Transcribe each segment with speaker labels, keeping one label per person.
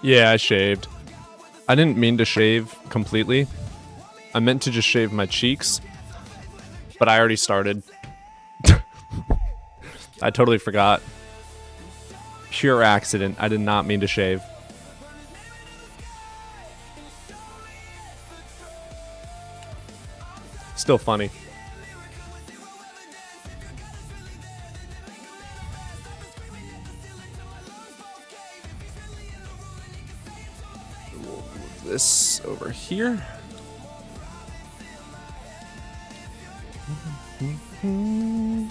Speaker 1: Yeah, I shaved. I didn't mean to shave completely. I meant to just shave my cheeks, but I already started. I totally forgot. Pure accident. I did not mean to shave. Still funny. We'll move this over here. And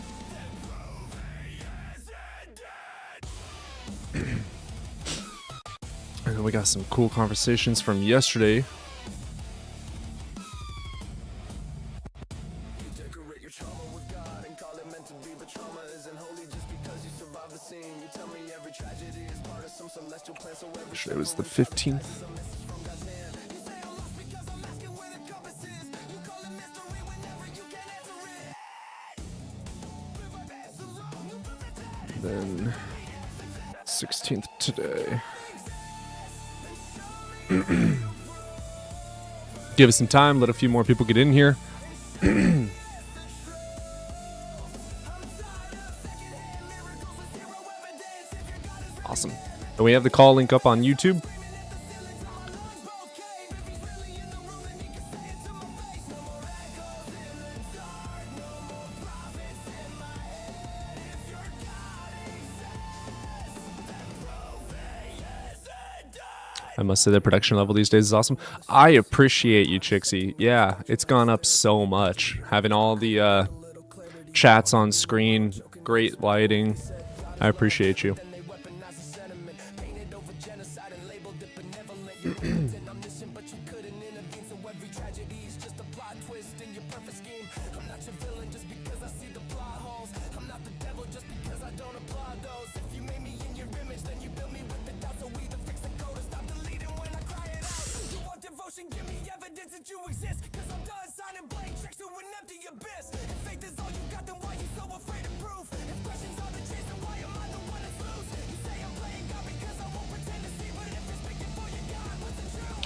Speaker 1: we got some cool conversations from yesterday. It was the 15th. Then 16th today. Give us some time, let a few more people get in here. Awesome. And we have the call link up on YouTube. I must say the production level these days is awesome. I appreciate you, Chixie. Yeah, it's gone up so much. Having all the chats on screen, great lighting. I appreciate you.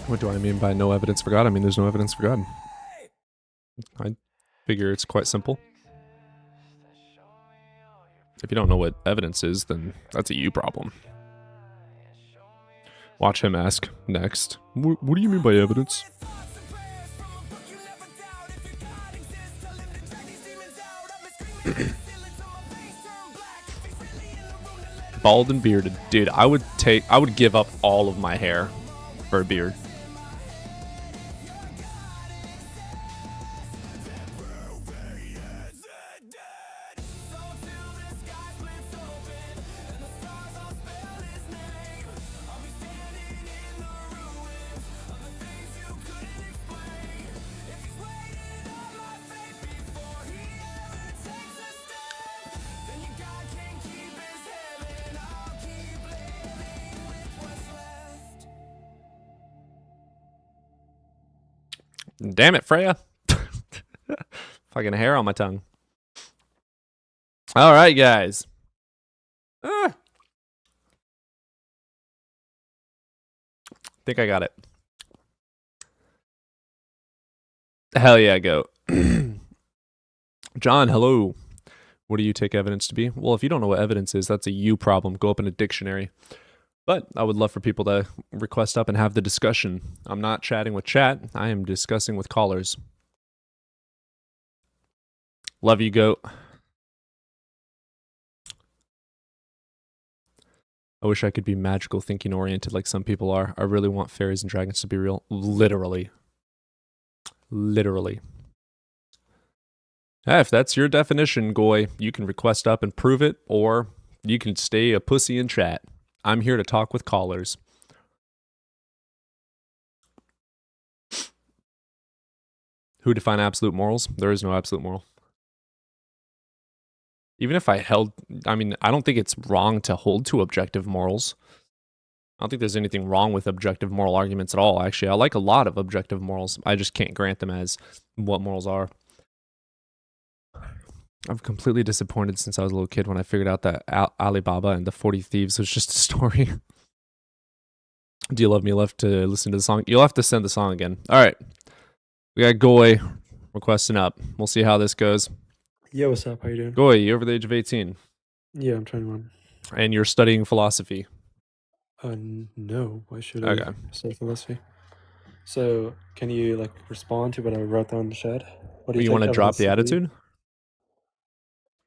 Speaker 1: What do I mean by no evidence for God? I mean there's no evidence for God. I figure it's quite simple. If you don't know what evidence is, then that's a you problem. Watch him ask next. What do you mean by evidence? Bald and bearded. Dude, I would give up all of my hair for a beard. Damn it, Freya. Fucking hair on my tongue. All right, guys. Think I got it. Hell yeah, go. John, hello. What do you take evidence to be? Well, if you don't know what evidence is, that's a you problem. Go up in a dictionary. But I would love for people to request up and have the discussion. I'm not chatting with chat. I am discussing with callers. Love you, goat. I wish I could be magical thinking oriented like some people are. I really want fairies and dragons to be real. Literally. Literally. If that's your definition, Goy, you can request up and prove it, or you can stay a pussy in chat. I'm here to talk with callers. Who define absolute morals? There is no absolute moral. Even if I don't think it's wrong to hold to objective morals. I don't think there's anything wrong with objective moral arguments at all. Actually, I like a lot of objective morals. I just can't grant them as what morals are. I'm completely disappointed since I was a little kid when I figured out that Alibaba and the 40 Thieves was just a story. Do you love me? Left to listen to the song? You'll have to send the song again. All right. We got Goy requesting up. We'll see how this goes.
Speaker 2: Yo, what's up? How you doing?
Speaker 1: Goy, you over the age of 18?
Speaker 2: Yeah, I'm 21.
Speaker 1: And you're studying philosophy?
Speaker 2: No. Why should
Speaker 1: Okay.
Speaker 2: I study philosophy? So, can you like respond to what I wrote down in the chat? What do
Speaker 1: You
Speaker 2: take
Speaker 1: want to drop
Speaker 2: evidence
Speaker 1: the
Speaker 2: to be?
Speaker 1: attitude?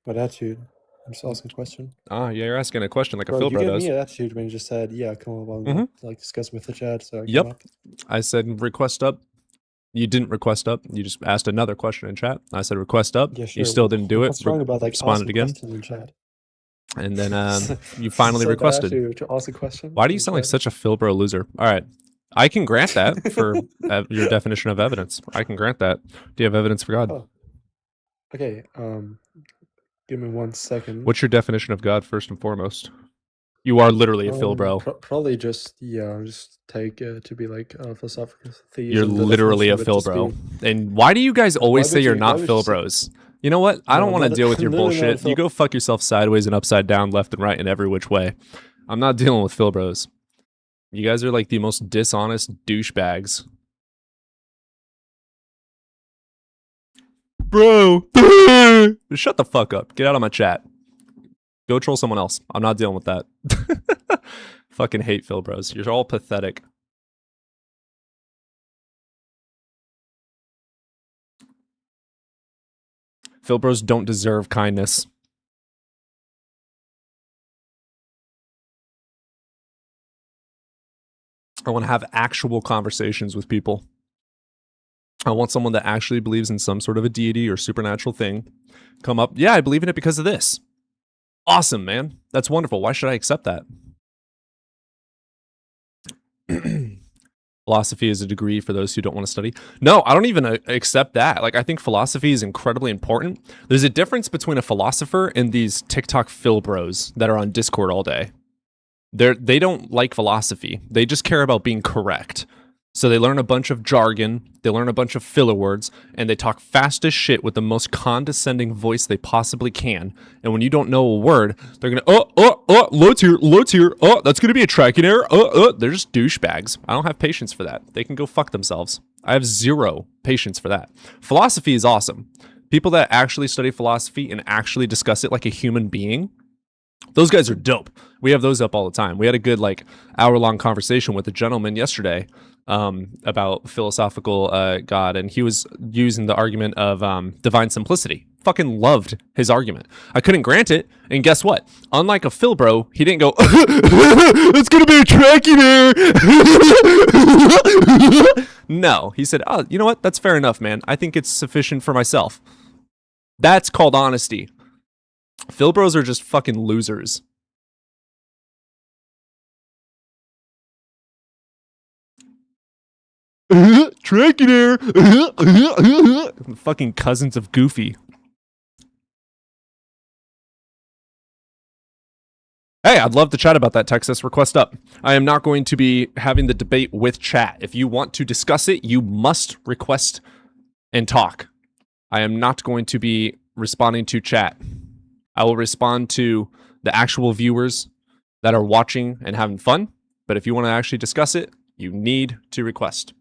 Speaker 2: What attitude? I'm just asking a question.
Speaker 1: Ah, yeah, you're asking a question like
Speaker 2: Bro,
Speaker 1: a Phil
Speaker 2: you
Speaker 1: bro
Speaker 2: gave
Speaker 1: does.
Speaker 2: me an attitude when you just said, "Yeah, come on,
Speaker 1: Mhm.
Speaker 2: like discuss with the chat." So I came
Speaker 1: Yep.
Speaker 2: up.
Speaker 1: I said request up. You didn't request up. You just asked another question in chat. I said request up.
Speaker 2: Yeah, sure.
Speaker 1: You still didn't do it.
Speaker 2: What's wrong about like
Speaker 1: Responded
Speaker 2: asking
Speaker 1: again.
Speaker 2: questions in chat?
Speaker 1: And then you finally
Speaker 2: so
Speaker 1: requested.
Speaker 2: to ask a question.
Speaker 1: Why do you sound like such a Philbro loser? All right. I can grant that for your definition of evidence. I can grant that. Do you have evidence for God?
Speaker 2: Oh. Okay. Give me 1 second.
Speaker 1: What's your definition of God first and foremost? You are literally a Philbro.
Speaker 2: Probably just take to be like philosophical theism.
Speaker 1: You're literally a Philbro. And why do you guys always say you're not Philbros? You know what? I don't want to deal with your bullshit. You go fuck yourself sideways and upside down, left and right, and every which way. I'm not dealing with Philbros. You guys are like the most dishonest douchebags. Bro, shut the fuck up. Get out of my chat. Go troll someone else. I'm not dealing with that. Fucking hate Philbros. You're all pathetic. Philbros don't deserve kindness. I want to have actual conversations with people. I want someone that actually believes in some sort of a deity or supernatural thing. Come up, yeah, I believe in it because of this. Awesome, man. That's wonderful. Why should I accept that? Philosophy is a degree for those who don't want to study. No, I don't even accept that. Like, I think philosophy is incredibly important. There's a difference between a philosopher and these TikTok Philbros that are on Discord all day. They don't like philosophy. They just care about being correct. So they learn a bunch of jargon, they learn a bunch of filler words, and they talk fast as shit with the most condescending voice they possibly can. And when you don't know a word, they're gonna, low tier, that's gonna be a tracking error, they're just douchebags. I don't have patience for that. They can go fuck themselves. I have zero patience for that. Philosophy is awesome. People that actually study philosophy and actually discuss it like a human being, those guys are dope. We have those up all the time. We had a good like hour-long conversation with a gentleman yesterday about philosophical God, and he was using the argument of divine simplicity. Fucking loved his argument. I couldn't grant it, and guess what? Unlike a Philbro, he didn't go, it's gonna be a tracking error. No, he said, oh, you know what? That's fair enough, man. I think it's sufficient for myself. That's called honesty. Philbros are just fucking losers. Tracking error. Fucking cousins of Goofy. Hey, I'd love to chat about that, Texas. Request up. I am not going to be having the debate with chat. If you want to discuss it, you must request and talk. I am not going to be responding to chat. I will respond to the actual viewers that are watching and having fun. But if you want to actually discuss it, you need to request.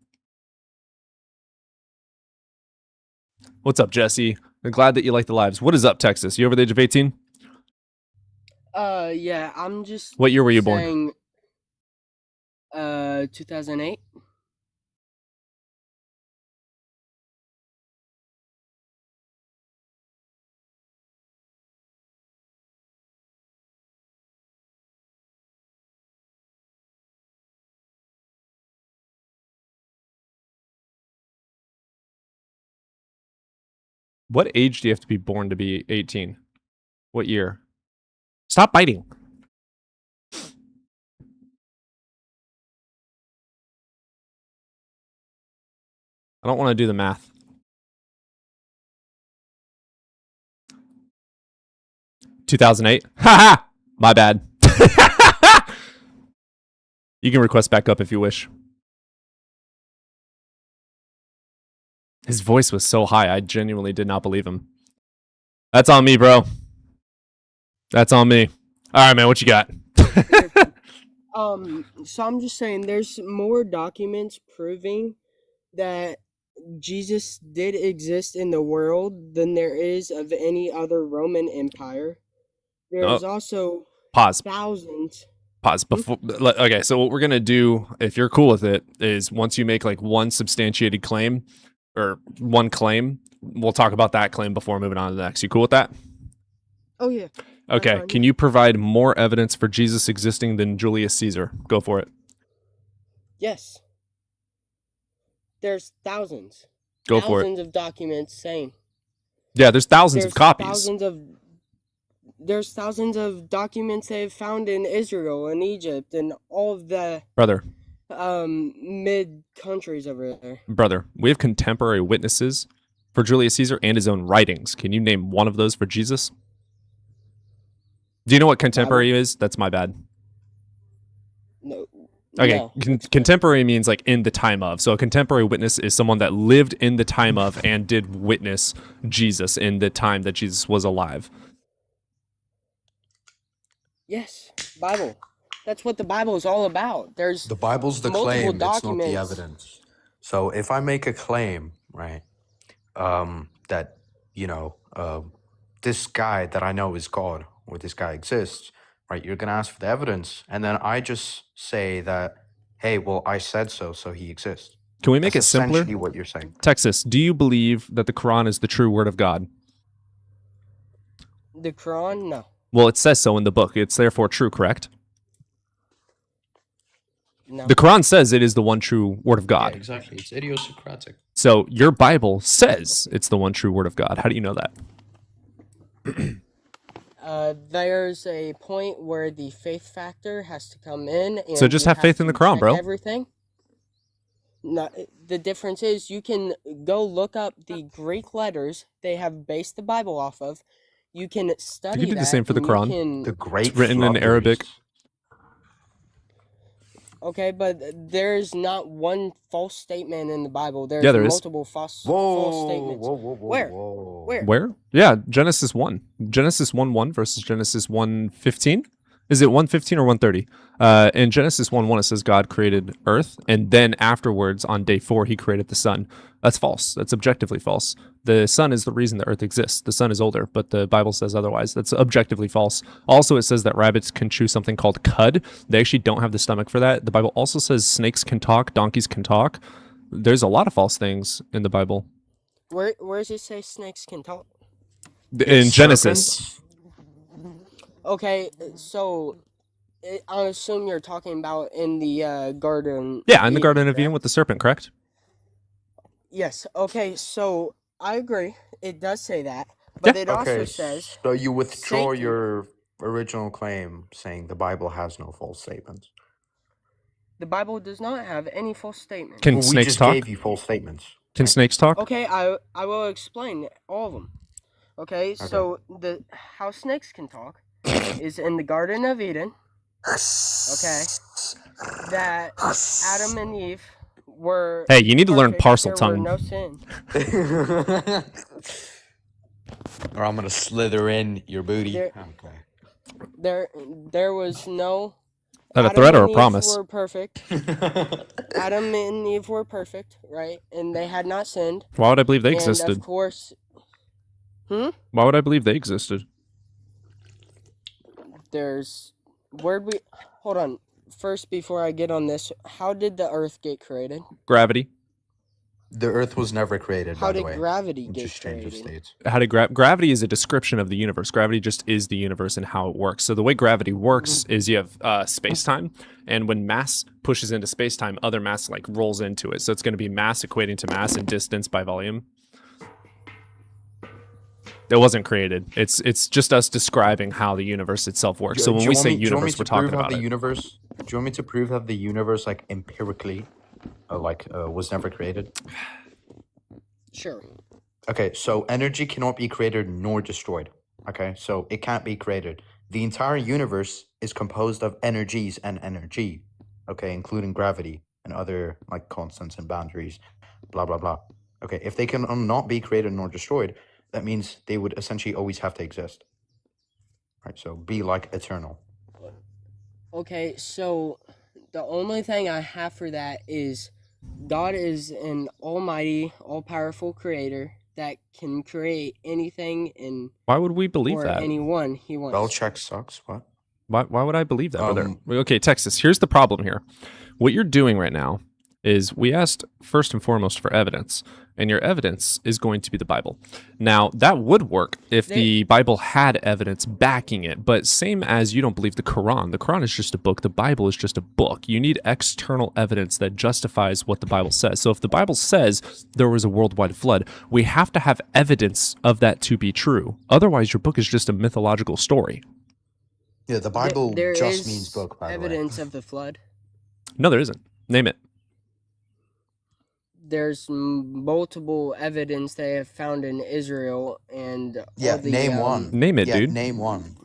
Speaker 1: What's up, Jesse? I'm glad that you like the lives. What is up, Texas? You over the age of 18?
Speaker 3: Yeah, I'm just.
Speaker 1: What year were you born?
Speaker 3: 2008.
Speaker 1: What age do you have to be born to be 18? What year? Stop biting. I don't want to do the math. 2008. Haha. My bad. You can request back up if you wish. His voice was so high, I genuinely did not believe him. That's on me, bro. That's on me. All right, man, what you got?
Speaker 3: So I'm just saying there's more documents proving that Jesus did exist in the world than there is of any other Roman empire. There's also
Speaker 1: Pause.
Speaker 3: thousands.
Speaker 1: Pause. Okay, so what we're going to do, if you're cool with it, is once you make like one substantiated claim or one claim, we'll talk about that claim before moving on to the next. You cool with that?
Speaker 3: Oh, yeah.
Speaker 1: Okay, can you provide more evidence for Jesus existing than Julius Caesar? Go for it.
Speaker 3: Yes. There's thousands.
Speaker 1: Go for it.
Speaker 3: Thousands of documents saying.
Speaker 1: Yeah, there's thousands of copies.
Speaker 3: There's thousands of documents they've found in Israel and Egypt and all of the mid countries over there.
Speaker 1: Brother, we have contemporary witnesses for Julius Caesar and his own writings. Can you name one of those for Jesus? Do you know what contemporary is? That's my bad.
Speaker 3: No.
Speaker 1: Okay,
Speaker 3: No.
Speaker 1: Contemporary means like in the time of. So a contemporary witness is someone that lived in the time of and did witness Jesus in the time that Jesus was alive.
Speaker 3: Yes, Bible. That's what the Bible is all about. There's
Speaker 4: the Bible's the claim, it's not the evidence. So if I make a claim, right, that, this guy that I know is God, or this guy exists, right, you're going to ask for the evidence, and then I just say that, hey, well, I said so, so he exists.
Speaker 1: Can we make it simpler?
Speaker 4: Essentially what you're saying.
Speaker 1: Texas, do you believe that the Quran is the true word of God?
Speaker 3: the Quran. No.
Speaker 1: Well, it says so in the book. It's therefore true, correct?
Speaker 3: No.
Speaker 1: The Quran says it is the one true word of God.
Speaker 4: Yeah, exactly. It's idiosyncratic.
Speaker 1: So your Bible says it's the one true word of God. How do you know that?
Speaker 3: There's a point where the faith factor has to come in. And
Speaker 1: So just
Speaker 3: you
Speaker 1: have faith in the Quran,
Speaker 3: check
Speaker 1: bro.
Speaker 3: Everything. No, the difference is you can go look up the Greek letters they have based the Bible off of. You can study
Speaker 1: You can do the same for the
Speaker 3: and you
Speaker 1: Quran.
Speaker 3: can-
Speaker 4: The great
Speaker 1: written in Arabic.
Speaker 3: Okay, but there's not one false statement in the Bible. There's
Speaker 1: Yeah, there is.
Speaker 3: multiple false statements. Where?
Speaker 4: Where?
Speaker 1: Where? Yeah, Genesis 1. Genesis 1:1 versus Genesis 1:15. Is it 1:15 or 1:30? In Genesis 1:1 it says God created earth, and then afterwards on day 4 he created the sun. That's false. That's objectively false. The sun is the reason the earth exists. The sun is older, but the Bible says otherwise. That's objectively false. Also, it says that rabbits can chew something called cud. They actually don't have the stomach for that. The Bible also says snakes can talk, donkeys can talk. There's a lot of false things in the Bible.
Speaker 3: Where does it say snakes can talk?
Speaker 1: In Genesis.
Speaker 4: Serpents?
Speaker 3: Okay, so I assume you're talking about in the garden.
Speaker 1: Yeah, in the Garden of
Speaker 3: correct?
Speaker 1: Eden with the serpent, correct?
Speaker 3: Yes. Okay, so I agree. It does say that, but
Speaker 1: Yeah.
Speaker 3: it also
Speaker 4: Okay,
Speaker 3: says
Speaker 4: so you withdraw
Speaker 3: Satan-
Speaker 4: your original claim saying the Bible has no false statements.
Speaker 3: the Bible does not have any false statements.
Speaker 1: Can
Speaker 4: Well, we
Speaker 1: snakes
Speaker 4: just
Speaker 1: talk?
Speaker 4: gave you false statements.
Speaker 1: Can snakes talk?
Speaker 3: Okay, I will explain all of them. Okay, so how snakes can talk is in the Garden of Eden. Okay, that Adam and Eve were.
Speaker 1: Hey, you need to learn
Speaker 3: perfect.
Speaker 1: parcel
Speaker 3: There were
Speaker 1: tongue.
Speaker 3: no sin.
Speaker 4: Or I'm gonna slither in your booty.
Speaker 3: There-
Speaker 4: Okay.
Speaker 3: There was no.
Speaker 1: Is that a
Speaker 3: Adam
Speaker 1: threat or
Speaker 3: and
Speaker 1: a
Speaker 3: Eve
Speaker 1: promise?
Speaker 3: Were perfect. Adam and Eve were perfect, right? And they had not sinned.
Speaker 1: Why would I believe they
Speaker 3: And
Speaker 1: existed?
Speaker 3: of course,
Speaker 1: Why would I believe they existed?
Speaker 3: there's hold on. First, before I get on this, how did the Earth get created?
Speaker 1: Gravity.
Speaker 4: The Earth was never created.
Speaker 3: How
Speaker 4: by the
Speaker 3: did
Speaker 4: way.
Speaker 3: gravity
Speaker 4: It
Speaker 3: get
Speaker 4: just changes
Speaker 3: created?
Speaker 4: states.
Speaker 1: How did gravity is a description of the universe. Gravity just is the universe and how it works. So the way gravity works is you have space-time, and when mass pushes into space-time, other mass like rolls into it. So it's going to be mass equating to mass and distance by volume. It wasn't created. It's just us describing how the universe itself works. So when we say universe, we're talking about it.
Speaker 4: Universe. Do you want me to prove that the universe, like empirically, was never created?
Speaker 3: Sure.
Speaker 4: Okay, so energy cannot be created nor destroyed. Okay, so it can't be created. The entire universe is composed of energies and energy. Okay, including gravity and other like constants and boundaries, blah blah blah. Okay, if they can not be created nor destroyed, that means they would essentially always have to exist. Right, so be like eternal.
Speaker 3: Okay, so the only thing I have for that is God is an almighty, all-powerful creator that can create anything and
Speaker 1: Why would we believe
Speaker 3: or
Speaker 1: that?
Speaker 3: anyone he wants.
Speaker 4: Belichick sucks. What?
Speaker 1: Why would I believe that, brother?
Speaker 4: Um,
Speaker 1: Okay, Texas, here's the problem here. What you're doing right now is we asked first and foremost for evidence, and your evidence is going to be the Bible. Now, that would work if the Bible had evidence backing it, but same as you don't believe the Quran is just a book, the Bible is just a book. You need external evidence that justifies what the Bible says. So if the Bible says there was a worldwide flood, we have to have evidence of that to be true. Otherwise, your book is just a mythological story.
Speaker 4: Yeah, the Bible
Speaker 3: There
Speaker 4: just
Speaker 3: is
Speaker 4: means book, by the way.
Speaker 3: evidence of the flood.
Speaker 1: No, there isn't. Name it.
Speaker 3: There's multiple evidence they have found in Israel and
Speaker 4: Yeah,
Speaker 3: all the,
Speaker 4: name one.
Speaker 1: Name it,
Speaker 4: Yeah,
Speaker 1: dude.
Speaker 4: name one.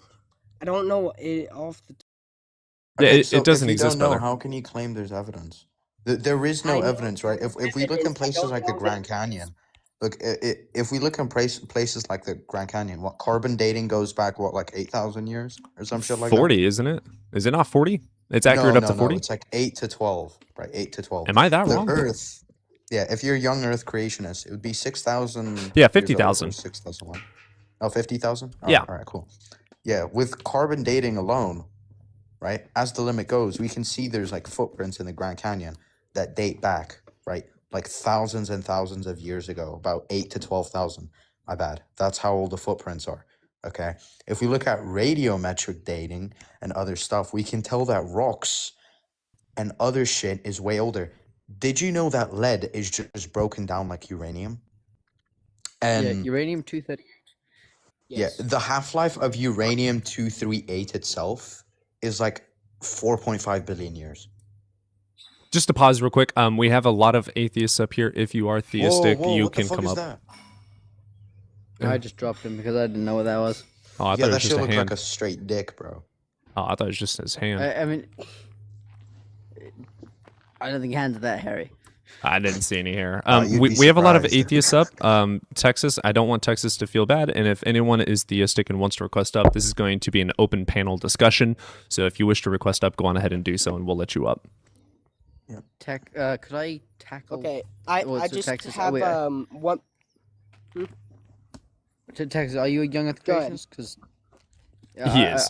Speaker 3: I don't know it off the
Speaker 1: Yeah,
Speaker 4: Okay,
Speaker 1: it
Speaker 4: so
Speaker 1: doesn't
Speaker 4: if you
Speaker 1: exist,
Speaker 4: don't know,
Speaker 1: brother.
Speaker 4: how can you claim there's evidence? There is no
Speaker 3: I know
Speaker 4: evidence, right? If we look in
Speaker 3: evidence, I
Speaker 4: places
Speaker 3: don't
Speaker 4: like the
Speaker 3: know
Speaker 4: Grand
Speaker 3: that-
Speaker 4: Canyon, look, if we look in places like the Grand Canyon, what carbon dating goes back, what, like 8,000 years or some shit like
Speaker 1: 40, isn't it? Is it not 40? It's
Speaker 4: that?
Speaker 1: accurate
Speaker 4: No,
Speaker 1: up to 40?
Speaker 4: it's like 8 to 12, right? 8 to 12.
Speaker 1: Am I that
Speaker 4: The
Speaker 1: wrong?
Speaker 4: Earth, yeah, if you're a young Earth creationist, it would be 6,000.
Speaker 1: Yeah,
Speaker 4: years old,
Speaker 1: 50,000.
Speaker 4: or 6,001. Oh, 50,000?
Speaker 1: Yeah.
Speaker 4: All right, cool. Yeah, with carbon dating alone, right, as the limit goes, we can see there's like footprints in the Grand Canyon that date back, right, like thousands and thousands of years ago, about 8 to 12,000. My bad. That's how old the footprints are. Okay. If we look at radiometric dating and other stuff, we can tell that rocks and other shit is way older. Did you know that lead is just broken down like uranium? And
Speaker 5: Yeah, uranium-238.
Speaker 3: Yes.
Speaker 4: the half-life of uranium-238 itself is like 4.5 billion years.
Speaker 1: Just to pause real quick, we have a lot of atheists up here. If you are theistic,
Speaker 4: Whoa,
Speaker 1: you
Speaker 4: what the
Speaker 1: can
Speaker 4: fuck
Speaker 1: come
Speaker 4: is
Speaker 1: up.
Speaker 4: that?
Speaker 5: I just dropped him because I didn't know what that was.
Speaker 1: Oh, I
Speaker 4: Yeah,
Speaker 1: thought it
Speaker 4: that
Speaker 1: was
Speaker 4: shit
Speaker 1: just a
Speaker 4: looked
Speaker 1: hand.
Speaker 4: like a straight dick, bro.
Speaker 1: Oh, I thought it was just his hand.
Speaker 5: I mean, I don't think hands are that hairy.
Speaker 1: I didn't see any hair.
Speaker 4: You'd
Speaker 1: We
Speaker 4: be
Speaker 1: have a lot of
Speaker 4: surprised.
Speaker 1: atheists up. Texas, I don't want Texas to feel bad. And if anyone is theistic and wants to request up, this is going to be an open panel discussion. So if you wish to request up, go on ahead and do so, and we'll let you up.
Speaker 5: Could I tackle?
Speaker 3: Okay.
Speaker 5: Well,
Speaker 3: I
Speaker 5: so
Speaker 3: just
Speaker 5: Texas-
Speaker 3: have
Speaker 5: wait,
Speaker 3: one.
Speaker 5: Texas, are you a young Earth
Speaker 3: Go ahead.
Speaker 5: creationist? Because
Speaker 1: He is.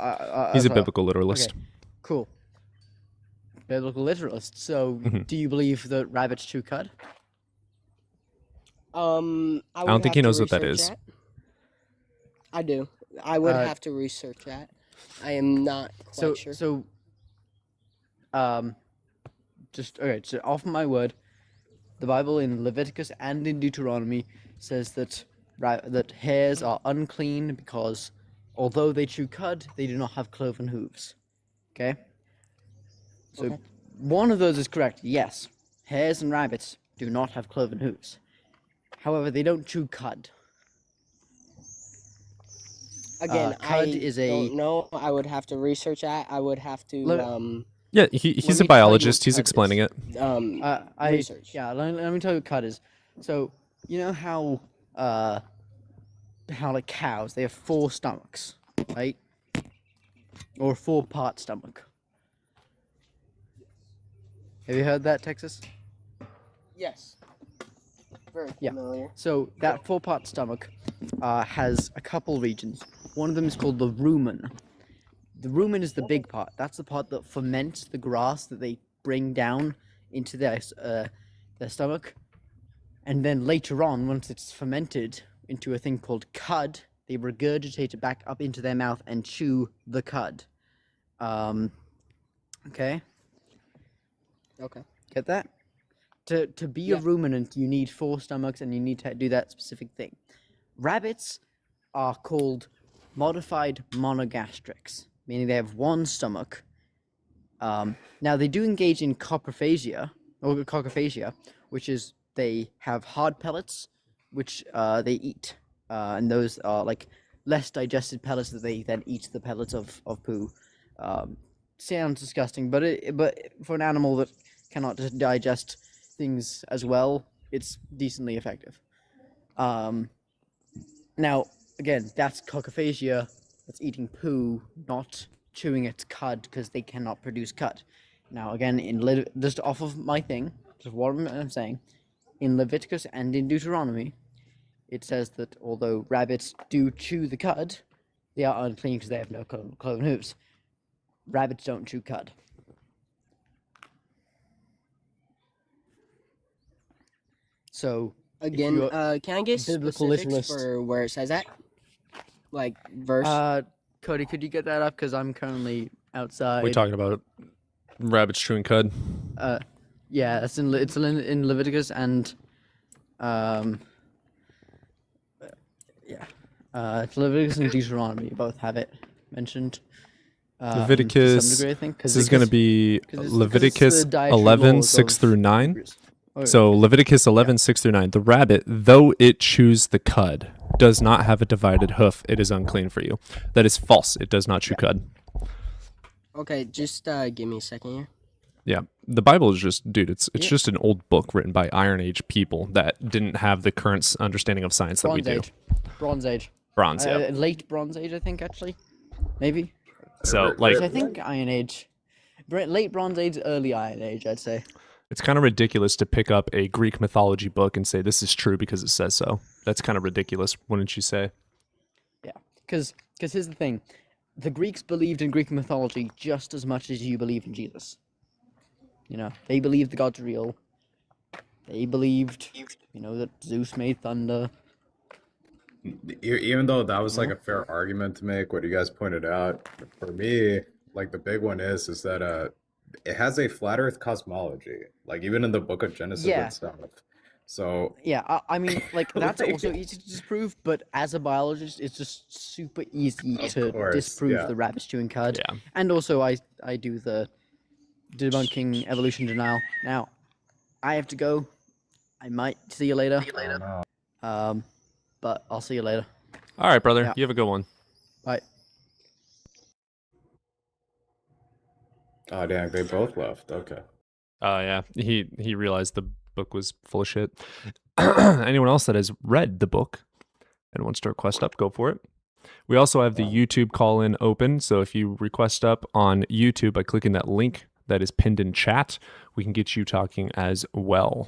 Speaker 1: He's a biblical literalist.
Speaker 5: Okay, cool. Biblical literalist. So,
Speaker 1: Mhm.
Speaker 5: do you believe that rabbits chew cud?
Speaker 3: I
Speaker 1: don't think he knows what that is.
Speaker 3: I do. I would
Speaker 5: Uh,
Speaker 3: have to research that. I am not quite sure.
Speaker 5: Just okay. So, off my word, the Bible in Leviticus and in Deuteronomy says that that hares are unclean because, although they chew cud, they do not have cloven hooves. Okay. So,
Speaker 3: Okay.
Speaker 5: one of those is correct. Yes, hares and rabbits do not have cloven hooves. However, they don't chew cud.
Speaker 3: Again,
Speaker 5: cud
Speaker 3: I
Speaker 5: is a-
Speaker 3: don't know. I would have to research that. I would have to
Speaker 5: Let-
Speaker 1: Yeah, he's
Speaker 5: me
Speaker 1: a
Speaker 5: tell you what
Speaker 1: biologist. He's
Speaker 5: cud
Speaker 1: explaining
Speaker 5: is.
Speaker 1: it.
Speaker 3: research.
Speaker 5: Yeah, let me tell you what cud is. So you know how like cows, they have 4 stomachs, right? Or 4-part stomach. Have you heard that, Texas?
Speaker 3: Yes. Very
Speaker 5: Yeah.
Speaker 3: familiar.
Speaker 5: So that 4-part stomach has a couple regions. One of them is called the rumen. The rumen is the big part. That's the part that ferments the grass that they bring down into their stomach. And then later on, once it's fermented into a thing called cud, they regurgitate it back up into their mouth and chew the cud. Okay,
Speaker 3: Okay.
Speaker 5: get that? To be
Speaker 3: Yeah.
Speaker 5: a ruminant, you need 4 stomachs and you need to do that specific thing. Rabbits are called modified monogastrics, meaning they have one stomach. Now they do engage in coprophagia, which is they have hard pellets, which they eat, and those are like less digested pellets that they then eat the pellets of poo. Sounds disgusting, but for an animal that cannot digest things as well, it's decently effective. Now again, that's coprophagia. That's eating poo, not chewing its cud, because they cannot produce cud. Now again, just off of my thing, just what I'm saying, in Leviticus and in Deuteronomy, it says that although rabbits do chew the cud, they are unclean because they have no cloven hooves. Rabbits don't chew cud. So
Speaker 3: Again, can I get
Speaker 5: biblical
Speaker 3: specifics
Speaker 5: literalist-
Speaker 3: for where it says that? Like verse.
Speaker 5: Cody, could you get that up? Because I'm currently outside.
Speaker 1: We talking about rabbits chewing cud?
Speaker 5: Yeah, it's in Leviticus and it's Leviticus and Deuteronomy. Both have it mentioned. To
Speaker 1: Leviticus.
Speaker 5: some degree, I think.
Speaker 1: This is going to be
Speaker 5: 'cause it's
Speaker 1: Leviticus
Speaker 5: the dietary
Speaker 1: 11,
Speaker 5: laws
Speaker 1: 6
Speaker 5: of-
Speaker 1: through 9.
Speaker 5: Oh,
Speaker 1: So Leviticus 11, 6 through 9. The rabbit, though it chews the cud, does not have a divided hoof. It is unclean for you. That is false. It does not chew cud.
Speaker 3: Okay, just give me a second here.
Speaker 1: Yeah. The Bible is just, dude, it's
Speaker 5: Yeah.
Speaker 1: just an old book written by Iron Age people that didn't have the current understanding of science that we
Speaker 5: Bronze
Speaker 1: do.
Speaker 5: Age. Bronze Age.
Speaker 1: Bronze, yeah.
Speaker 5: Late Bronze Age, I think, actually. Maybe.
Speaker 1: So, like,
Speaker 5: I think Iron Age. Late Bronze Age, early Iron Age, I'd say.
Speaker 1: it's kind of ridiculous to pick up a Greek mythology book and say this is true because it says so. That's kind of ridiculous, wouldn't you say?
Speaker 5: Yeah, because here's the thing. The Greeks believed in Greek mythology just as much as you believe in Jesus. You know, they believed the gods are real. They believed, that Zeus made thunder.
Speaker 6: Even though that was like a fair argument to make, what you guys pointed out, for me, like the big one is that it has a flat Earth cosmology, like even in the Book of Genesis
Speaker 5: Yeah.
Speaker 6: and stuff. So
Speaker 5: Yeah, I mean, like, that's
Speaker 6: Like-
Speaker 5: also easy to disprove, but as a biologist, it's just super easy to
Speaker 6: course,
Speaker 5: disprove
Speaker 6: yeah.
Speaker 5: the rabbit chewing cud.
Speaker 1: Yeah.
Speaker 5: And also, I do the debunking evolution denial. Now, I have to go. I might see you later. But I'll see you later.
Speaker 1: All right, brother.
Speaker 5: Yeah.
Speaker 1: You have a good one.
Speaker 5: Bye.
Speaker 6: oh dang, they both left. Okay.
Speaker 1: Yeah. He realized the book was full of shit. Anyone else that has read the book and wants to request up, go for it. We also have the YouTube call-in open, so if you request up on YouTube by clicking that link that is pinned in chat, we can get you talking as well.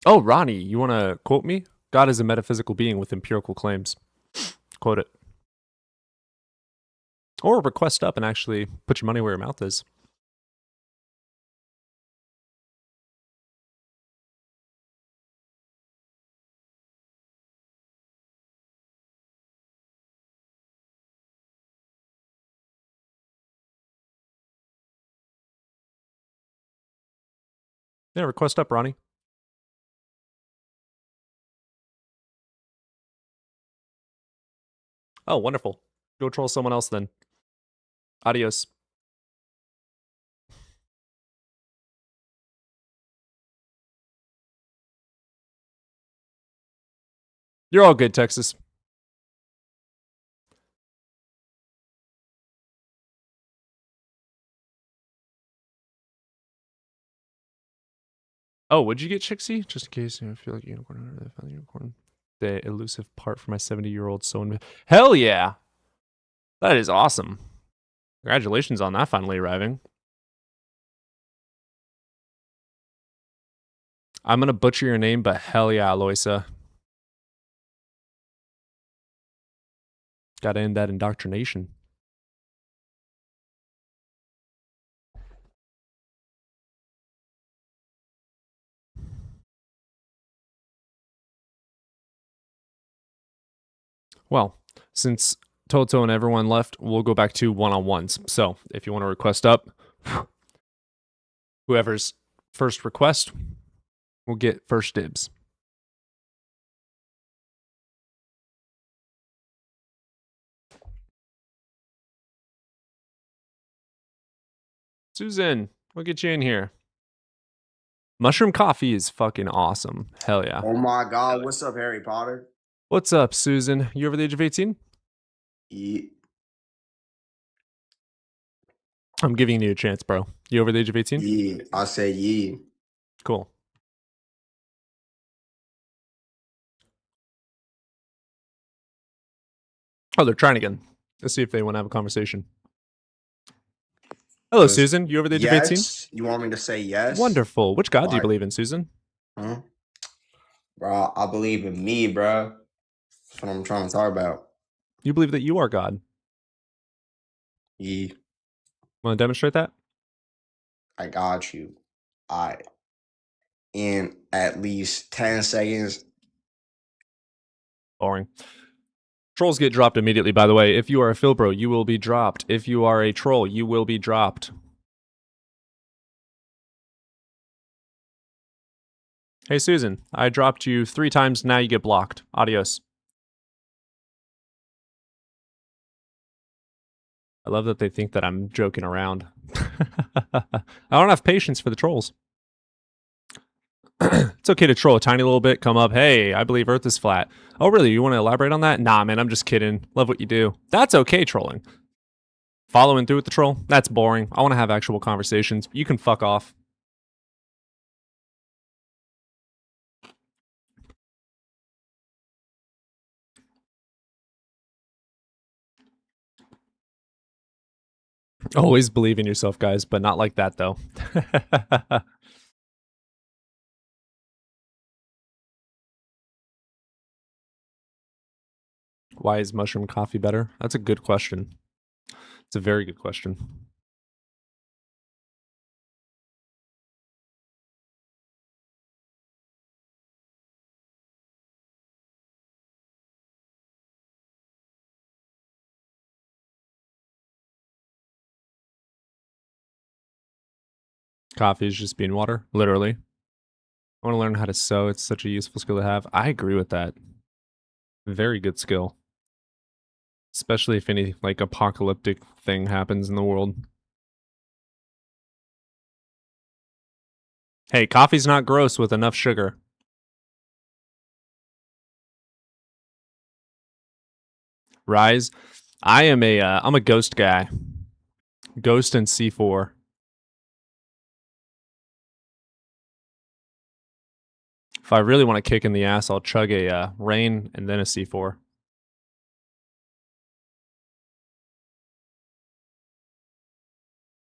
Speaker 1: Oh, Ronnie, you want to quote me? God is a metaphysical being with empirical claims. Quote it. Or request up and actually put your money where your mouth is. Yeah, request up, Ronnie. Oh, wonderful. Go troll someone else then. Adios. You're all good, Texas. Oh, would you get Chixie? Just in case I feel like unicorn. I found the unicorn. The elusive part for my 70-year-old son. Hell yeah! That is awesome. Congratulations on that finally arriving. I'm gonna butcher your name, but hell yeah, Aloysa. Gotta end that indoctrination. Well, since Toto and everyone left, we'll go back to one-on-ones. So if you want to request up, whoever's first request will get first dibs. Susan, we'll get you in here. Mushroom coffee is fucking awesome. Hell yeah.
Speaker 7: Oh my God, what's up, Harry Potter?
Speaker 1: What's up, Susan? You over the age of 18?
Speaker 7: Yeah.
Speaker 1: I'm giving you a chance, bro. You over the age of 18?
Speaker 7: Yeah, I said yeah.
Speaker 1: Cool. Oh, they're trying again. Let's see if they want to have a conversation. Hello,
Speaker 7: Yes.
Speaker 1: Susan. You over the age of 18?
Speaker 7: Yes? You want me to say yes?
Speaker 1: Wonderful. Which god do you
Speaker 7: Why?
Speaker 1: believe in, Susan?
Speaker 7: Huh? Bro, I believe in me, bro. That's what I'm trying to talk about.
Speaker 1: You believe that you are God.
Speaker 7: Yeah,
Speaker 1: Want to demonstrate that?
Speaker 7: I got you. In at least 10 seconds.
Speaker 1: Boring. Trolls get dropped immediately, by the way. If you are a Philbro, you will be dropped. If you are a troll, you will be dropped. Hey, Susan. I dropped you 3 times. Now you get blocked. Adios. I love that they think that I'm joking around. I don't have patience for the trolls. It's okay to troll a tiny little bit, come up, hey, I believe Earth is flat. Oh, really? You want to elaborate on that? Nah, man, I'm just kidding. Love what you do. That's okay, trolling. Following through with the troll? That's boring. I want to have actual conversations. You can fuck off. Always believe in yourself, guys, but not like that, though. Why is mushroom coffee better? That's a good question. It's a very good question. Coffee is just bean water, literally. I want to learn how to sew. It's such a useful skill to have. I agree with that. Very good skill. Especially if any, like, apocalyptic thing happens in the world. Hey, coffee's not gross with enough sugar. Rise. I'm a ghost guy. Ghost and C4. If I really want to kick in the ass, I'll chug a rain and then a C4.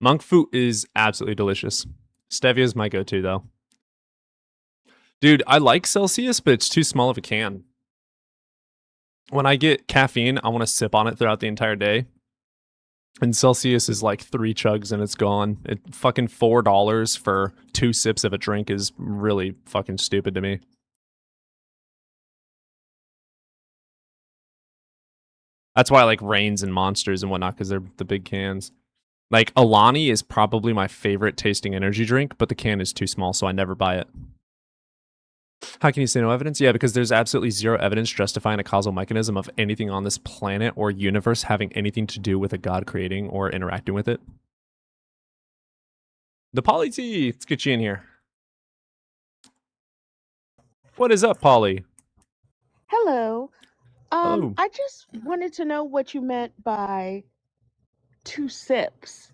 Speaker 1: Monk fruit is absolutely delicious. Stevia is my go-to, though. Dude, I like Celsius, but it's too small of a can. When I get caffeine, I want to sip on it throughout the entire day. And Celsius is like 3 chugs and it's gone. It fucking $4 for 2 sips of a drink is really fucking stupid to me. That's why I like Reigns and Monsters and whatnot, because they're the big cans. Like, Alani is probably my favorite tasting energy drink, but the can is too small, so I never buy it. How can you say no evidence? Yeah, because there's absolutely zero evidence justifying a causal mechanism of anything on this planet or universe having anything to do with a god creating or interacting with it. The Polly T, let's get you in here. What is up, Polly?
Speaker 8: Hello.
Speaker 1: Hello.
Speaker 8: I just wanted to know what you meant by 2 sips.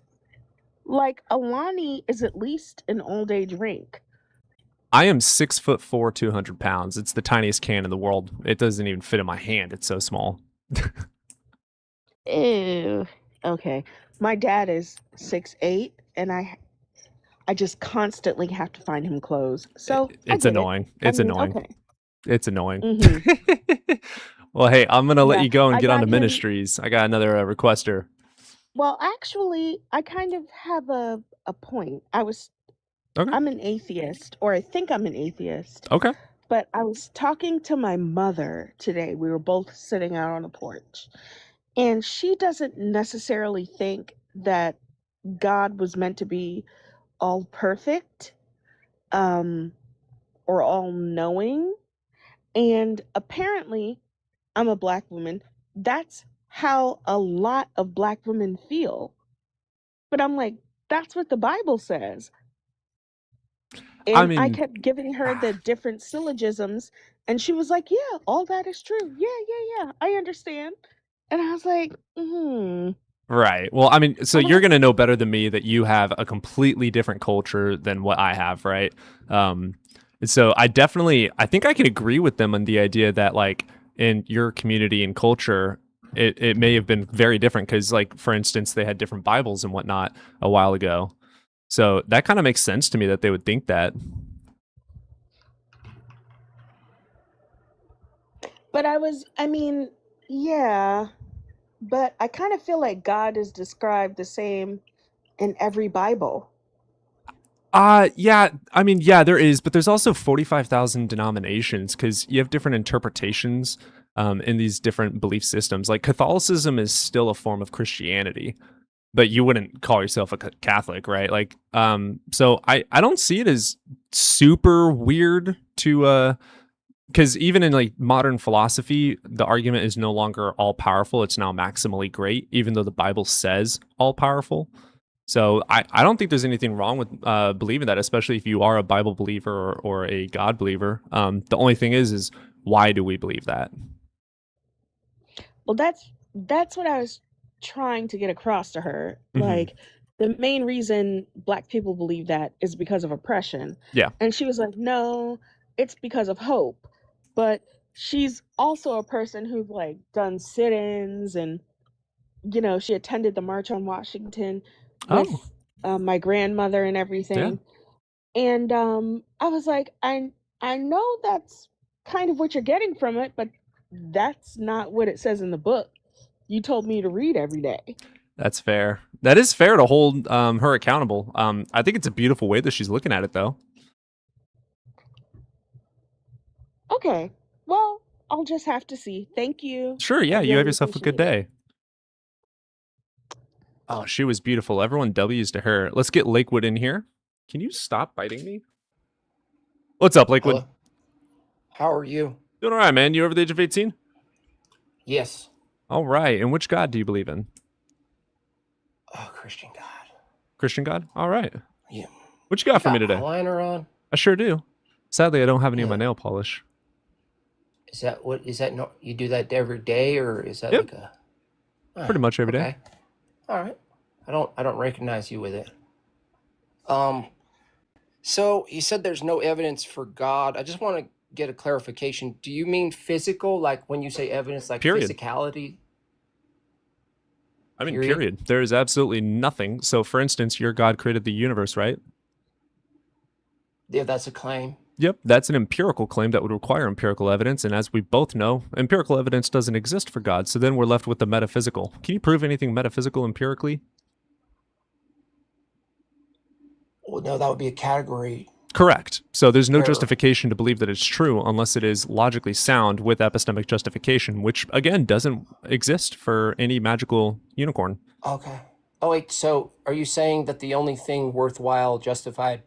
Speaker 8: Like, Alani is at least an all-day drink.
Speaker 1: I am 6'4", 200 pounds. It's the tiniest can in the world. It doesn't even fit in my hand. It's so small.
Speaker 8: Ew. Okay. My dad is 6'8", and I just constantly have to find him clothes. So I
Speaker 1: It's
Speaker 8: get it.
Speaker 1: annoying.
Speaker 8: I
Speaker 1: It's
Speaker 8: mean,
Speaker 1: annoying.
Speaker 8: okay.
Speaker 1: It's annoying.
Speaker 8: Mm-hmm.
Speaker 1: Well, hey, I'm gonna let
Speaker 8: Yeah,
Speaker 1: you go and
Speaker 8: I
Speaker 1: get on
Speaker 8: got
Speaker 1: to
Speaker 8: him.
Speaker 1: ministries. I got another requester.
Speaker 8: Well, actually, I kind of have a point.
Speaker 1: Okay.
Speaker 8: I'm an atheist, or I think I'm an atheist,
Speaker 1: Okay.
Speaker 8: but I was talking to my mother today. We were both sitting out on the porch, and she doesn't necessarily think that God was meant to be all perfect, um, or all knowing. And apparently, I'm a black woman. That's how a lot of black women feel. But I'm like, that's what the Bible says.
Speaker 1: I
Speaker 8: And I
Speaker 1: mean,
Speaker 8: kept giving her the different syllogisms, and she was like, yeah, all that is true. Yeah, I understand. And I was like,
Speaker 1: right. Well, I mean, so
Speaker 8: I'm
Speaker 1: you're
Speaker 8: like,
Speaker 1: gonna know better than me that you have a completely different culture than what I have, right? And so I think I can agree with them on the idea that like in your community and culture, it may have been very different because, like, for instance, they had different Bibles and whatnot a while ago. So that kind of makes sense to me that they would think that.
Speaker 8: but I mean, yeah, but I kind of feel like God is described the same in every Bible.
Speaker 1: Yeah, I mean, yeah, there is, but there's also 45,000 denominations because you have different interpretations in these different belief systems. Like Catholicism is still a form of Christianity, but you wouldn't call yourself a Catholic, right? Like, so I don't see it as super weird to, because even in like modern philosophy, the argument is no longer all powerful; it's now maximally great, even though the Bible says all powerful. So I don't think there's anything wrong with believing that, especially if you are a Bible believer or a God believer. The only thing is why do we believe that?
Speaker 8: Well, that's what I was trying to get across to her.
Speaker 1: Mhm.
Speaker 8: Like, the main reason black people believe that is because of oppression.
Speaker 1: Yeah.
Speaker 8: And she was like, "No, it's because of hope." But she's also a person who's like done sit-ins, and she attended the March on Washington with my grandmother and
Speaker 1: Yeah.
Speaker 8: everything. And I was like, I know that's kind of what you're getting from it, but that's not what it says in the book. You told me to read every day.
Speaker 1: That's fair. That is fair to hold her accountable. I think it's a beautiful way that she's looking at it, though.
Speaker 8: Okay. Well, I'll just have to see. Thank you.
Speaker 1: Sure,
Speaker 8: I
Speaker 1: yeah, you have
Speaker 8: really
Speaker 1: yourself a good
Speaker 8: appreciate it.
Speaker 1: day. Oh, she was beautiful. Everyone W's to her. Let's get Lakewood in here. Can you stop biting me? What's up, Lakewood?
Speaker 9: Hello. How are you?
Speaker 1: Doing all right, man. You over the age of 18?
Speaker 9: Yes.
Speaker 1: All right. And which God do you believe in?
Speaker 9: Oh, Christian God.
Speaker 1: Christian God? All right.
Speaker 9: Yeah.
Speaker 1: What you got for me
Speaker 9: Got
Speaker 1: today?
Speaker 9: eyeliner on?
Speaker 1: I sure do. Sadly, I don't have any of my
Speaker 9: Yeah.
Speaker 1: nail polish.
Speaker 9: Is that no, you do that every day, or is that
Speaker 1: Yep.
Speaker 9: like a
Speaker 1: Pretty much every day.
Speaker 9: okay. All right. I don't recognize you with it. So you said there's no evidence for God. I just want to get a clarification. Do you mean physical, like when you say evidence, like
Speaker 1: Period.
Speaker 9: physicality?
Speaker 1: I mean,
Speaker 9: Period.
Speaker 1: period. There is absolutely nothing. So, for instance, your God created the universe, right?
Speaker 9: Yeah, that's a claim.
Speaker 1: Yep, that's an empirical claim that would require empirical evidence. And as we both know, empirical evidence doesn't exist for God. So then we're left with the metaphysical. Can you prove anything metaphysical empirically?
Speaker 9: Well, no, that would be a category
Speaker 1: Correct. So there's no
Speaker 9: error.
Speaker 1: justification to believe that it's true unless it is logically sound with epistemic justification, which again doesn't exist for any magical unicorn.
Speaker 9: Okay. Oh, wait. So are you saying that the only thing worthwhile justified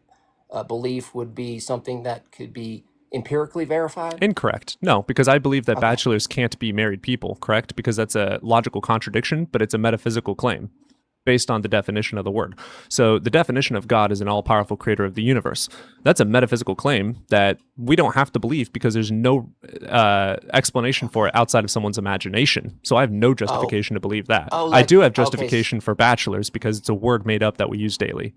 Speaker 9: belief would be something that could be empirically verified?
Speaker 1: Incorrect. No, because I believe that
Speaker 9: Okay.
Speaker 1: bachelors can't be married people, correct? Because that's a logical contradiction, but it's a metaphysical claim based on the definition of the word. So the definition of God is an all-powerful creator of the universe. That's a metaphysical claim that we don't have to believe because there's no explanation for it outside of someone's imagination. So I have no justification to believe that.
Speaker 9: Oh,
Speaker 1: I
Speaker 9: like
Speaker 1: do have
Speaker 9: okay,
Speaker 1: justification for bachelors because it's a word made up that we use daily.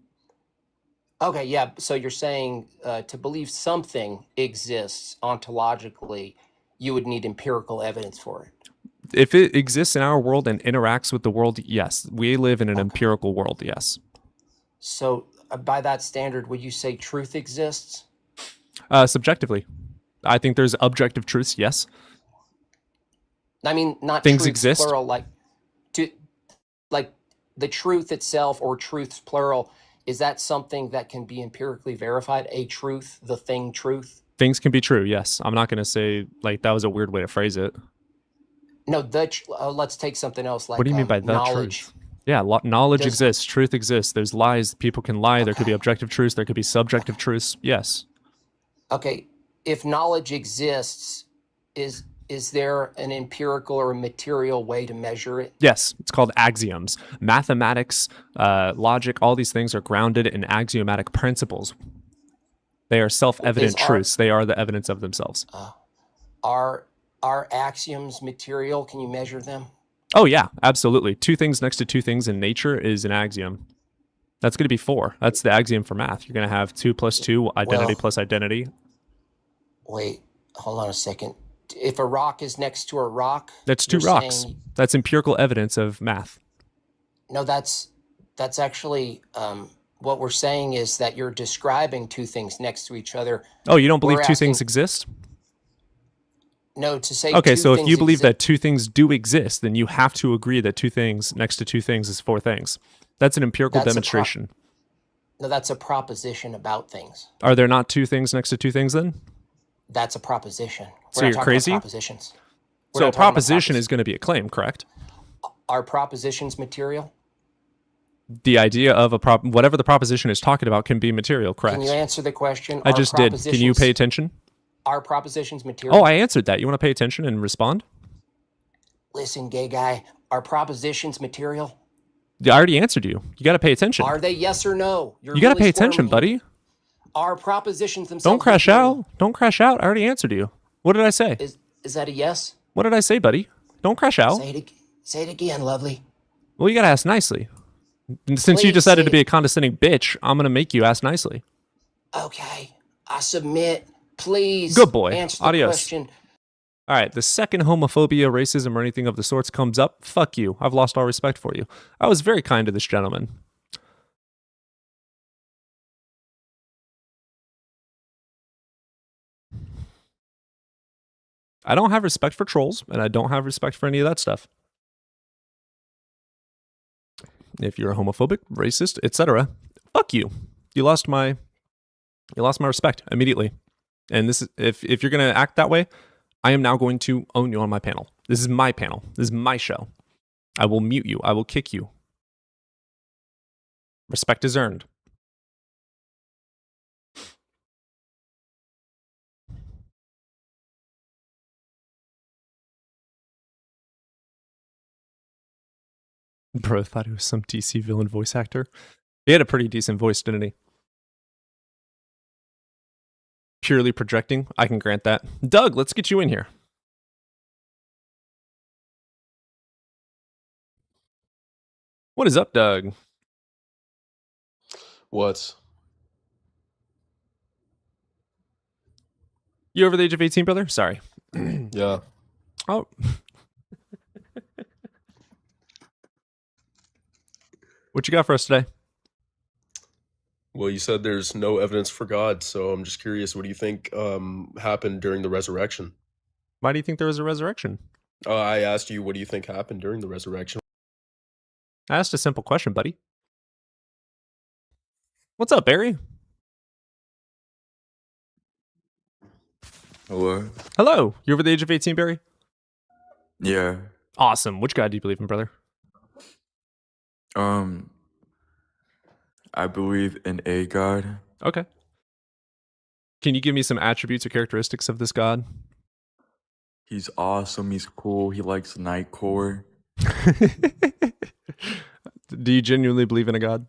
Speaker 9: okay, yeah. So you're saying to believe something exists ontologically, you would need empirical evidence for it.
Speaker 1: If it exists in our world and interacts with the world, yes. We live in an
Speaker 9: Okay.
Speaker 1: empirical world, yes.
Speaker 9: So by that standard, would you say truth exists?
Speaker 1: Subjectively, I think there's objective truths. Yes,
Speaker 9: I mean, not
Speaker 1: things
Speaker 9: truths
Speaker 1: exist.
Speaker 9: plural, like the truth itself or truths plural. Is that something that can be empirically verified? A truth, the thing truth?
Speaker 1: Things can be true. Yes, I'm not going to say like that was a weird way to phrase it.
Speaker 9: No, let's take something else like
Speaker 1: What do you mean by the
Speaker 9: knowledge.
Speaker 1: truth? Yeah, knowledge
Speaker 9: Does-
Speaker 1: exists. Truth exists. There's lies. People can lie. There could be
Speaker 9: Okay.
Speaker 1: objective truths. There could be subjective truths. Yes.
Speaker 9: Okay, if knowledge exists, is there an empirical or material way to measure it?
Speaker 1: Yes, it's called axioms. Mathematics, logic, all these things are grounded in axiomatic principles. They are self-evident
Speaker 9: Is our-
Speaker 1: truths. They are the evidence of themselves.
Speaker 9: Are axioms material? Can you measure them?
Speaker 1: Oh yeah, absolutely. Two things next to two things in nature is an axiom. That's going to be 4. That's the axiom for math. You're going to have 2 plus 2, identity
Speaker 9: Well-
Speaker 1: plus identity.
Speaker 9: Wait, hold on a second. If a rock is next to a rock,
Speaker 1: That's 2
Speaker 9: you're
Speaker 1: rocks.
Speaker 9: saying-
Speaker 1: That's empirical evidence of math.
Speaker 9: No, that's actually what we're saying is that you're describing two things next to each other.
Speaker 1: Oh, you don't believe
Speaker 9: We're
Speaker 1: two things
Speaker 9: asking-
Speaker 1: exist?
Speaker 9: No, to say
Speaker 1: Okay,
Speaker 9: two
Speaker 1: so if
Speaker 9: things
Speaker 1: you believe
Speaker 9: exist-
Speaker 1: that 2 things do exist, then you have to agree that 2 things next to 2 things is 4 things. That's an empirical
Speaker 9: That's a
Speaker 1: demonstration.
Speaker 9: no, that's a proposition about things.
Speaker 1: Are there not 2 things next to 2 things then?
Speaker 9: That's a proposition.
Speaker 1: So
Speaker 9: We're not
Speaker 1: you're
Speaker 9: talking about
Speaker 1: crazy?
Speaker 9: propositions. We're
Speaker 1: So
Speaker 9: not
Speaker 1: a
Speaker 9: talking about
Speaker 1: proposition is going to be a claim, correct?
Speaker 9: Are propositions material?
Speaker 1: The idea of a whatever the proposition is talking about can be material, correct?
Speaker 9: Can you answer the question?
Speaker 1: I
Speaker 9: Are
Speaker 1: just did. Can you pay
Speaker 9: propositions-
Speaker 1: attention?
Speaker 9: Are propositions material?
Speaker 1: Oh, I answered that. You want to pay attention and respond?
Speaker 9: Listen, gay guy, are propositions material?
Speaker 1: I already answered you. You got to pay attention.
Speaker 9: Are they yes or no? You're
Speaker 1: You got to
Speaker 9: really
Speaker 1: pay attention,
Speaker 9: squirming here.
Speaker 1: buddy.
Speaker 9: Are propositions themselves
Speaker 1: Don't crash
Speaker 9: material?
Speaker 1: out. Don't crash out. I already answered you. What did I say?
Speaker 9: Is that a yes?
Speaker 1: What did I say, buddy? Don't crash out.
Speaker 9: Say it again, lovely.
Speaker 1: Well, you got to ask nicely. And since you
Speaker 9: Please
Speaker 1: decided
Speaker 9: say
Speaker 1: to be a condescending bitch, I'm going to make you ask nicely.
Speaker 9: Okay, I submit. Please.
Speaker 1: Good boy.
Speaker 9: Answer the
Speaker 1: Adios.
Speaker 9: question.
Speaker 1: All right, the second homophobia, racism, or anything of the sorts comes up, fuck you. I've lost all respect for you. I was very kind to this gentleman. I don't have respect for trolls, and I don't have respect for any of that stuff. If you're homophobic, racist, etc., fuck you. You lost my respect immediately. And this is if you're gonna act that way, I am now going to own you on my panel. This is my panel. This is my show. I will mute you. I will kick you. Respect is earned. Bro, I thought he was some DC villain voice actor. He had a pretty decent voice, didn't he? Purely projecting, I can grant that. Doug, let's get you in here. What is up, Doug?
Speaker 10: What?
Speaker 1: You over the age of 18, brother? Sorry.
Speaker 10: Yeah.
Speaker 1: Oh. What you got for us today?
Speaker 10: Well, you said there's no evidence for God, so I'm just curious. What do you think happened during the resurrection?
Speaker 1: Why do you think there was a resurrection?
Speaker 10: I asked you, what do you think happened during the resurrection?
Speaker 1: I asked a simple question, buddy. What's up, Barry?
Speaker 11: Hello?
Speaker 1: Hello. You over the age of 18, Barry?
Speaker 11: Yeah.
Speaker 1: Awesome. Which God do you believe in, brother?
Speaker 11: I believe in a God.
Speaker 1: Okay. Can you give me some attributes or characteristics of this God?
Speaker 11: He's awesome. He's cool. He likes Nightcore.
Speaker 1: Do you genuinely believe in a God?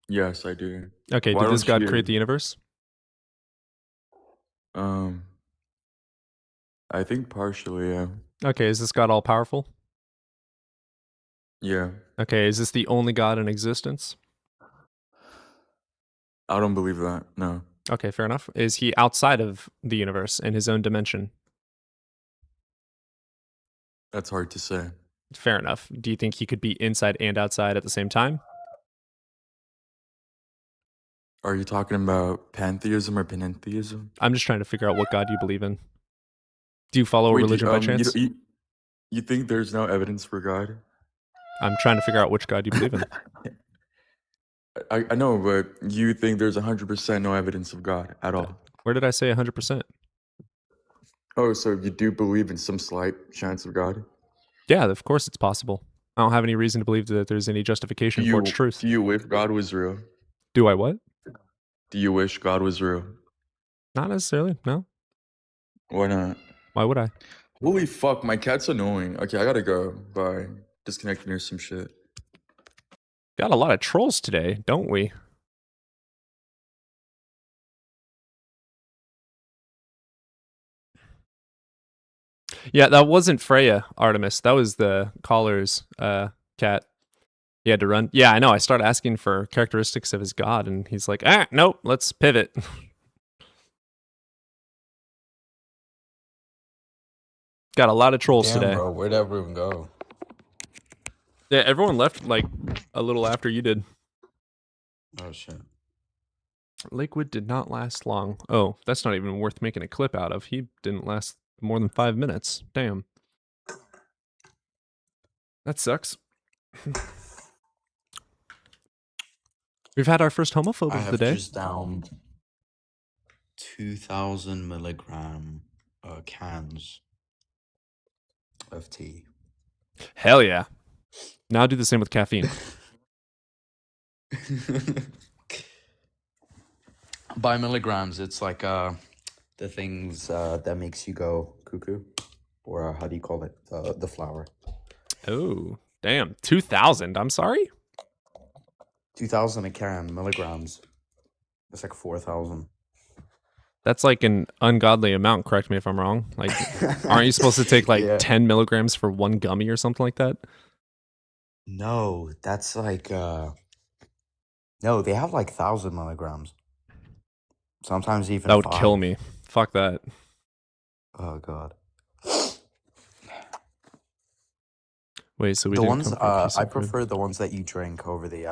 Speaker 11: Yes, I do.
Speaker 1: Okay,
Speaker 11: Why
Speaker 1: did this
Speaker 11: don't
Speaker 1: God
Speaker 11: you-
Speaker 1: create the universe?
Speaker 11: I think partially, yeah.
Speaker 1: Okay, is this God all powerful?
Speaker 11: Yeah.
Speaker 1: Okay, is this the only God in existence?
Speaker 11: I don't believe that. No.
Speaker 1: Okay, fair enough. Is he outside of the universe in his own dimension?
Speaker 11: That's hard to say.
Speaker 1: Fair enough. Do you think he could be inside and outside at the same time?
Speaker 11: Are you talking about pantheism or panentheism?
Speaker 1: I'm just trying to figure out what God you believe in. Do you follow a
Speaker 11: Wait,
Speaker 1: religion by chance?
Speaker 11: you think there's no evidence for God?
Speaker 1: I'm trying to figure out which God you believe in.
Speaker 11: I know, but you think there's 100% no evidence of God at all?
Speaker 1: Where did I say 100%?
Speaker 11: Oh, so you do believe in some slight chance of God?
Speaker 1: Yeah, of course it's possible. I don't have any reason to believe that there's any justification for its truth.
Speaker 11: Do you wish God was real?
Speaker 1: Do I what?
Speaker 11: Do you wish God was real?
Speaker 1: Not necessarily, no.
Speaker 11: Why not?
Speaker 1: Why would I?
Speaker 11: Holy fuck, my cat's annoying. Okay, I gotta go. Bye. Disconnecting or some shit.
Speaker 1: Got a lot of trolls today, don't we? Yeah, that wasn't Freya, Artemis. That was the caller's cat. He had to run. Yeah, I know. I started asking for characteristics of his god, and he's like, nope, let's pivot. Got a lot of trolls
Speaker 4: Damn,
Speaker 1: today.
Speaker 4: bro, where'd everyone go?
Speaker 1: Yeah, everyone left like a little after you did.
Speaker 4: Oh shit.
Speaker 1: Lakewood did not last long. Oh, that's not even worth making a clip out of. He didn't last more than 5 minutes. Damn. That sucks. We've had our first homophobe
Speaker 4: I
Speaker 1: of the
Speaker 4: have
Speaker 1: day.
Speaker 4: just downed 2,000 milligram cans of tea.
Speaker 1: Hell yeah. Now do the same with caffeine.
Speaker 4: By milligrams, it's like the things that makes you go cuckoo, or how do you call it? The flower.
Speaker 1: Oh, damn. 2,000. I'm sorry?
Speaker 4: 2,000 a can, milligrams. It's like 4,000.
Speaker 1: That's like an ungodly amount, correct me if I'm wrong. Like, aren't you supposed to take like
Speaker 4: Yeah.
Speaker 1: 10 milligrams for one gummy or something like that?
Speaker 4: No, that's like no, they have like 1,000 milligrams. Sometimes even
Speaker 1: That would
Speaker 4: 5.
Speaker 1: kill me. Fuck that.
Speaker 4: Oh god.
Speaker 1: Wait, so we
Speaker 4: The
Speaker 1: didn't
Speaker 4: ones
Speaker 1: come for a piece
Speaker 4: I
Speaker 1: of food.
Speaker 4: prefer the ones that you drink over the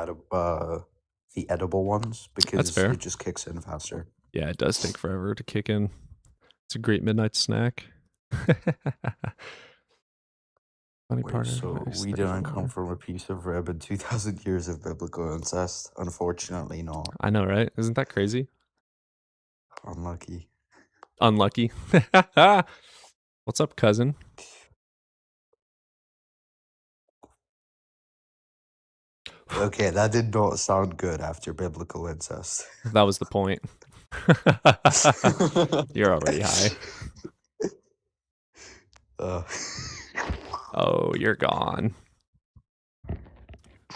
Speaker 4: edible ones because
Speaker 1: fair.
Speaker 4: it just kicks in faster.
Speaker 1: Yeah, it does take forever to kick in. It's a great midnight snack. Funny
Speaker 4: Wait,
Speaker 1: part
Speaker 4: so
Speaker 1: is
Speaker 4: we
Speaker 1: that
Speaker 4: didn't
Speaker 1: it's-
Speaker 4: come from a piece of rib and 2,000 years of biblical incest? Unfortunately not.
Speaker 1: I know, right? Isn't that crazy?
Speaker 4: Unlucky.
Speaker 1: Unlucky. What's up, cousin?
Speaker 4: Okay, that did not sound good after biblical incest.
Speaker 1: That was the point. You're already high.
Speaker 4: Uh,
Speaker 1: Oh, you're gone.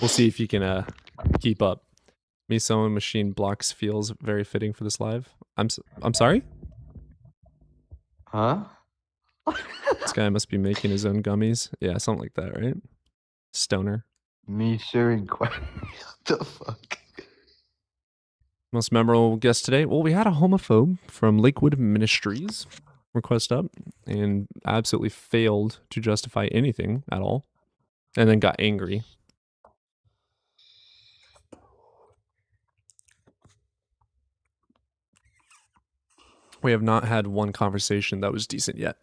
Speaker 1: We'll see if you can keep up. Me sewing machine blocks feels very fitting for this live. I'm sorry?
Speaker 4: huh?
Speaker 1: This guy must be making his own gummies. Yeah, something like that, right? Stoner.
Speaker 4: Me sharing what the fuck?
Speaker 1: Most memorable guest today? Well, we had a homophobe from Lakewood Ministries request up and absolutely failed to justify anything at all. And then got angry. We have not had one conversation that was decent yet.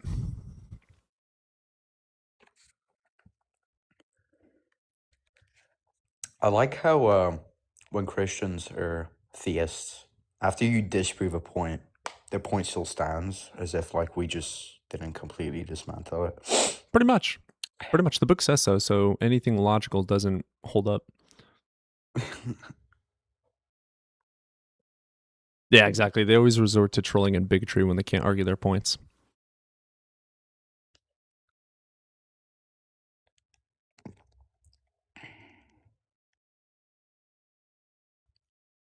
Speaker 4: I like how when Christians are theists, after you disprove a point, their point still stands, as if like we just didn't completely dismantle it.
Speaker 1: Pretty much. Pretty much. The book says so, so anything logical doesn't hold up. Yeah, exactly. They always resort to trolling and bigotry when they can't argue their points.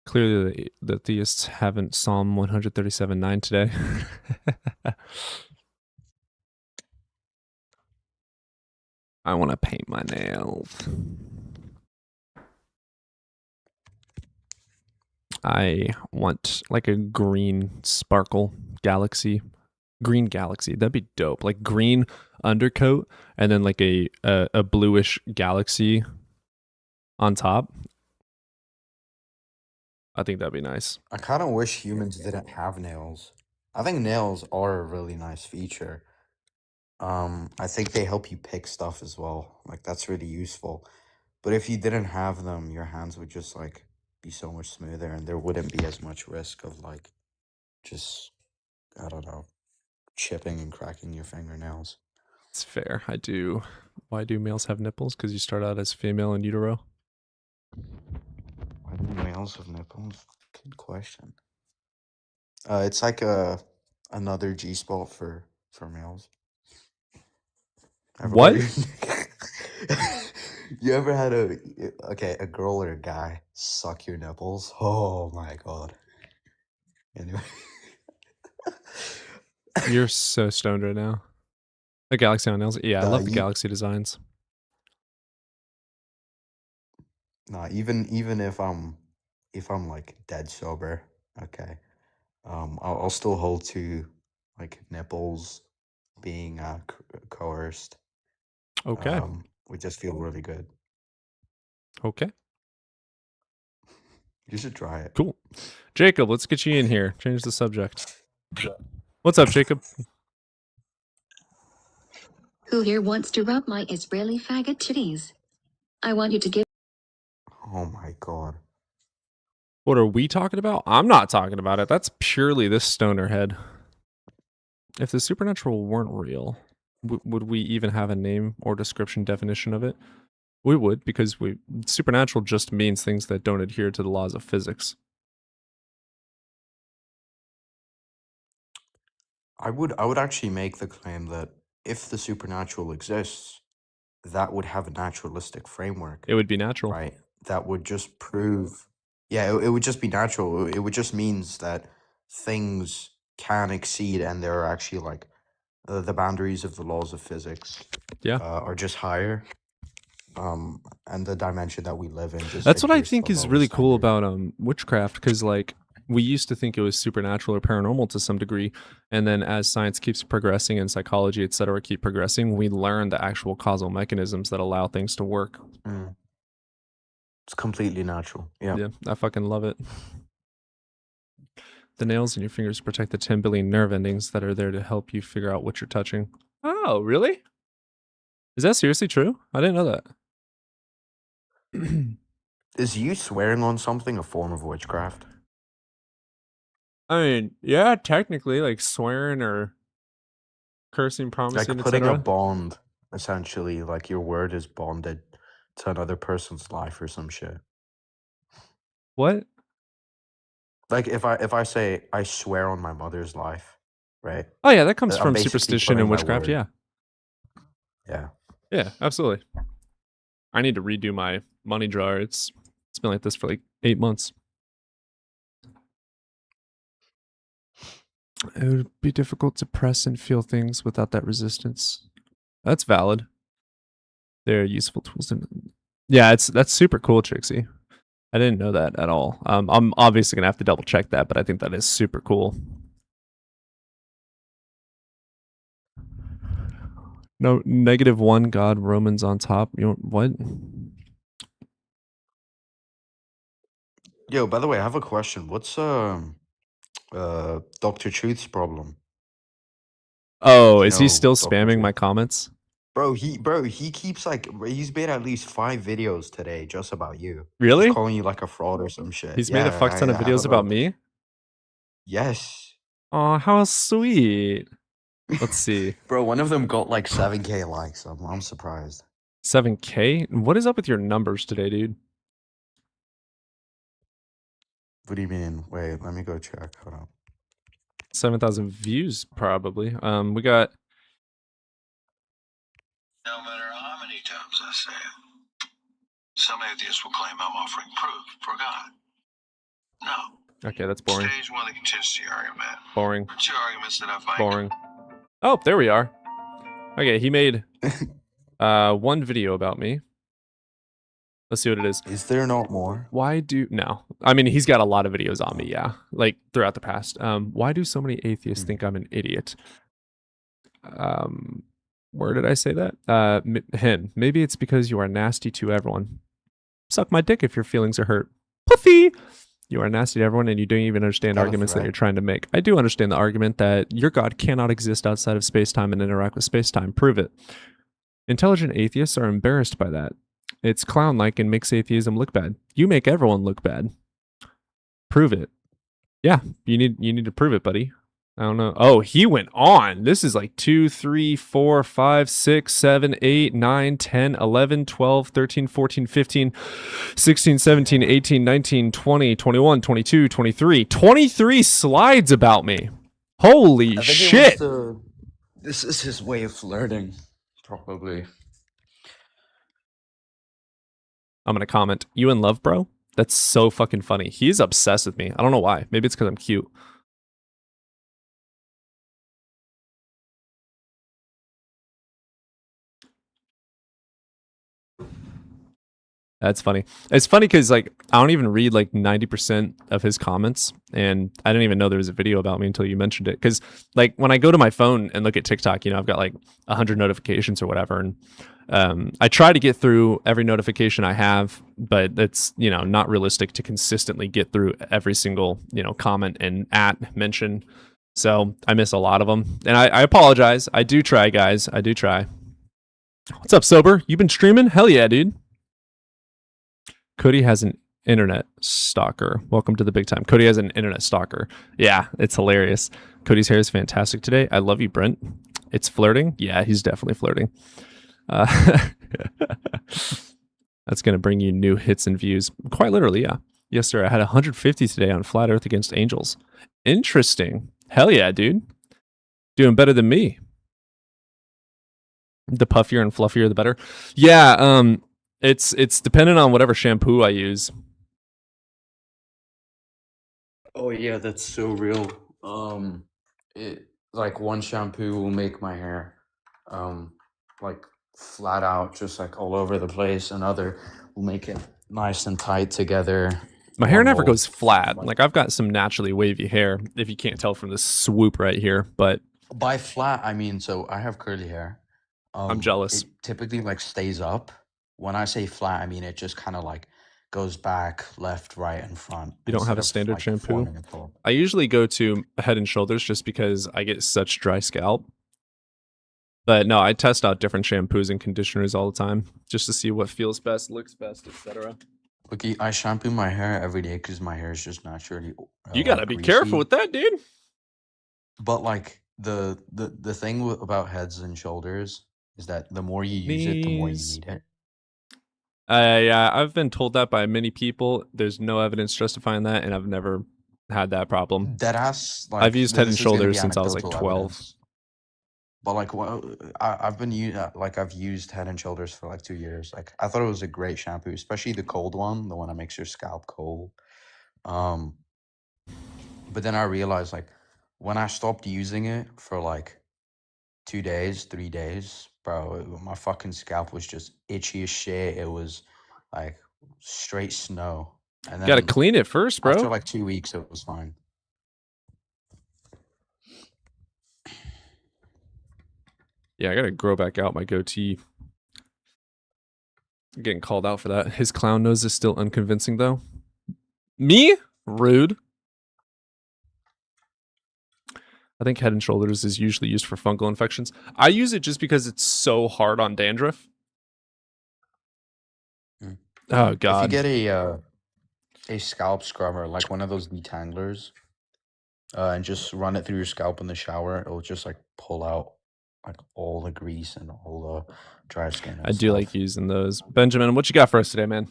Speaker 1: Clearly, the theists haven't Psalm 137:9 today. I want to paint my nails. I want like a green sparkle galaxy. Green galaxy. That'd be dope. Like green undercoat and then like a bluish galaxy on top. I think that'd be nice.
Speaker 4: I kind of wish humans didn't have nails. I think nails are a really nice feature. I think they help you pick stuff as well. Like that's really useful. But if you didn't have them, your hands would just like be so much smoother, and there wouldn't be as much risk of like just, I don't know, chipping and cracking your fingernails.
Speaker 1: It's fair. I do. Why do males have nipples? Because you start out as female in utero.
Speaker 4: Why do males have nipples? Good question. It's like another G spot for males.
Speaker 1: What?
Speaker 4: You ever had a girl or a guy suck your nipples? Oh my god. Anyway.
Speaker 1: You're so stoned right now. The Galaxy on nails. Yeah, I love the
Speaker 4: You-
Speaker 1: Galaxy designs.
Speaker 4: Nah, even if I'm like dead sober, okay, I'll still hold to like nipples being coerced.
Speaker 1: Okay.
Speaker 4: Would just feel really good.
Speaker 1: Okay.
Speaker 4: You should try it.
Speaker 1: Cool. Jacob, let's get you in here. Change the subject. What's up, Jacob?
Speaker 12: Who here wants to rub my Israeli faggot titties? I want you to give.
Speaker 4: Oh my god.
Speaker 1: What are we talking about? I'm not talking about it. That's purely this stoner head. If the supernatural weren't real, would we even have a name or description definition of it? We would, because supernatural just means things that don't adhere to the laws of physics.
Speaker 4: I would actually make the claim that if the supernatural exists, that would have a naturalistic framework,
Speaker 1: It would be natural.
Speaker 4: right? That would just prove, yeah, it would just be natural. It would just means that things can exceed, and there are actually like the boundaries of the laws of physics,
Speaker 1: Yeah.
Speaker 4: are just higher. And the dimension that we live in just
Speaker 1: That's what I
Speaker 4: adheres to
Speaker 1: think
Speaker 4: a
Speaker 1: is
Speaker 4: lower
Speaker 1: really cool
Speaker 4: standard.
Speaker 1: about witchcraft, because like we used to think it was supernatural or paranormal to some degree, and then as science keeps progressing and psychology, etc., keep progressing, we learn the actual causal mechanisms that allow things to work.
Speaker 4: Mm. It's completely natural. Yeah.
Speaker 1: Yeah, I fucking love it. The nails in your fingers protect the 10 billion nerve endings that are there to help you figure out what you're touching. Oh, really? Is that seriously true? I didn't know that.
Speaker 4: Is you swearing on something a form of witchcraft?
Speaker 1: I mean, yeah, technically, like swearing or cursing,
Speaker 4: Like
Speaker 1: promising,
Speaker 4: putting a
Speaker 1: etc.
Speaker 4: bond, essentially, like your word is bonded to another person's life or some shit.
Speaker 1: What?
Speaker 4: Like if I say I swear on my mother's life, right?
Speaker 1: Oh yeah, that comes
Speaker 4: I'm
Speaker 1: from
Speaker 4: basically
Speaker 1: superstition
Speaker 4: putting
Speaker 1: and
Speaker 4: my
Speaker 1: witchcraft.
Speaker 4: word.
Speaker 1: Yeah,
Speaker 4: Yeah.
Speaker 1: yeah, absolutely. I need to redo my money jar. It's been like this for like 8 months. It would be difficult to press and feel things without that resistance. That's valid. They're useful tools. Yeah, that's super cool, Trixie. I didn't know that at all. I'm obviously gonna have to double check that, but I think that is super cool. No, -1 God Romans on top. You know what?
Speaker 4: Yo, by the way, I have a question. What's Dr. Truth's problem?
Speaker 1: Oh,
Speaker 4: You
Speaker 1: is he
Speaker 4: know
Speaker 1: still
Speaker 4: Dr.
Speaker 1: spamming my
Speaker 4: Truth?
Speaker 1: comments?
Speaker 4: Bro, he keeps like he's made at least 5 videos today just about you.
Speaker 1: Really?
Speaker 4: Just calling you like a fraud or some shit.
Speaker 1: He's made a
Speaker 4: Yeah,
Speaker 1: fuck ton of
Speaker 4: I have
Speaker 1: videos
Speaker 4: a
Speaker 1: about me.
Speaker 4: Yes.
Speaker 1: Oh, how sweet. Let's see.
Speaker 4: Bro, one of them got like 7K likes. I'm surprised.
Speaker 1: 7K? What is up with your numbers today, dude?
Speaker 4: What do you mean? Wait, let me go check. Hold on.
Speaker 1: 7,000 views, probably. We got.
Speaker 13: No matter how many times I say it, some atheists will claim I'm offering proof for God. No.
Speaker 1: Okay, that's boring.
Speaker 13: Stage one of the contingency argument.
Speaker 1: Boring.
Speaker 13: Two arguments that I find.
Speaker 1: Boring. Oh, there we are. Okay, he made one video about me. Let's see what it is.
Speaker 4: Is there not more?
Speaker 1: No. I mean, he's got a lot of videos on me, yeah. Like throughout the past. Why do so many atheists think I'm an idiot? Where did I say that? Him. Maybe it's because you are nasty to everyone. Suck my dick if your feelings are hurt. Puffy! You are nasty to everyone, and you don't even understand
Speaker 4: Not a
Speaker 1: arguments that
Speaker 4: threat.
Speaker 1: you're trying to make. I do understand the argument that your God cannot exist outside of space-time and interact with space-time. Prove it. Intelligent atheists are embarrassed by that. It's clown-like and makes atheism look bad. You make everyone look bad. Prove it. Yeah, you need to prove it, buddy. I don't know. Oh, he went on. This is like 2, 3, 4, 5, 6, 7, 8, 9, 10, 11, 12, 13, 14, 15, 16, 17, 18, 19, 20, 21, 22, 23. 23 slides about me. Holy shit.
Speaker 11: This is his way of flirting, probably.
Speaker 1: I'm going to comment. You in love, bro? That's so fucking funny. He's obsessed with me. I don't know why. Maybe it's because I'm cute. That's funny. It's funny because like I don't even read like 90% of his comments, and I didn't even know there was a video about me until you mentioned it. Because like when I go to my phone and look at TikTok, you know, I've got like 100 notifications or whatever, and I try to get through every notification I have, but it's, you know, not realistic to consistently get through every single, you know, comment and mention. So I miss a lot of them, and I apologize. I do try, guys. I do try. What's up, Sober? You been streaming? Hell yeah, dude. Cody has an internet stalker. Welcome to the big time. Cody has an internet stalker. Yeah, it's hilarious. Cody's hair is fantastic today. I love you, Brent. It's flirting. Yeah, he's definitely flirting. That's going to bring you new hits and views. Quite literally, yeah. Yes, sir. I had 150 today on Flat Earth against Angels. Interesting. Hell yeah, dude. Doing better than me. The puffier and fluffier, the better. Yeah, it's dependent on whatever shampoo I use.
Speaker 11: Oh yeah, that's so real. It like one shampoo will make my hair, like flat out, just like all over the place. Another will make it nice and tight together.
Speaker 1: My hair never
Speaker 11: Normal.
Speaker 1: goes flat. Like I've got some naturally wavy hair, if you can't tell from the swoop right here. But
Speaker 4: By flat, I mean, so I have curly hair.
Speaker 1: I'm jealous.
Speaker 4: It typically like stays up. When I say flat, I mean it just kind of like goes back, left, right, and front.
Speaker 1: You don't have
Speaker 4: instead
Speaker 1: a
Speaker 4: of,
Speaker 1: standard
Speaker 4: like,
Speaker 1: shampoo?
Speaker 4: forming a top.
Speaker 1: I usually go to Head and Shoulders just because I get such dry scalp. But no, I test out different shampoos and conditioners all the time just to see what feels best, looks best, etc.
Speaker 4: Look, I shampoo my hair every day because my hair is just naturally.
Speaker 1: You gotta be careful with that, dude.
Speaker 4: But like the thing about Heads and Shoulders is that the more you use it, the more you
Speaker 1: Knees.
Speaker 4: need it.
Speaker 1: Yeah, I've been told that by many people. There's no evidence justifying that, and I've never had that problem.
Speaker 4: Deadass. Like,
Speaker 1: I've used Head and
Speaker 4: this is gonna be
Speaker 1: Shoulders since I was like
Speaker 4: anecdotal
Speaker 1: 12.
Speaker 4: evidence. But like, I've used Head and Shoulders for like 2 years. Like, I thought it was a great shampoo, especially the cold one, the one that makes your scalp cold. But then I realized, like, when I stopped using it for like 2 days, 3 days, bro, my fucking scalp was just itchy as shit. It was like straight snow. And then
Speaker 1: Gotta clean it first, bro.
Speaker 4: after like 2 weeks, it was fine.
Speaker 1: Yeah, I gotta grow back out my goatee. I'm getting called out for that. His clown nose is still unconvincing, though. Me? Rude. I think Head and Shoulders is usually used for fungal infections. I use it just because it's so hard on dandruff. Oh, God.
Speaker 4: If you get a scalp scrubber, like one of those detanglers, and just run it through your scalp in the shower, it'll just like pull out like all the grease and all the dry skin.
Speaker 1: I do like using those. Benjamin, what you got for us today, man?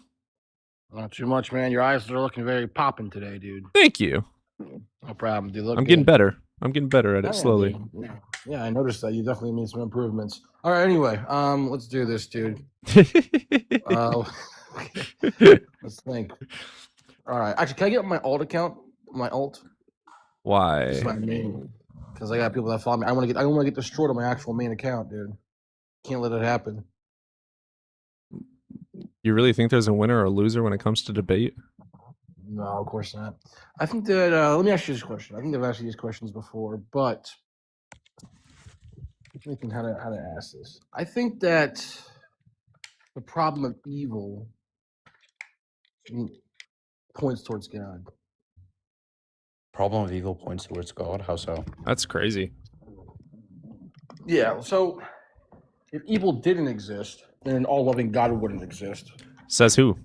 Speaker 14: Not too much, man. Your eyes are looking very popping today, dude.
Speaker 1: Thank you.
Speaker 14: No problem, dude. Look
Speaker 1: I'm getting
Speaker 14: good.
Speaker 1: better. I'm getting better at it
Speaker 14: Yeah,
Speaker 1: slowly.
Speaker 14: dude. Yeah, I noticed that. You definitely made some improvements. All right, anyway, let's do this, dude. Let's think. All right, actually, can I get my alt account? My alt?
Speaker 1: Why?
Speaker 14: Just my main, because I got people that follow me. I want to get destroyed on my actual main account, dude. Can't let it happen.
Speaker 1: You really think there's a winner or a loser when it comes to debate?
Speaker 14: No, of course not. I think that let me ask you this question. I think I've asked you these questions before, but I'm thinking how to ask this. I think that the problem of evil points towards God.
Speaker 4: problem of evil points towards God. How so?
Speaker 1: That's crazy.
Speaker 14: Yeah, so if evil didn't exist, then an all-loving God wouldn't exist.
Speaker 1: Says who?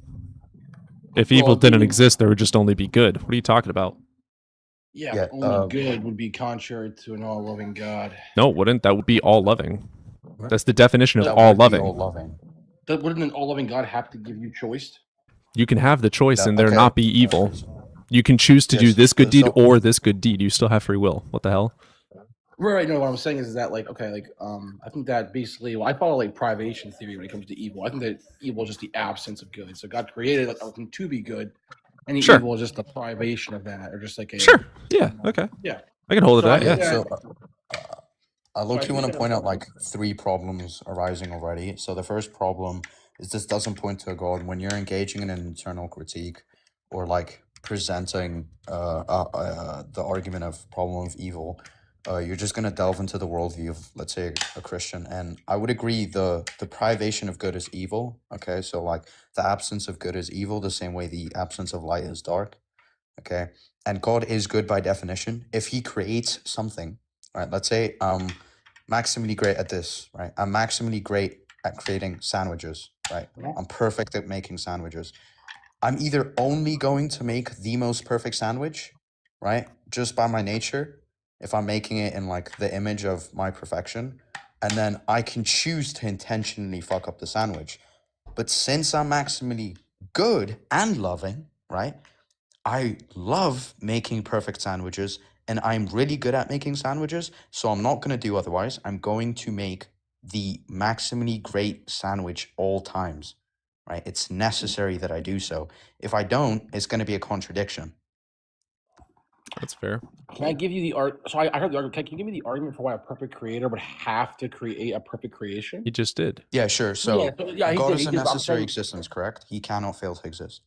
Speaker 1: If evil
Speaker 14: Well,
Speaker 1: didn't
Speaker 14: the-
Speaker 1: exist, there would just only be good. What are you talking about?
Speaker 14: Yeah, only good would be contrary to an all-loving God.
Speaker 1: No, it wouldn't. That would be all loving. That's the definition of
Speaker 14: That
Speaker 1: all
Speaker 14: would be
Speaker 1: loving.
Speaker 4: all loving.
Speaker 14: Wouldn't an all-loving God have to give you choice?
Speaker 1: You can have the choice
Speaker 4: Yeah,
Speaker 1: and there
Speaker 4: okay.
Speaker 1: not be evil. You can choose to do
Speaker 4: Yes,
Speaker 1: this good deed
Speaker 4: so-
Speaker 1: or this good deed. You still have free will. What the hell?
Speaker 14: Right. No, what I'm saying is that, like, okay, like, I think that basically, well, I follow like privation theory when it comes to evil. I think that evil is just the absence of good. So God created everything to be good, and the
Speaker 1: Sure.
Speaker 14: evil is just the privation of that, or just like a
Speaker 1: Sure. Yeah. Okay.
Speaker 14: Yeah.
Speaker 1: I can hold
Speaker 14: So I
Speaker 1: of that.
Speaker 14: think
Speaker 1: Yeah.
Speaker 14: that-
Speaker 4: I low-key
Speaker 14: Sorry,
Speaker 4: want
Speaker 14: you
Speaker 4: to
Speaker 14: said-
Speaker 4: point out like 3 problems arising already. So the first problem is this doesn't point to a God. When you're engaging in an internal critique or like presenting the argument of problem of evil, you're just gonna delve into the worldview of, let's say, a Christian. And I would agree the privation of good is evil. Okay, so like the absence of good is evil, the same way the absence of light is dark. Okay, and God is good by definition. If He creates something, right? Let's say I'm maximally great at this, right? I'm maximally great at creating sandwiches, right? I'm perfect at making sandwiches. I'm either only going to make the most perfect sandwich, right? Just by my nature, if I'm making it in like the image of my perfection, and then I can choose to intentionally fuck up the sandwich. But since I'm maximally good and loving, right? I love making perfect sandwiches and I'm really good at making sandwiches, so I'm not going to do otherwise. I'm going to make the maximally great sandwich all times, right? It's necessary that I do so. If I don't, it's going to be a contradiction.
Speaker 1: That's fair.
Speaker 14: Can I give you the art? So I heard the argument. Can you give me the argument for why a perfect creator would have to create a perfect creation?
Speaker 1: He just did.
Speaker 4: Yeah, sure. So
Speaker 14: Yeah, he
Speaker 4: God
Speaker 14: did,
Speaker 4: is
Speaker 14: he
Speaker 4: a
Speaker 14: did, but I'm
Speaker 4: necessary
Speaker 14: saying-
Speaker 4: existence, correct? He cannot fail to exist.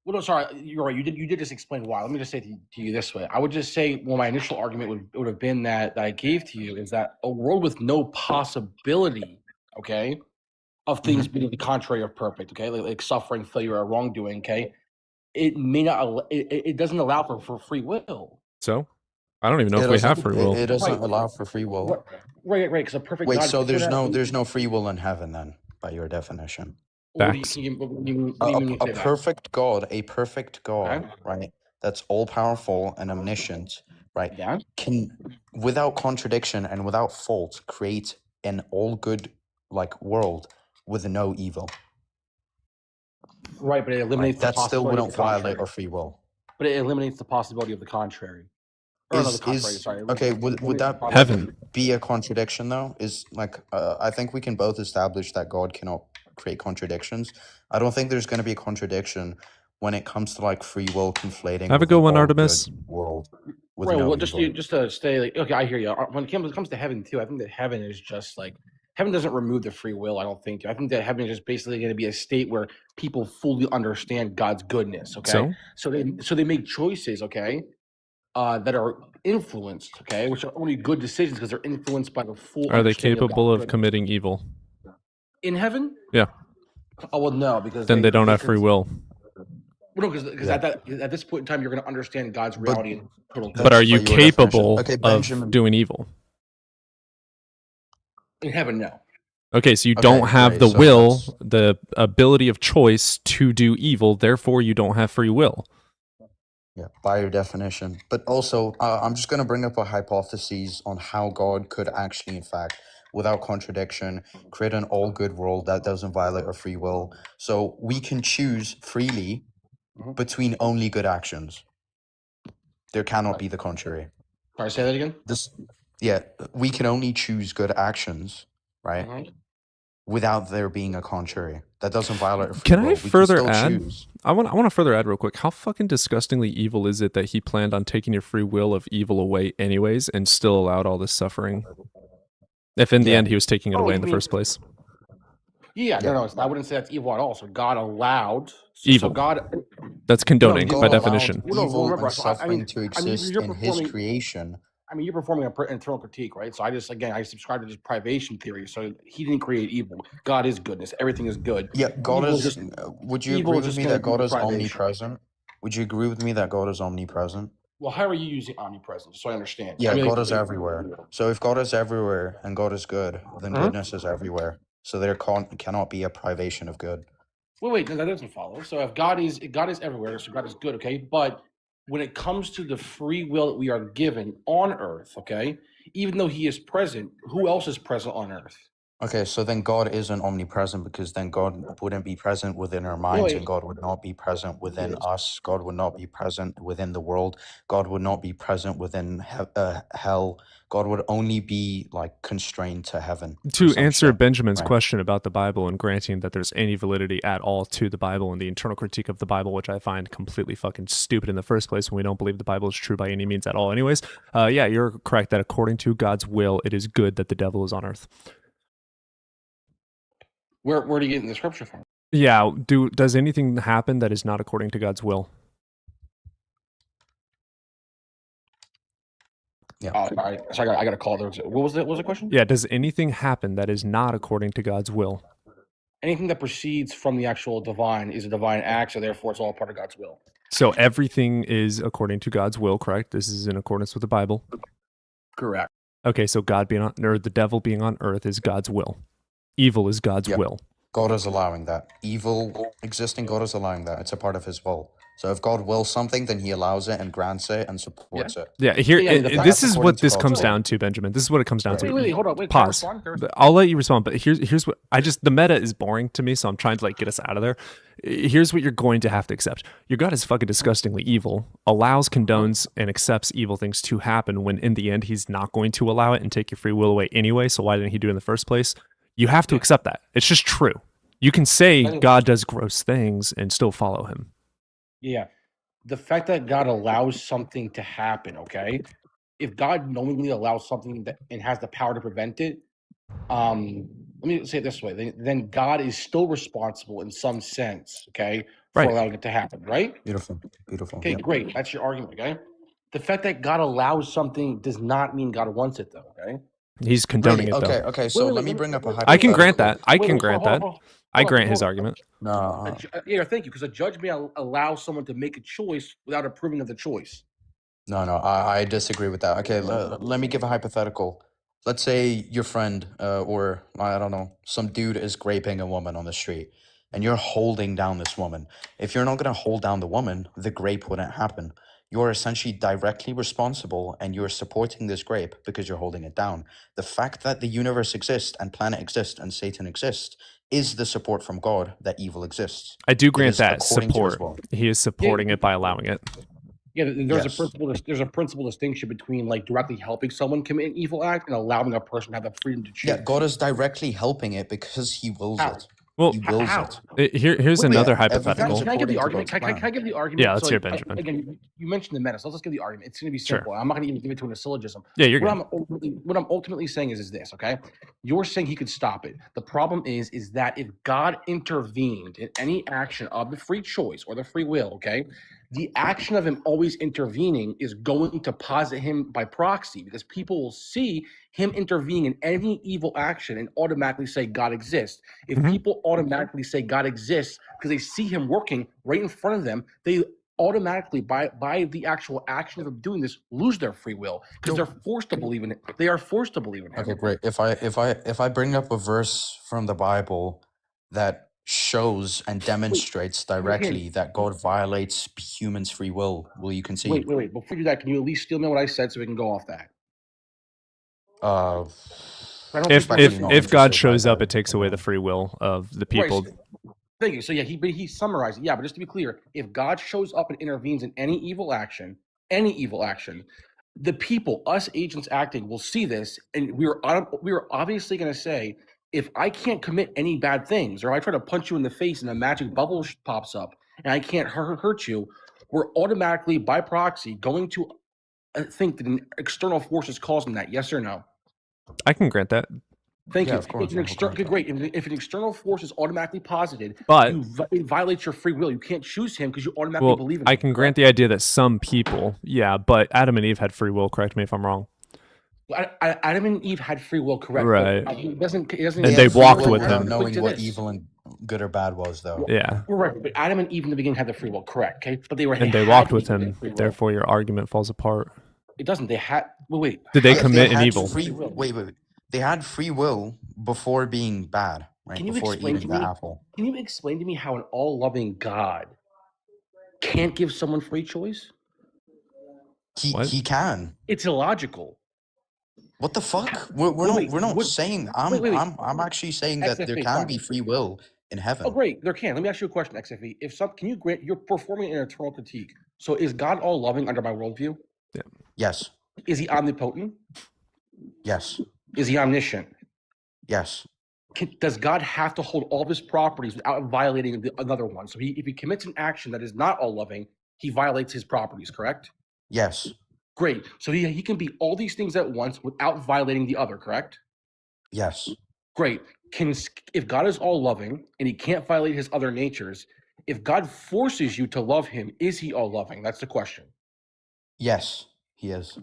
Speaker 14: Well, no, sorry, you're right. You did just explain why. Let me just say to you this way. I would just say, well, my initial argument would have been that I gave to you is that a world with no possibility, okay, of things being the contrary of perfect, okay, like suffering, failure, or wrongdoing, okay, it may not. It doesn't allow for free will.
Speaker 1: So, I don't even know
Speaker 4: It
Speaker 1: if we
Speaker 4: doesn't-
Speaker 1: have free will.
Speaker 4: It doesn't
Speaker 14: Right.
Speaker 4: allow for free will.
Speaker 14: Right. Because a perfect.
Speaker 4: Wait,
Speaker 14: God
Speaker 4: so
Speaker 14: could
Speaker 4: there's
Speaker 14: have-
Speaker 4: no free will in heaven then, by your definition?
Speaker 14: What do you-
Speaker 1: Facts.
Speaker 14: can you- what do you mean
Speaker 4: A
Speaker 14: when you say that?
Speaker 4: perfect God, right? That's all powerful and omniscient, right?
Speaker 14: Yeah.
Speaker 4: Can, without contradiction and without fault, create an all good like world with no evil.
Speaker 14: Right, but it eliminates the
Speaker 4: That still
Speaker 14: possibility of
Speaker 4: wouldn't
Speaker 14: the
Speaker 4: violate
Speaker 14: contrary.
Speaker 4: our free will.
Speaker 14: But it eliminates the possibility of the contrary. Or no, the contrary. Sorry.
Speaker 4: Okay, would that
Speaker 1: Heaven.
Speaker 4: be a contradiction though? Is like I think we can both establish that God cannot create contradictions. I don't think there's going to be a contradiction when it comes to like free will conflating.
Speaker 1: Have a
Speaker 4: with
Speaker 1: good
Speaker 4: an
Speaker 1: one,
Speaker 4: all
Speaker 1: Artemis.
Speaker 4: good world with
Speaker 14: Right.
Speaker 4: no
Speaker 14: Well, just
Speaker 4: evil.
Speaker 14: just to stay like okay, I hear you. When it comes to heaven too, I think that heaven is just like heaven doesn't remove the free will. I don't think. I think that heaven is just basically going to be a state where people fully understand God's goodness. Okay. So they make choices. Okay. That are influenced. Okay, which are only good decisions because they're influenced by the full.
Speaker 1: Are they
Speaker 14: understanding
Speaker 1: capable
Speaker 14: God's
Speaker 1: of
Speaker 14: goodness.
Speaker 1: committing evil?
Speaker 14: In heaven?
Speaker 1: Yeah.
Speaker 14: Oh well, no, because
Speaker 1: Then they don't have free will.
Speaker 14: Well, no, because at this point in time, you're going to understand God's reality and total.
Speaker 1: But are you
Speaker 4: by your definition.
Speaker 1: capable
Speaker 4: Okay,
Speaker 1: of
Speaker 4: Benjamin.
Speaker 1: doing evil?
Speaker 14: In heaven, no.
Speaker 1: Okay, so you
Speaker 4: Okay,
Speaker 1: don't have
Speaker 4: great,
Speaker 1: the
Speaker 4: so
Speaker 1: will,
Speaker 4: that's-
Speaker 1: the ability of choice to do evil, therefore you don't have free will.
Speaker 4: Yeah, by your definition. But also, I'm just going to bring up a hypothesis on how God could actually, in fact, without contradiction, create an all good world that doesn't violate our free will. So we can choose freely between only good actions. There cannot be the contrary.
Speaker 14: Sorry, say that again.
Speaker 4: We can only choose good actions, right? Without there being a contrary. That doesn't violate our free
Speaker 1: Can
Speaker 4: will.
Speaker 1: I
Speaker 4: We
Speaker 1: further
Speaker 4: still
Speaker 1: add?
Speaker 4: choose.
Speaker 1: I want to further add real quick. How fucking disgustingly evil is it that he planned on taking your free will of evil away anyways and still allowed all this suffering? If in the end he was taking it away in the first place.
Speaker 14: Yeah, no, I wouldn't say that's evil at all. So God allowed
Speaker 1: Evil.
Speaker 14: So God.
Speaker 1: That's condoning
Speaker 4: God
Speaker 1: by
Speaker 4: allowed
Speaker 1: definition.
Speaker 14: Well, no,
Speaker 4: evil
Speaker 14: remember,
Speaker 4: and
Speaker 14: so I
Speaker 4: suffering
Speaker 14: mean-
Speaker 4: to
Speaker 14: I mean,
Speaker 4: exist
Speaker 14: you're
Speaker 4: in his
Speaker 14: performing-
Speaker 4: creation.
Speaker 14: I mean, you're performing an internal critique, right? So I subscribe to this privation theory. So he didn't create evil. God is goodness. Everything is good.
Speaker 4: Yeah, God
Speaker 14: Evil
Speaker 4: is.
Speaker 14: just-
Speaker 4: Would you
Speaker 14: evil
Speaker 4: agree
Speaker 14: is
Speaker 4: with
Speaker 14: just
Speaker 4: me
Speaker 14: gonna
Speaker 4: that God
Speaker 14: be
Speaker 4: is
Speaker 14: privation.
Speaker 4: omnipresent? Would you agree with me that God is omnipresent?
Speaker 14: Well, how are you using omnipresent? So I understand.
Speaker 4: Yeah,
Speaker 14: I mean,
Speaker 4: God is everywhere. So if God is everywhere and God is good, then
Speaker 14: Uh-huh.
Speaker 4: goodness is everywhere. So there cannot be a privation of good.
Speaker 14: Wait, no, that doesn't follow. So if God is everywhere, so God is good, okay? But when it comes to the free will that we are given on earth, okay, even though he is present, who else is present on earth?
Speaker 4: Okay, so then God isn't omnipresent because then God wouldn't be present within our minds, and
Speaker 14: Wait.
Speaker 4: God would not be present within us. God would not be present within the world. God would not be present within hell. God would only be like constrained to heaven.
Speaker 1: To answer
Speaker 4: essentially.
Speaker 1: Benjamin's
Speaker 4: Right.
Speaker 1: question about the Bible and granting that there's any validity at all to the Bible and the internal critique of the Bible, which I find completely fucking stupid in the first place when we don't believe the Bible is true by any means at all anyways, yeah, you're correct that according to God's will, it is good that the devil is on earth.
Speaker 14: Where do you get in the scripture from?
Speaker 1: Yeah, does anything happen that is not according to God's will?
Speaker 4: Yeah.
Speaker 14: Oh, all right. So I got to call those. What was the question?
Speaker 1: Yeah, does anything happen that is not according to God's will?
Speaker 14: Anything that proceeds from the actual divine is a divine act, so therefore it's all part of God's will.
Speaker 1: So everything is according to God's will, correct? This is in accordance with the Bible.
Speaker 14: Correct.
Speaker 1: Okay, so God being on, or the devil being on earth is God's will. Evil is God's
Speaker 4: Yep.
Speaker 1: will.
Speaker 4: God is allowing that. Evil existing, God is allowing that. It's a part of his will. So if God wills something, then he allows it and grants it and supports it.
Speaker 1: Yeah, here
Speaker 14: Yeah, the fact
Speaker 1: this
Speaker 4: that's
Speaker 1: is
Speaker 4: according
Speaker 1: what
Speaker 4: to
Speaker 1: this
Speaker 4: God's
Speaker 1: comes
Speaker 4: will.
Speaker 1: down to, Benjamin. This is what it comes down to.
Speaker 14: Wait, hold on. Wait, can I
Speaker 1: Pause.
Speaker 14: respond? Can I
Speaker 1: But I'll let you respond, but here's what the meta is boring to me, so I'm trying to like get us out of there. Here's what you're going to have to accept. Your God is fucking disgustingly evil, allows, condones, and accepts evil things to happen when in the end he's not going to allow it and take your free will away anyway, so why didn't he do it in the first place? You have to accept that. It's just true. You can say God does gross things and still follow him.
Speaker 14: Yeah. The fact that God allows something to happen, okay? If God knowingly allows something that and has the power to prevent it, let me say it this way, then God is still responsible in some sense, okay, for
Speaker 1: Right.
Speaker 14: allowing it to happen, right?
Speaker 4: Beautiful. Beautiful.
Speaker 14: Okay,
Speaker 4: Yeah.
Speaker 14: great. That's your argument, okay? The fact that God allows something does not mean God wants it, though, okay?
Speaker 1: He's condoning
Speaker 4: Really?
Speaker 1: it though.
Speaker 4: Okay, so
Speaker 14: Wait,
Speaker 4: let me bring up a
Speaker 1: I
Speaker 4: hypothetical.
Speaker 1: can grant that. I
Speaker 14: Wait,
Speaker 1: can
Speaker 14: wait,
Speaker 1: grant
Speaker 14: hold on,
Speaker 1: that.
Speaker 14: hold on,
Speaker 1: I
Speaker 14: hold on,
Speaker 1: grant his
Speaker 14: hold on.
Speaker 1: argument.
Speaker 4: No.
Speaker 14: Yeah, thank you, because a judge may allow someone to make a choice without approving of the choice.
Speaker 4: No, I disagree with that. Okay, let me give a hypothetical. Let's say your friend, or I don't know, some dude is raping a woman on the street, and you're holding down this woman. If you're not going to hold down the woman, the grape wouldn't happen. You're essentially directly responsible, and you're supporting this grape because you're holding it down. The fact that the universe exists, and planet exists, and Satan exists, is the support from God that evil exists.
Speaker 1: I do
Speaker 4: It
Speaker 1: grant
Speaker 4: is
Speaker 1: that
Speaker 4: according to his
Speaker 1: support.
Speaker 4: will.
Speaker 1: He is supporting it by allowing it.
Speaker 14: Yeah, there's
Speaker 4: Yes.
Speaker 14: there's a principal distinction between like directly helping someone commit an evil act and allowing a person to have the freedom to choose.
Speaker 4: Yeah, God is directly helping it because he wills
Speaker 14: How?
Speaker 4: it.
Speaker 1: Well,
Speaker 4: He wills
Speaker 14: How?
Speaker 4: it.
Speaker 1: Here's
Speaker 14: Wait,
Speaker 1: another
Speaker 4: everything
Speaker 1: hypothetical.
Speaker 14: Can I give the
Speaker 4: according to
Speaker 14: argument?
Speaker 4: God's
Speaker 14: Can I
Speaker 4: plan.
Speaker 14: give the argument?
Speaker 1: Yeah, let's hear
Speaker 14: like,
Speaker 1: Benjamin.
Speaker 14: Again, you mentioned the meta, so let's just give the argument. It's going to be
Speaker 1: Sure.
Speaker 14: simple. I'm not going to even give it to a syllogism.
Speaker 1: Yeah, you're
Speaker 14: what
Speaker 1: good.
Speaker 14: what I'm ultimately saying is this, okay? You're saying he could stop it. The problem is that if God intervened in any action of the free choice or the free will, okay, the action of him always intervening is going to posit him by proxy because people will see him intervening in any evil action and automatically say God exists. If
Speaker 1: Mhm.
Speaker 14: people automatically say God exists because they see him working right in front of them, they automatically by the actual action of him doing this lose their free will because they're forced to believe in it. They are forced to believe in him.
Speaker 4: Okay, great. If I bring up a verse from the Bible that shows and demonstrates directly that God violates humans' free will you concede?
Speaker 14: Wait. Before you do that, can you at least steal me what I said so we can go off that?
Speaker 4: Uh,
Speaker 14: I don't
Speaker 1: If
Speaker 14: think-
Speaker 1: if
Speaker 4: not
Speaker 1: if God
Speaker 4: interested by
Speaker 1: shows up,
Speaker 4: that.
Speaker 1: it takes away the free will of the
Speaker 14: Right,
Speaker 1: people.
Speaker 14: thank you. So yeah, he summarized it. Yeah, but just to be clear, if God shows up and intervenes in any evil action, the people, us agents acting, will see this, and we are obviously going to say, if I can't commit any bad things, or I try to punch you in the face and a magic bubble pops up, and I can't hurt you, we're automatically by proxy going to think that an external force is causing that. Yes or no?
Speaker 1: I can grant that.
Speaker 14: Thank
Speaker 4: Yeah,
Speaker 14: you.
Speaker 4: of course,
Speaker 14: If an
Speaker 4: yeah, we'll grant that.
Speaker 14: great. If an external force is automatically posited,
Speaker 1: But-
Speaker 14: it violates your free will. You can't choose him because you automatically
Speaker 1: Well,
Speaker 14: believe in
Speaker 1: I
Speaker 14: him.
Speaker 1: can grant the idea that some people, yeah, but Adam and Eve had free will. Correct me if I'm wrong.
Speaker 14: Adam and Eve had free will, correct? but
Speaker 1: Right.
Speaker 14: It doesn't.
Speaker 1: And
Speaker 4: They
Speaker 1: they
Speaker 4: had free
Speaker 1: walked
Speaker 4: will
Speaker 1: with
Speaker 4: without
Speaker 1: him.
Speaker 4: knowing
Speaker 14: To
Speaker 4: what
Speaker 14: this.
Speaker 4: evil and good or bad was, though.
Speaker 1: Yeah.
Speaker 14: Right, but Adam and Eve in the beginning had the free will, correct? Okay, but
Speaker 1: And they
Speaker 14: had
Speaker 1: walked
Speaker 14: to
Speaker 1: with
Speaker 14: be given
Speaker 1: him.
Speaker 14: free will.
Speaker 1: Therefore, your argument falls apart.
Speaker 14: It doesn't. They had. Wait.
Speaker 1: Did they
Speaker 4: Yes,
Speaker 1: commit an
Speaker 4: had
Speaker 1: evil?
Speaker 4: Wait. They had free will before being bad, right?
Speaker 14: Can you
Speaker 4: Before
Speaker 14: explain
Speaker 4: eating
Speaker 14: to
Speaker 4: the
Speaker 14: me?
Speaker 4: apple.
Speaker 14: Can you explain to me how an all-loving God can't give someone free choice?
Speaker 4: He can.
Speaker 14: It's illogical.
Speaker 4: What the fuck? We're not saying. I'm actually saying that there
Speaker 14: XFE,
Speaker 4: can
Speaker 14: fine.
Speaker 4: be free will in heaven.
Speaker 14: Oh, great. There can. Let me ask you a question, XFE. Can you grant you're performing an eternal critique? So is God all loving under my worldview?
Speaker 1: Yeah.
Speaker 4: Yes.
Speaker 14: Is he omnipotent?
Speaker 4: Yes.
Speaker 14: Is he omniscient?
Speaker 4: Yes.
Speaker 14: Does God have to hold all of his properties without violating another one? So if he commits an action that is not all loving, he violates his properties, correct?
Speaker 4: Yes.
Speaker 14: Great. So he can be all these things at once without violating the other, correct?
Speaker 4: Yes.
Speaker 14: Great. If God is all loving and he can't violate his other natures, if God forces you to love him, is he all loving? That's the question.
Speaker 4: Yes, he is.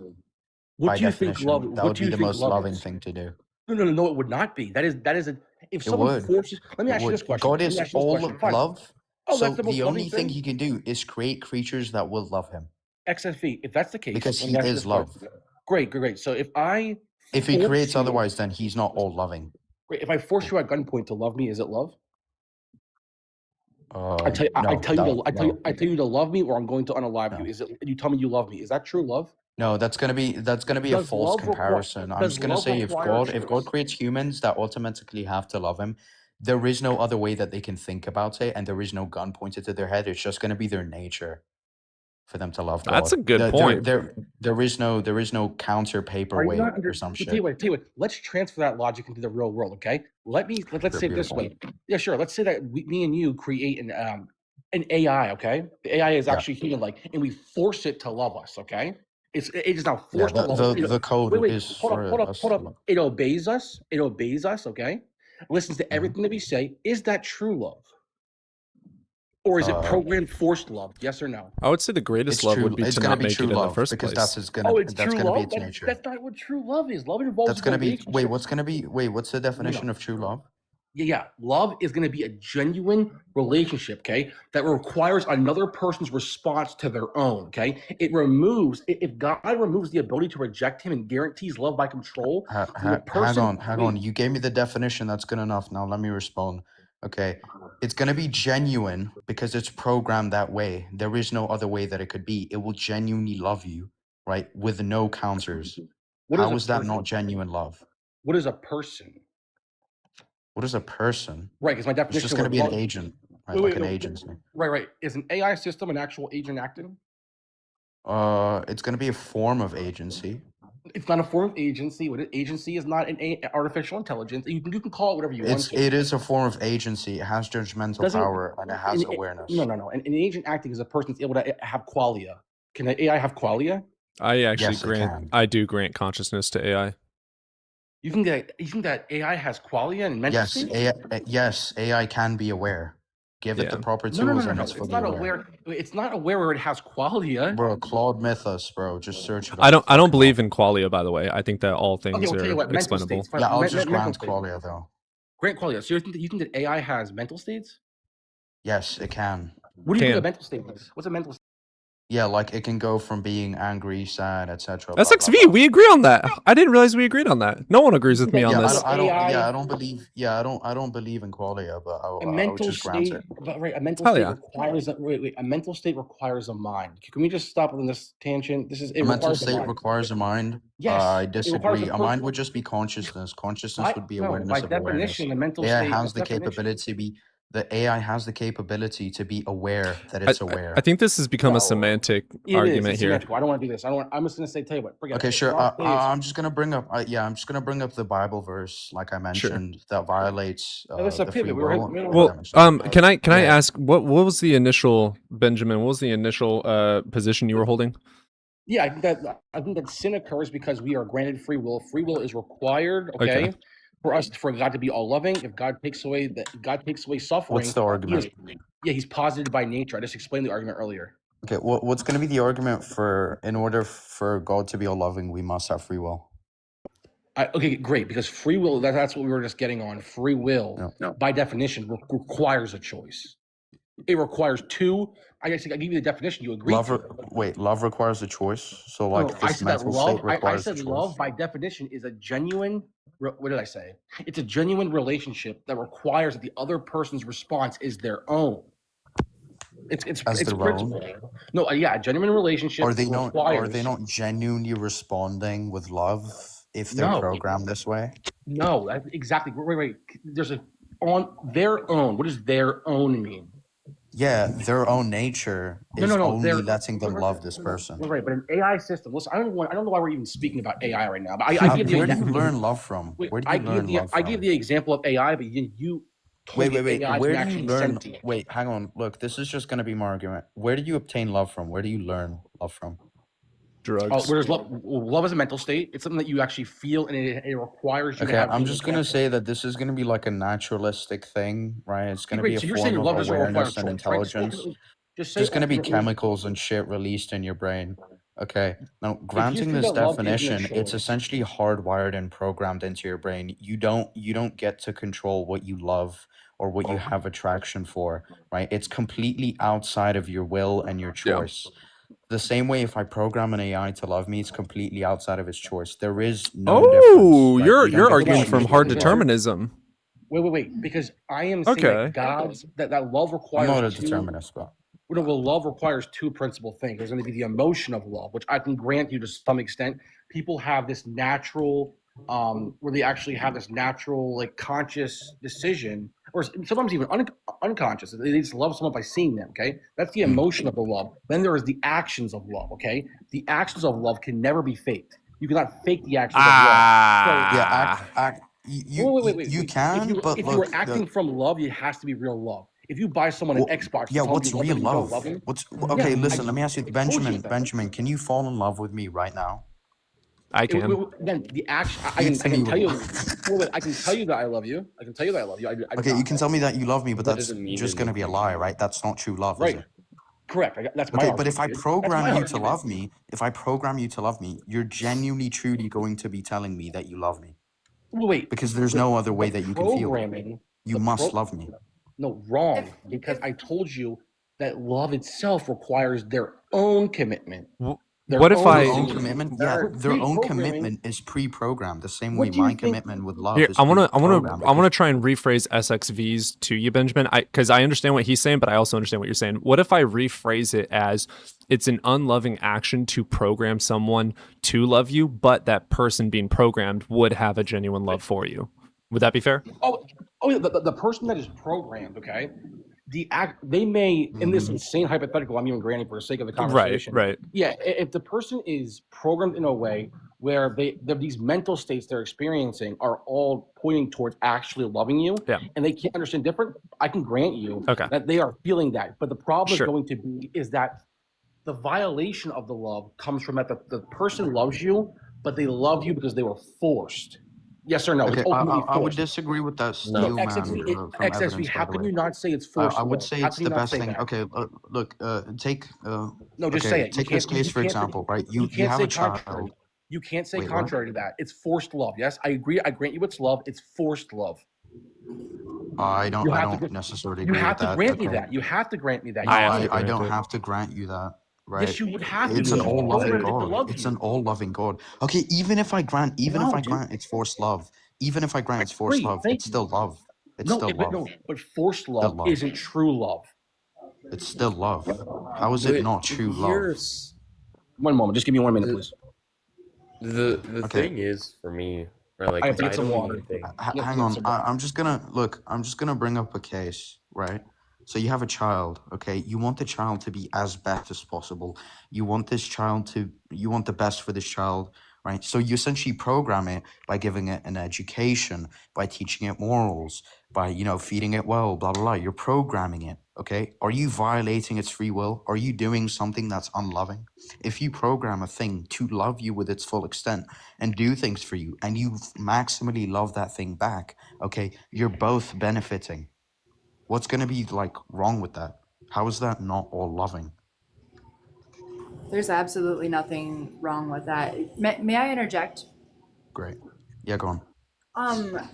Speaker 14: What
Speaker 4: By
Speaker 14: do you think
Speaker 4: definition,
Speaker 14: love?
Speaker 4: that
Speaker 14: What
Speaker 4: would
Speaker 14: do
Speaker 4: be
Speaker 14: you
Speaker 4: the
Speaker 14: think
Speaker 4: most
Speaker 14: love
Speaker 4: loving
Speaker 14: is?
Speaker 4: thing to do.
Speaker 14: No, it would not be. That is a. If
Speaker 4: It
Speaker 14: someone
Speaker 4: would.
Speaker 14: forces, let me
Speaker 4: It
Speaker 14: ask you
Speaker 4: would.
Speaker 14: this question.
Speaker 4: God
Speaker 14: Let
Speaker 4: is
Speaker 14: me ask you this
Speaker 4: all
Speaker 14: question. Fine.
Speaker 4: love.
Speaker 14: Oh,
Speaker 4: So
Speaker 14: that's the most
Speaker 4: the only
Speaker 14: loving
Speaker 4: thing
Speaker 14: thing?
Speaker 4: he can do is create creatures that will love him.
Speaker 14: XFE. If that's the case,
Speaker 4: Because
Speaker 14: let
Speaker 4: he
Speaker 14: me ask you
Speaker 4: is
Speaker 14: this
Speaker 4: love.
Speaker 14: question. Great. So if
Speaker 4: If he
Speaker 14: force
Speaker 4: creates
Speaker 14: you-
Speaker 4: otherwise, then he's not all loving.
Speaker 14: if I force you at gunpoint to love me, is it love? I tell you to love me, or I'm going to unalive you. Is it? You tell me you love me. Is that true love?
Speaker 4: No, that's gonna be a
Speaker 14: Does
Speaker 4: false
Speaker 14: love require-
Speaker 4: comparison. I'm
Speaker 14: does
Speaker 4: just gonna
Speaker 14: love
Speaker 4: say if
Speaker 14: require
Speaker 4: God
Speaker 14: choice?
Speaker 4: creates humans that automatically have to love him, there is no other way that they can think about it, and there is no gun pointed to their head. It's just gonna be their nature for them to love God.
Speaker 1: That's a good point.
Speaker 4: There is no counter
Speaker 14: Are you
Speaker 4: paperweight
Speaker 14: not
Speaker 4: or some
Speaker 14: Tell you
Speaker 4: shit.
Speaker 14: what. Let's transfer that logic into the real world, okay? Let's say it this way. Yeah, sure. Let's say that me and you create an AI, okay? The AI is
Speaker 4: Yeah.
Speaker 14: actually human-like, and we force it to love us, okay? It is now
Speaker 4: Yeah,
Speaker 14: forced to love us.
Speaker 4: the code is
Speaker 14: Hold
Speaker 4: for
Speaker 14: up.
Speaker 4: us to love.
Speaker 14: It obeys us. Okay? Listens to everything that we say. Is that true love? Or is it programmed forced love? Yes or no?
Speaker 1: I would say the greatest
Speaker 4: It's
Speaker 1: love
Speaker 4: true.
Speaker 1: would be
Speaker 4: It's
Speaker 1: to
Speaker 4: gonna
Speaker 1: not
Speaker 4: be
Speaker 1: make it
Speaker 4: true
Speaker 1: in the
Speaker 4: love
Speaker 1: first
Speaker 4: because
Speaker 1: place.
Speaker 4: that's
Speaker 14: True
Speaker 4: gonna be
Speaker 14: love?
Speaker 4: its nature.
Speaker 14: That's not what true love is. Love involves
Speaker 4: That's gonna be
Speaker 14: relationship.
Speaker 4: what's the definition of true love?
Speaker 14: Yeah. Love is going to be a genuine relationship, okay, that requires another person's response to their own, okay? If God removes the ability to reject him and guarantees love by control, then the person.
Speaker 4: Hang on. You gave me the definition. That's good enough. Now let me respond. Okay. It's gonna be genuine because it's programmed that way. There is no other way that it could be. It will genuinely love you, right? With no counters. How is that not genuine love?
Speaker 14: What is a person?
Speaker 4: What is a person?
Speaker 14: Right, because my definition.
Speaker 4: It's just gonna be an
Speaker 14: love-
Speaker 4: agent, right?
Speaker 14: Wait,
Speaker 4: Like
Speaker 14: wait,
Speaker 4: an
Speaker 14: no,
Speaker 4: agency.
Speaker 14: Right. Is an AI system an actual agent acting?
Speaker 4: It's gonna be a form of agency.
Speaker 14: It's not a form of agency. What an agency is not artificial intelligence. You can call it whatever you want to.
Speaker 4: It is a form of agency. It has judgmental power and it has awareness.
Speaker 14: No. An agent acting is a person that's able to have qualia. Can an AI have qualia?
Speaker 1: I actually
Speaker 4: Yes, it can.
Speaker 1: grant consciousness to AI.
Speaker 14: You think that AI has qualia and mental
Speaker 4: Yes,
Speaker 14: state?
Speaker 4: AI can be aware. Give it the proper tools and it's
Speaker 14: It's
Speaker 4: fully
Speaker 14: not
Speaker 4: aware.
Speaker 14: aware. It's not aware where it has qualia.
Speaker 4: Bro, Claude Mythos, bro. Just search it
Speaker 1: I
Speaker 4: up.
Speaker 1: don't believe in qualia, by the way. I think that all things
Speaker 14: Okay, well, tell you
Speaker 1: are
Speaker 14: what, mental
Speaker 1: explainable.
Speaker 14: states. Fine.
Speaker 4: Yeah, I'll
Speaker 14: Men-
Speaker 4: just
Speaker 14: mental
Speaker 4: grant
Speaker 14: states.
Speaker 4: qualia though.
Speaker 14: Grant qualia. So you think that AI has mental states?
Speaker 4: Yes, it can.
Speaker 14: What do you think a
Speaker 1: Can.
Speaker 14: mental state is? What's a mental state?
Speaker 4: Yeah, like it can go from being angry, sad, etc.
Speaker 1: That's XV. We agree on that. I didn't realize we agreed on that. No one agrees with me on
Speaker 4: Yeah,
Speaker 1: this.
Speaker 4: I
Speaker 14: AI
Speaker 4: don't believe in qualia, but
Speaker 14: A
Speaker 4: I would
Speaker 14: mental
Speaker 4: just grant
Speaker 14: state,
Speaker 4: it.
Speaker 14: but right, a mental
Speaker 1: Hell
Speaker 14: state
Speaker 1: yeah.
Speaker 14: requires a mental state requires a mind. Can we just stop on this tangent? It
Speaker 4: A mental
Speaker 14: requires a
Speaker 4: state
Speaker 14: mind.
Speaker 4: requires a mind.
Speaker 14: Yes,
Speaker 4: I
Speaker 14: it requires
Speaker 4: disagree.
Speaker 14: a
Speaker 4: A mind
Speaker 14: person.
Speaker 4: would just be consciousness. Consciousness would be
Speaker 14: No,
Speaker 4: awareness
Speaker 14: by
Speaker 4: of awareness.
Speaker 14: definition, a mental
Speaker 4: AI
Speaker 14: state.
Speaker 4: has
Speaker 14: by
Speaker 4: the
Speaker 14: definition-
Speaker 4: capability the AI has the capability to be aware that it's aware.
Speaker 1: I think this has become a
Speaker 14: No,
Speaker 1: semantic
Speaker 14: It is,
Speaker 1: argument
Speaker 14: it's
Speaker 1: here.
Speaker 14: symmetrical. I don't want to do this. I'm just going to say, tell you what. Forget
Speaker 4: Okay,
Speaker 14: it.
Speaker 4: sure.
Speaker 14: Last days-
Speaker 4: I'm just gonna bring up. I'm just gonna bring up the Bible verse, like I mentioned, that violates
Speaker 14: let's
Speaker 4: the free
Speaker 14: pivot.
Speaker 4: will.
Speaker 1: Well, can I ask what was the initial Benjamin? What was the initial position you were holding?
Speaker 14: Yeah, I think that sin occurs because we are granted free will. Free will is required, okay, for God to be all loving. If God takes away suffering,
Speaker 4: What's the argument?
Speaker 14: he's posited by nature. I just explained the argument earlier.
Speaker 4: Okay, what's gonna be the argument for in order for God to be all loving, we must have free will?
Speaker 14: Okay, great, because free will, that's what we were just getting on. Free will, by definition, requires a choice. It requires two. I guess I give you the definition. You agree?
Speaker 4: Love requires a choice. So
Speaker 14: No,
Speaker 4: like
Speaker 14: I
Speaker 4: this
Speaker 14: said that
Speaker 4: mental
Speaker 14: love.
Speaker 4: state requires
Speaker 14: I
Speaker 4: a
Speaker 14: said
Speaker 4: choice.
Speaker 14: love by definition is a genuine. What did I say? It's a genuine relationship that requires that the other person's response is their own. It's
Speaker 4: their
Speaker 14: principle.
Speaker 4: own?
Speaker 14: No, yeah, a genuine relationship
Speaker 4: Are they
Speaker 14: requires.
Speaker 4: not genuinely responding with love if they're
Speaker 14: No.
Speaker 4: programmed this way?
Speaker 14: No, exactly. Wait. There's a on their own. What does their own mean?
Speaker 4: Yeah, their own nature is only letting them love this person.
Speaker 14: Right, but an AI system. Listen, I don't know why we're even speaking about AI right now. But I give
Speaker 4: Where do you learn love from? Where do you learn love
Speaker 14: I
Speaker 4: from?
Speaker 14: gave the example of AI, but you told
Speaker 4: Wait.
Speaker 14: me AI
Speaker 4: Where
Speaker 14: can
Speaker 4: do you
Speaker 14: actually
Speaker 4: learn?
Speaker 14: sentient.
Speaker 4: Wait, hang on. Look, this is just going to be my argument. Where do you obtain love from? Where do you learn love from?
Speaker 1: Drugs.
Speaker 14: Whereas love is a mental state. It's something that you actually feel, and it requires you to
Speaker 4: Okay,
Speaker 14: have.
Speaker 4: I'm just gonna say that this is gonna be like a naturalistic thing, right? It's gonna
Speaker 14: Great,
Speaker 4: be a
Speaker 14: so you're saying
Speaker 4: form
Speaker 14: love
Speaker 4: of
Speaker 14: doesn't require
Speaker 4: awareness
Speaker 14: choice,
Speaker 4: and
Speaker 14: right?
Speaker 4: intelligence.
Speaker 14: Just say
Speaker 4: There's gonna be
Speaker 14: ultimately-
Speaker 4: chemicals and shit released in your brain. Okay. Now, granting
Speaker 14: think
Speaker 4: this
Speaker 14: that love isn't a
Speaker 4: definition, it's
Speaker 14: choice-
Speaker 4: essentially hardwired and programmed into your brain. You don't get to control what you love or what you have attraction for, right? It's completely outside of your will and your choice. The same way if I program an AI to love me, it's completely outside of its choice. There is no difference.
Speaker 1: Oh,
Speaker 4: right?
Speaker 1: you're
Speaker 4: You don't get to
Speaker 1: arguing
Speaker 4: choose
Speaker 1: from
Speaker 4: what
Speaker 1: hard
Speaker 4: you love.
Speaker 1: determinism.
Speaker 14: Wait, because I am saying
Speaker 1: Okay.
Speaker 14: that that love
Speaker 4: I'm
Speaker 14: requires
Speaker 4: not a
Speaker 14: two.
Speaker 4: determinist, but
Speaker 14: Well, love requires two principal things. There's going to be the emotion of love, which I can grant you to some extent. People have this natural, where they actually have this natural, like conscious decision, or sometimes even unconscious. They just love someone by seeing them. Okay, that's the emotion of the love. Then there is the actions of love. Okay, the actions of love can never be faked. You cannot fake the actions of love.
Speaker 4: yeah,
Speaker 14: Wait.
Speaker 4: you can, but
Speaker 14: if
Speaker 4: look,
Speaker 14: you were acting from love, it has to be real love. If you buy someone an Xbox,
Speaker 4: yeah,
Speaker 14: and tell
Speaker 4: what's
Speaker 14: them you
Speaker 4: real
Speaker 14: love them,
Speaker 4: love?
Speaker 14: you don't love them.
Speaker 4: What's
Speaker 14: Yeah,
Speaker 4: okay?
Speaker 14: I
Speaker 4: Listen, let me ask you,
Speaker 14: told you that.
Speaker 4: Benjamin, can you fall in love with me right now?
Speaker 1: I can.
Speaker 14: Again, the action. I
Speaker 4: You
Speaker 14: can
Speaker 4: tell me
Speaker 14: tell you.
Speaker 4: what-
Speaker 14: I can tell you that I love you. I can tell you that I love you. I do
Speaker 4: Okay, you
Speaker 14: not.
Speaker 4: can tell me that you love me, but
Speaker 11: That
Speaker 4: that's
Speaker 11: doesn't mean
Speaker 4: just going to be a lie, right? That's not true love, is
Speaker 14: Right.
Speaker 4: it?
Speaker 14: Correct. That's my
Speaker 4: Okay,
Speaker 14: argument.
Speaker 4: but if I
Speaker 14: dude. That's
Speaker 4: program
Speaker 14: my
Speaker 4: you to
Speaker 14: argument.
Speaker 4: love me, you're genuinely, truly going to be telling me that you love me.
Speaker 14: Wait,
Speaker 4: Because there's no other way that you can feel.
Speaker 14: programming.
Speaker 4: You must love me.
Speaker 14: No, wrong. Because I told you that love itself requires their own commitment.
Speaker 1: What if
Speaker 4: Their
Speaker 1: I-
Speaker 4: own commitment? Yeah, their own
Speaker 14: Pre-programming-
Speaker 4: commitment is pre-programmed. The same
Speaker 14: What
Speaker 4: way
Speaker 14: do you
Speaker 4: my
Speaker 14: think-
Speaker 4: commitment with love
Speaker 1: Here,
Speaker 4: is
Speaker 1: I want
Speaker 4: pre-programmed.
Speaker 1: to try and rephrase SXVs to you, Benjamin. Because I understand what he's saying, but I also understand what you're saying. What if I rephrase it as it's an unloving action to program someone to love you, but that person being programmed would have a genuine love for you? Would that be fair?
Speaker 14: Oh, yeah, the person that is programmed, okay? They may, in this insane hypothetical, I'm even granting for the sake of the conversation.
Speaker 1: Right.
Speaker 14: Yeah, if the person is programmed in a way where these mental states they're experiencing are all pointing towards actually loving you, and they can't understand different, I can grant you that they are feeling that. But the problem is going to be is that the violation of the love comes from that the person loves you, but they love you because they were forced. Yes or no?
Speaker 4: Okay,
Speaker 14: It's ultimately
Speaker 4: I would
Speaker 14: forced.
Speaker 4: disagree with that
Speaker 14: No,
Speaker 4: steel man
Speaker 14: XXV,
Speaker 4: from
Speaker 14: XXV,
Speaker 4: evidence,
Speaker 14: how
Speaker 4: by the
Speaker 14: can
Speaker 4: way.
Speaker 14: you not say it's forced
Speaker 4: I would
Speaker 14: love?
Speaker 4: say
Speaker 14: How
Speaker 4: it's
Speaker 14: can
Speaker 4: the
Speaker 14: you not
Speaker 4: best
Speaker 14: say
Speaker 4: thing.
Speaker 14: that?
Speaker 4: Okay, look, take.
Speaker 14: No, just
Speaker 4: okay,
Speaker 14: say it.
Speaker 4: Take this case for example, right? You
Speaker 14: can't
Speaker 4: have
Speaker 14: say
Speaker 4: a child.
Speaker 14: contrary. You can't say
Speaker 4: Wait, what?
Speaker 14: contrary to that. It's forced love. Yes, I agree. I grant you it's love. It's forced love.
Speaker 4: I don't
Speaker 14: You have to-
Speaker 4: necessarily
Speaker 14: You
Speaker 4: agree
Speaker 14: have
Speaker 4: with
Speaker 14: to
Speaker 4: that.
Speaker 14: grant me
Speaker 4: okay.
Speaker 14: that. You have to grant me that.
Speaker 4: No,
Speaker 14: You have to
Speaker 4: I
Speaker 14: grant
Speaker 4: don't
Speaker 14: it.
Speaker 4: have to grant you that. Right?
Speaker 14: Yes, you would have to.
Speaker 4: It's an
Speaker 14: because you're
Speaker 4: all-loving
Speaker 14: programmed to love
Speaker 4: God. It's
Speaker 14: you.
Speaker 4: an all-loving God. Okay, even if I grant it's forced love, even if I grant it's forced
Speaker 14: Great,
Speaker 4: love,
Speaker 14: thank
Speaker 4: it's still love. It's still love.
Speaker 14: But forced love
Speaker 4: love.
Speaker 14: isn't true love.
Speaker 4: It's still love. How is it not true love?
Speaker 14: One moment. Just give me 1 minute, please.
Speaker 11: The
Speaker 4: Okay.
Speaker 11: thing is for me, right? Like
Speaker 14: I have to get some
Speaker 11: don't
Speaker 14: water.
Speaker 11: even think.
Speaker 4: Hang on. I'm just gonna bring up a case, right? So you have a child, okay? You want the child to be as best as possible. You want the best for this child, right? So you essentially program it by giving it an education, by teaching it morals, by feeding it well, blah blah blah. You're programming it, okay? Are you violating its free will? Are you doing something that's unloving? If you program a thing to love you with its full extent and do things for you, and you maximally love that thing back, okay, you're both benefiting. What's going to be wrong with that? How is that not all loving?
Speaker 15: There's absolutely nothing wrong with that. May I interject?
Speaker 4: Great. Yeah, go on.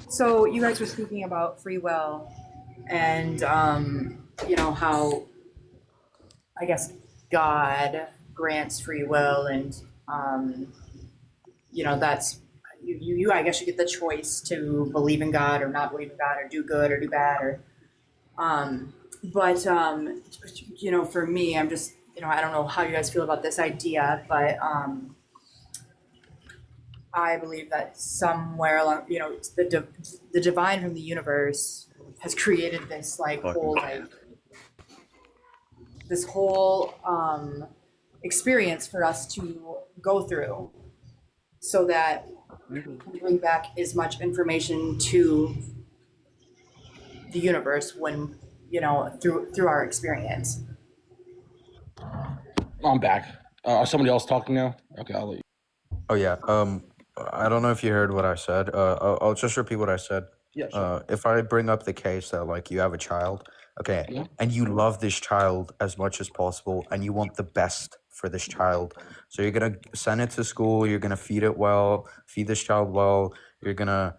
Speaker 15: So you guys were speaking about free will, and how I guess God grants free will, and that's you. I guess you get the choice to believe in God or not believe in God, or do good or do bad, or for me, I'm just I don't know how you guys feel about this idea, but I believe that somewhere along, the divine from the universe has created this whole experience for us to go through, so that we can bring back as much information to the universe when through our experience.
Speaker 14: I'm back. Somebody else talking now? Okay, I'll let you.
Speaker 4: Oh yeah. I don't know if you heard what I said. I'll just repeat what I said.
Speaker 14: Yeah, sure.
Speaker 4: If I bring up the case that like you have a child, okay,
Speaker 14: Yeah.
Speaker 4: and you love this child as much as possible, and you want the best for this child, so you're gonna send it to school. You're gonna feed it well, feed this child well. You're gonna,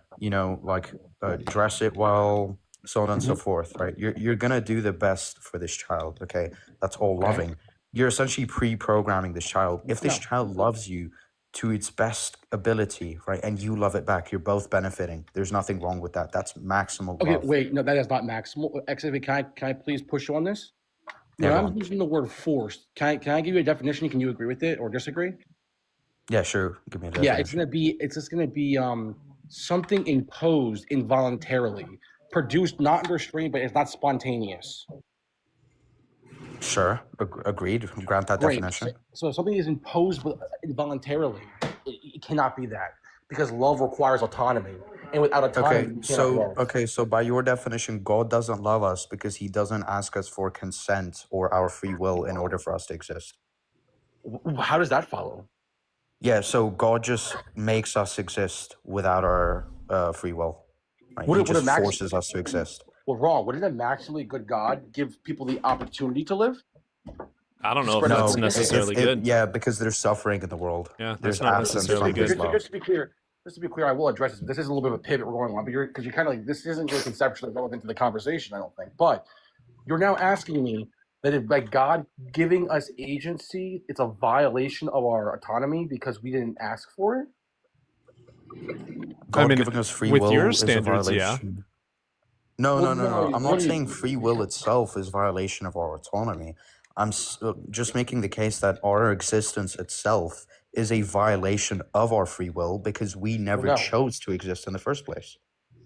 Speaker 4: dress it well, so on and so forth, right? You're gonna do the best for this child. Okay, that's all
Speaker 14: Okay.
Speaker 4: loving. You're essentially pre-programming this child. If this
Speaker 14: No.
Speaker 4: child loves you to its best ability, right, and you love it back, you're both benefiting. There's nothing wrong with that. That's maximal
Speaker 14: Okay,
Speaker 4: love.
Speaker 14: wait, no, that is not maximal. XFA, can I please push you on this?
Speaker 4: Yeah,
Speaker 14: When
Speaker 4: go
Speaker 14: I'm
Speaker 4: on.
Speaker 14: using the word forced, can I give you a definition? Can you agree with it or disagree?
Speaker 4: Yeah, sure. Give me a
Speaker 14: Yeah, it's
Speaker 4: definition.
Speaker 14: just gonna be something imposed involuntarily, produced not under strain, but it's not spontaneous.
Speaker 4: Sure. Agreed. Grant that
Speaker 14: Great.
Speaker 4: definition.
Speaker 14: So if something is imposed involuntarily, it cannot be that, because love requires autonomy, and without autonomy,
Speaker 4: Okay,
Speaker 14: you cannot love.
Speaker 4: so by your definition, God doesn't love us because he doesn't ask us for consent or our free will in order for us to exist.
Speaker 14: How does that follow?
Speaker 4: Yeah, so God just makes us exist without our free will. Right?
Speaker 14: Would
Speaker 4: He
Speaker 14: it- would
Speaker 4: just
Speaker 14: it max-
Speaker 4: forces us to exist.
Speaker 14: Well, wrong. Wouldn't a maximally good God give people the opportunity to live?
Speaker 1: I don't know if
Speaker 14: Spread out
Speaker 1: that's
Speaker 14: the-
Speaker 1: necessarily good.
Speaker 4: Yeah, because there's suffering in the world.
Speaker 1: Yeah, that's
Speaker 4: There's
Speaker 1: not
Speaker 4: absence
Speaker 1: necessarily
Speaker 4: from
Speaker 1: good.
Speaker 4: his love.
Speaker 14: Just to be clear, I will address this. This is a little bit of a pivot we're going on, but because you're kind of like, this isn't really conceptually relevant to the conversation, I don't think. But you're now asking me that if by God giving us agency, it's a violation of our autonomy because we didn't ask for it.
Speaker 4: God giving us free
Speaker 1: with
Speaker 4: will
Speaker 1: your
Speaker 4: is a
Speaker 1: standards, yeah.
Speaker 4: violation. No.
Speaker 14: Well,
Speaker 4: I'm
Speaker 14: no,
Speaker 4: not
Speaker 14: what do you-
Speaker 4: saying free will itself is violation of our autonomy. I'm just making the case that our existence itself is a violation of our free will because we never
Speaker 14: no.
Speaker 4: chose to exist in the first place.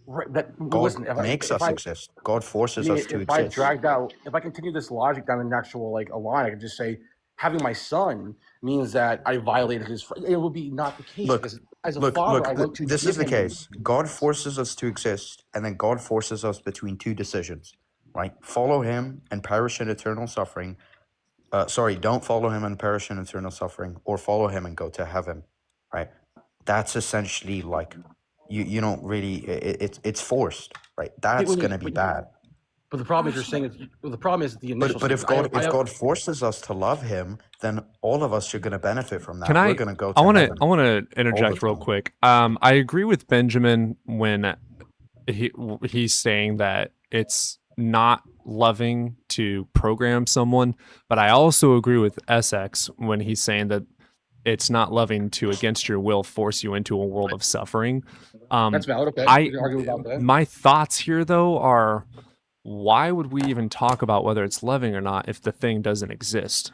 Speaker 14: Right, that,
Speaker 4: God
Speaker 14: listen,
Speaker 4: makes us exist. God forces us to
Speaker 14: if I
Speaker 4: exist.
Speaker 14: if I continue this logic down an actual a line, I could just say having my son means that I violated his. It would be not the case.
Speaker 4: Look,
Speaker 14: because as a father, I want to.
Speaker 4: this
Speaker 14: give
Speaker 4: is the
Speaker 14: him-
Speaker 4: case. God forces us to exist, and then God forces us between two decisions, right? Follow him and perish in eternal suffering. Don't follow him and perish in eternal suffering, or follow him and go to heaven, right? That's essentially like, you don't really, it's forced, right? That's gonna be bad.
Speaker 14: But the problem is you're saying the problem is the initial.
Speaker 4: But if
Speaker 14: statement.
Speaker 4: God forces us to love him, then all of us are gonna benefit from that.
Speaker 1: Can
Speaker 4: We're
Speaker 1: I?
Speaker 4: gonna go to
Speaker 1: I want to.
Speaker 4: heaven.
Speaker 1: I want to interject real quick. I agree with Benjamin when he's saying that it's not loving to program someone, but I also agree with SX when he's saying that it's not loving to, against your will, force you into a world of suffering.
Speaker 14: That's valid. Okay,
Speaker 1: I
Speaker 14: we can argue about that.
Speaker 1: my thoughts here though are, why would we even talk about whether it's loving or not if the thing doesn't exist?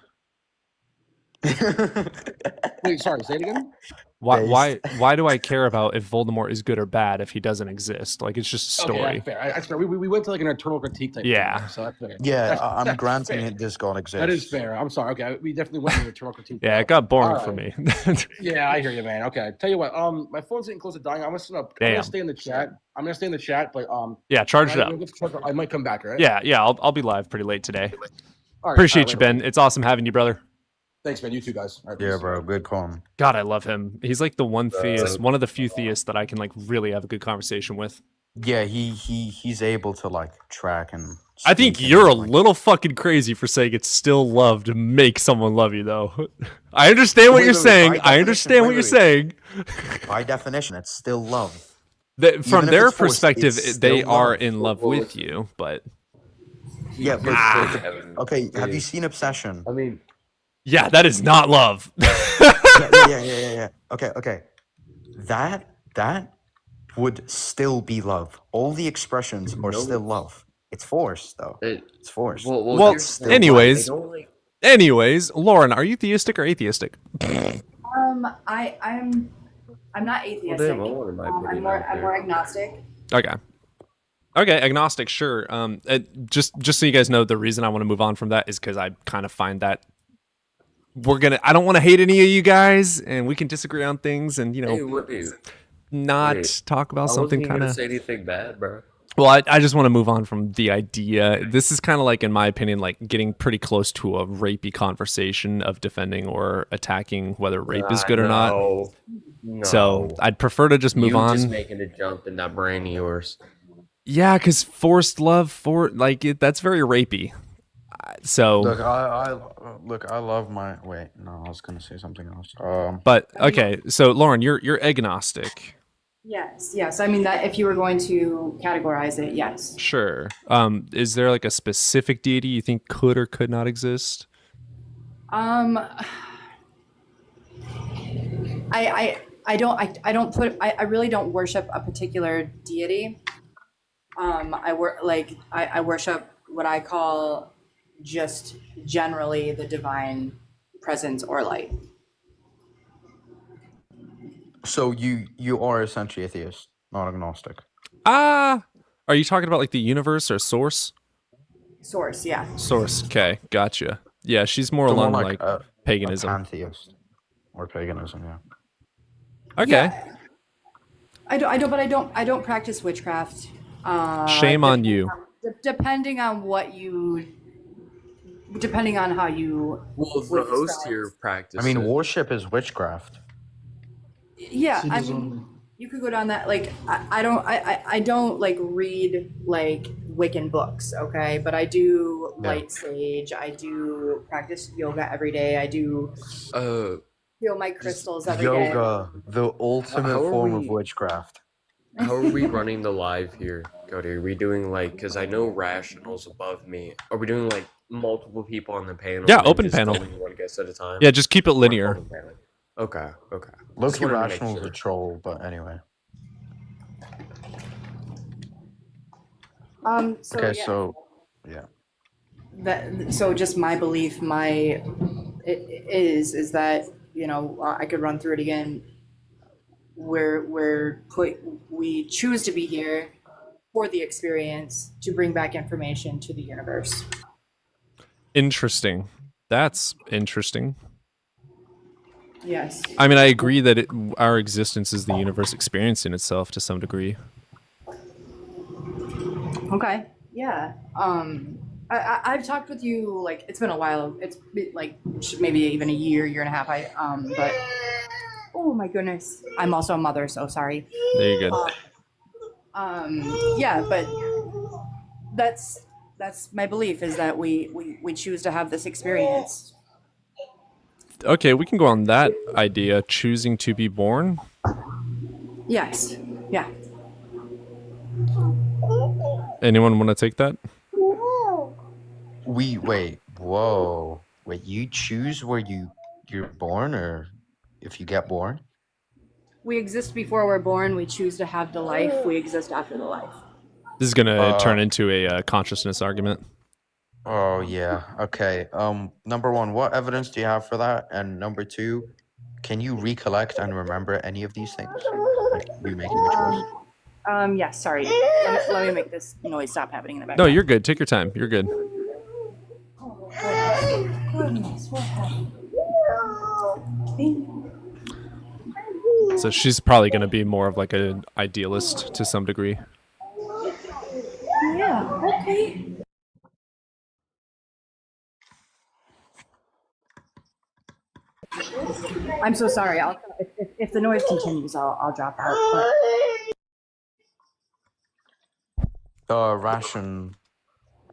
Speaker 14: Wait, sorry, say it again.
Speaker 1: Why do I care about if Voldemort is good or bad if he doesn't exist? Like, it's just a story.
Speaker 14: Okay, that's fair. That's fair. We went to an eternal critique type.
Speaker 1: Yeah.
Speaker 14: Thing, so that's fair.
Speaker 4: Yeah,
Speaker 14: That's-
Speaker 4: I'm
Speaker 14: that's
Speaker 4: granting
Speaker 14: fair.
Speaker 4: it. This God exists.
Speaker 14: That is fair. I'm sorry. Okay, we definitely went to an eternal critique.
Speaker 1: Yeah, it got boring
Speaker 14: All
Speaker 1: for
Speaker 14: right.
Speaker 1: me.
Speaker 14: Yeah, I hear you, man. Okay, tell you what. My phone's getting close to dying. I'm gonna
Speaker 1: Damn.
Speaker 14: stay in the chat. I'm gonna stay in the chat, but
Speaker 1: Yeah, charge it up.
Speaker 14: I might come back, right?
Speaker 1: Yeah, I'll be live pretty late today.
Speaker 14: All right,
Speaker 1: Appreciate
Speaker 14: all
Speaker 1: you,
Speaker 14: right,
Speaker 1: Ben. It's awesome having you, brother.
Speaker 14: Thanks, man. You too, guys. All right,
Speaker 4: Yeah,
Speaker 14: peace.
Speaker 4: bro. Good call.
Speaker 1: God, I love him. He's like the one theist, one of the few theists that I can like really have a good conversation with.
Speaker 4: Yeah, he's able to like track and.
Speaker 1: I think
Speaker 4: speak
Speaker 1: you're a
Speaker 4: and, like,
Speaker 1: little fucking crazy for saying it's still love to make someone love you, though. I understand what
Speaker 4: Wait,
Speaker 1: you're
Speaker 4: wait, wait,
Speaker 1: saying.
Speaker 4: by
Speaker 1: I
Speaker 4: definition-
Speaker 1: understand
Speaker 4: wait,
Speaker 1: what you're
Speaker 4: wait,
Speaker 1: saying.
Speaker 4: By definition, it's still love.
Speaker 1: From
Speaker 4: Even if
Speaker 1: their
Speaker 4: it's forced,
Speaker 1: perspective,
Speaker 4: it's
Speaker 1: they
Speaker 4: still
Speaker 1: are
Speaker 4: love.
Speaker 1: in love with you, but
Speaker 4: Yeah, but
Speaker 1: Ah.
Speaker 4: okay. Have you seen Obsession?
Speaker 11: I mean,
Speaker 1: yeah, that is not love.
Speaker 4: yeah. Okay. That would still be love. All the expressions are
Speaker 11: No.
Speaker 4: still love. It's forced though. It's forced.
Speaker 1: Well,
Speaker 4: That's still love.
Speaker 1: anyways, Lauren, are you theistic or atheistic?
Speaker 15: I'm not atheistic.
Speaker 11: damn, I wanted my opinion
Speaker 15: I'm more
Speaker 11: out there.
Speaker 15: agnostic.
Speaker 1: Okay, agnostic, sure. Just so you guys know, the reason I want to move on from that is because I kind of find that I don't want to hate any of you guys, and we can disagree on things, and not talk about something kind of.
Speaker 11: Say anything bad, bro.
Speaker 1: Well, I just want to move on from the idea. This is kind of like, in my opinion, like getting pretty close to a rapey conversation of defending or attacking whether rape is good or not.
Speaker 11: No.
Speaker 1: So I'd prefer to just move
Speaker 11: you
Speaker 1: on.
Speaker 11: Just making a jump in that brain of yours.
Speaker 1: Yeah, because forced love that's very rapey. So
Speaker 4: Look, I love my. Wait, no, I was gonna say something else.
Speaker 1: But okay, so Lauren, you're agnostic.
Speaker 15: Yes. I mean that if you were going to categorize it, yes.
Speaker 1: Sure. Is there like a specific deity you think could or could not exist?
Speaker 15: I really don't worship a particular deity. I worship what I call just generally the divine presence or light.
Speaker 4: So you are essentially atheist, not agnostic.
Speaker 1: Are you talking about like the universe or source?
Speaker 15: Source, yeah.
Speaker 1: Source. Okay, gotcha. Yeah, she's more
Speaker 4: So
Speaker 1: along
Speaker 4: more
Speaker 1: like
Speaker 4: a
Speaker 1: paganism.
Speaker 4: Pantheist or paganism, yeah.
Speaker 1: Okay.
Speaker 15: Yeah. I don't practice witchcraft.
Speaker 1: Shame on you.
Speaker 15: Depending on how you.
Speaker 11: Well, the host here practices.
Speaker 4: I mean, worship is witchcraft.
Speaker 15: Yeah, I mean, you could go down that. Like, I don't like read like Wiccan books, okay? But I do light sage. I do practice yoga every day. I do feel my crystals every day.
Speaker 4: Yoga, the ultimate form of witchcraft.
Speaker 11: How are we running the live here, Cody? Are we doing like, because I know Rational's above me. Are we doing like multiple people on the panel?
Speaker 1: Yeah,
Speaker 11: and
Speaker 1: open
Speaker 11: just
Speaker 1: panel.
Speaker 11: only one guest at a time?
Speaker 1: Yeah, just keep it linear.
Speaker 11: Okay. Just
Speaker 4: Loki
Speaker 11: wanted to make
Speaker 4: Rational's
Speaker 11: sure.
Speaker 4: a troll, but anyway.
Speaker 15: So,
Speaker 4: Okay,
Speaker 15: yeah.
Speaker 4: so yeah.
Speaker 15: So just my belief, is that, you know, I could run through it again. We choose to be here for the experience to bring back information to the universe.
Speaker 1: Interesting. That's interesting.
Speaker 15: Yes.
Speaker 1: I mean, I agree that our existence is the universe experiencing itself to some degree.
Speaker 15: Okay. Yeah. I've talked with you, like, it's been a while. It's been, like, maybe even a year and a half. But oh my goodness, I'm also a mother, so sorry.
Speaker 1: There you go.
Speaker 15: Yeah, but that's my belief, is that we choose to have this experience.
Speaker 1: Okay, we can go on that idea. Choosing to be born.
Speaker 15: Yes. Yeah.
Speaker 1: Anyone want to take that?
Speaker 4: Wait, whoa. Wait, you choose where you're born, or if you get born?
Speaker 15: We exist before we're born. We choose to have the life. We exist after the life.
Speaker 1: This is gonna turn into a consciousness argument.
Speaker 4: Oh yeah. Okay. Number one, what evidence do you have for that? And number two, can you recollect and remember any of these things? Like you making a choice.
Speaker 15: Yes, sorry. Let me make this noise stop happening in the
Speaker 1: No,
Speaker 15: background.
Speaker 1: you're good. Take your time. You're good.
Speaker 15: Goodness, what happened?
Speaker 1: So she's probably gonna be more of like an idealist to some degree.
Speaker 15: Yeah, okay. I'm so sorry. If the noise continues, I'll drop out. But
Speaker 11: Ration.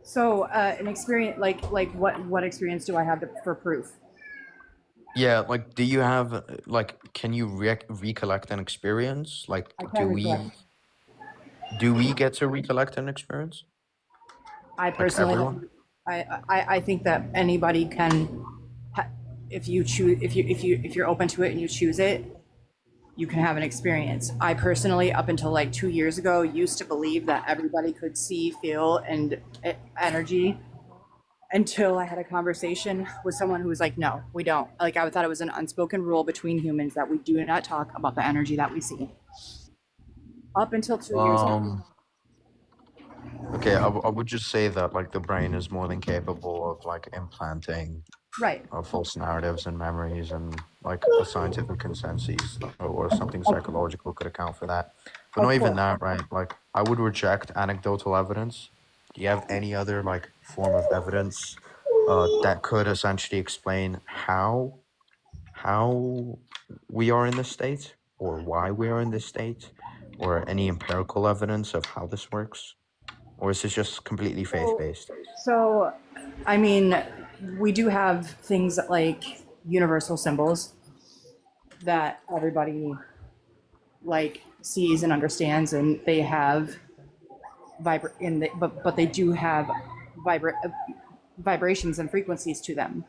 Speaker 15: So an experience like what experience do I have for proof?
Speaker 11: Yeah, like, do you have like, can you recollect an experience? Like,
Speaker 15: I can recollect.
Speaker 11: do we get to recollect an experience?
Speaker 15: I
Speaker 11: Like
Speaker 15: personally,
Speaker 11: everyone?
Speaker 15: I think that anybody can, if you choose, if you're open to it and you choose it, you can have an experience. I personally, up until like 2 years ago, used to believe that everybody could see, feel, and energy. Until I had a conversation with someone who was like, "No, we don't." Like I thought it was an unspoken rule between humans that we do not talk about the energy that we see. Up until 2 years ago.
Speaker 11: Okay, I would just say that like the brain is more than capable of like implanting
Speaker 15: Right.
Speaker 11: false narratives and memories, and like a scientific consensus or something psychological could account for that. But
Speaker 15: Of
Speaker 11: not even
Speaker 15: course.
Speaker 11: that, right? Like I would reject anecdotal evidence. Do you have any other like form of evidence that could essentially explain how we are in this state, or why we are in this state, or any empirical evidence of how this works? Or is this just completely faith-based?
Speaker 15: So, I mean, we do have things like universal symbols that everybody like sees and understands, and they have but they do have vibrations and frequencies to them.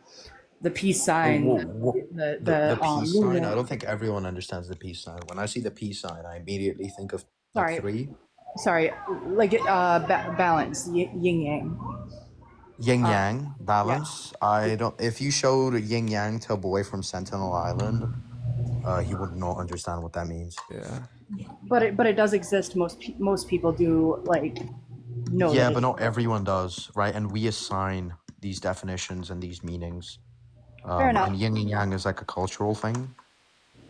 Speaker 15: The peace sign,
Speaker 11: The peace sign?
Speaker 15: lunar-
Speaker 11: I don't think everyone understands the peace sign. When I see the peace sign, I immediately think of
Speaker 15: Sorry.
Speaker 11: like 3.
Speaker 15: sorry, like balance, yin yang.
Speaker 11: Yin yang, balance. I don't. If you showed yin yang to a boy from Sentinel Island, he would not understand what that means.
Speaker 1: Yeah.
Speaker 15: But it does exist. Most people do like know.
Speaker 11: Yeah,
Speaker 15: that
Speaker 11: but not everyone does, right? And we assign these definitions and these meanings.
Speaker 15: Fair enough.
Speaker 11: And yin and yang is like a cultural thing,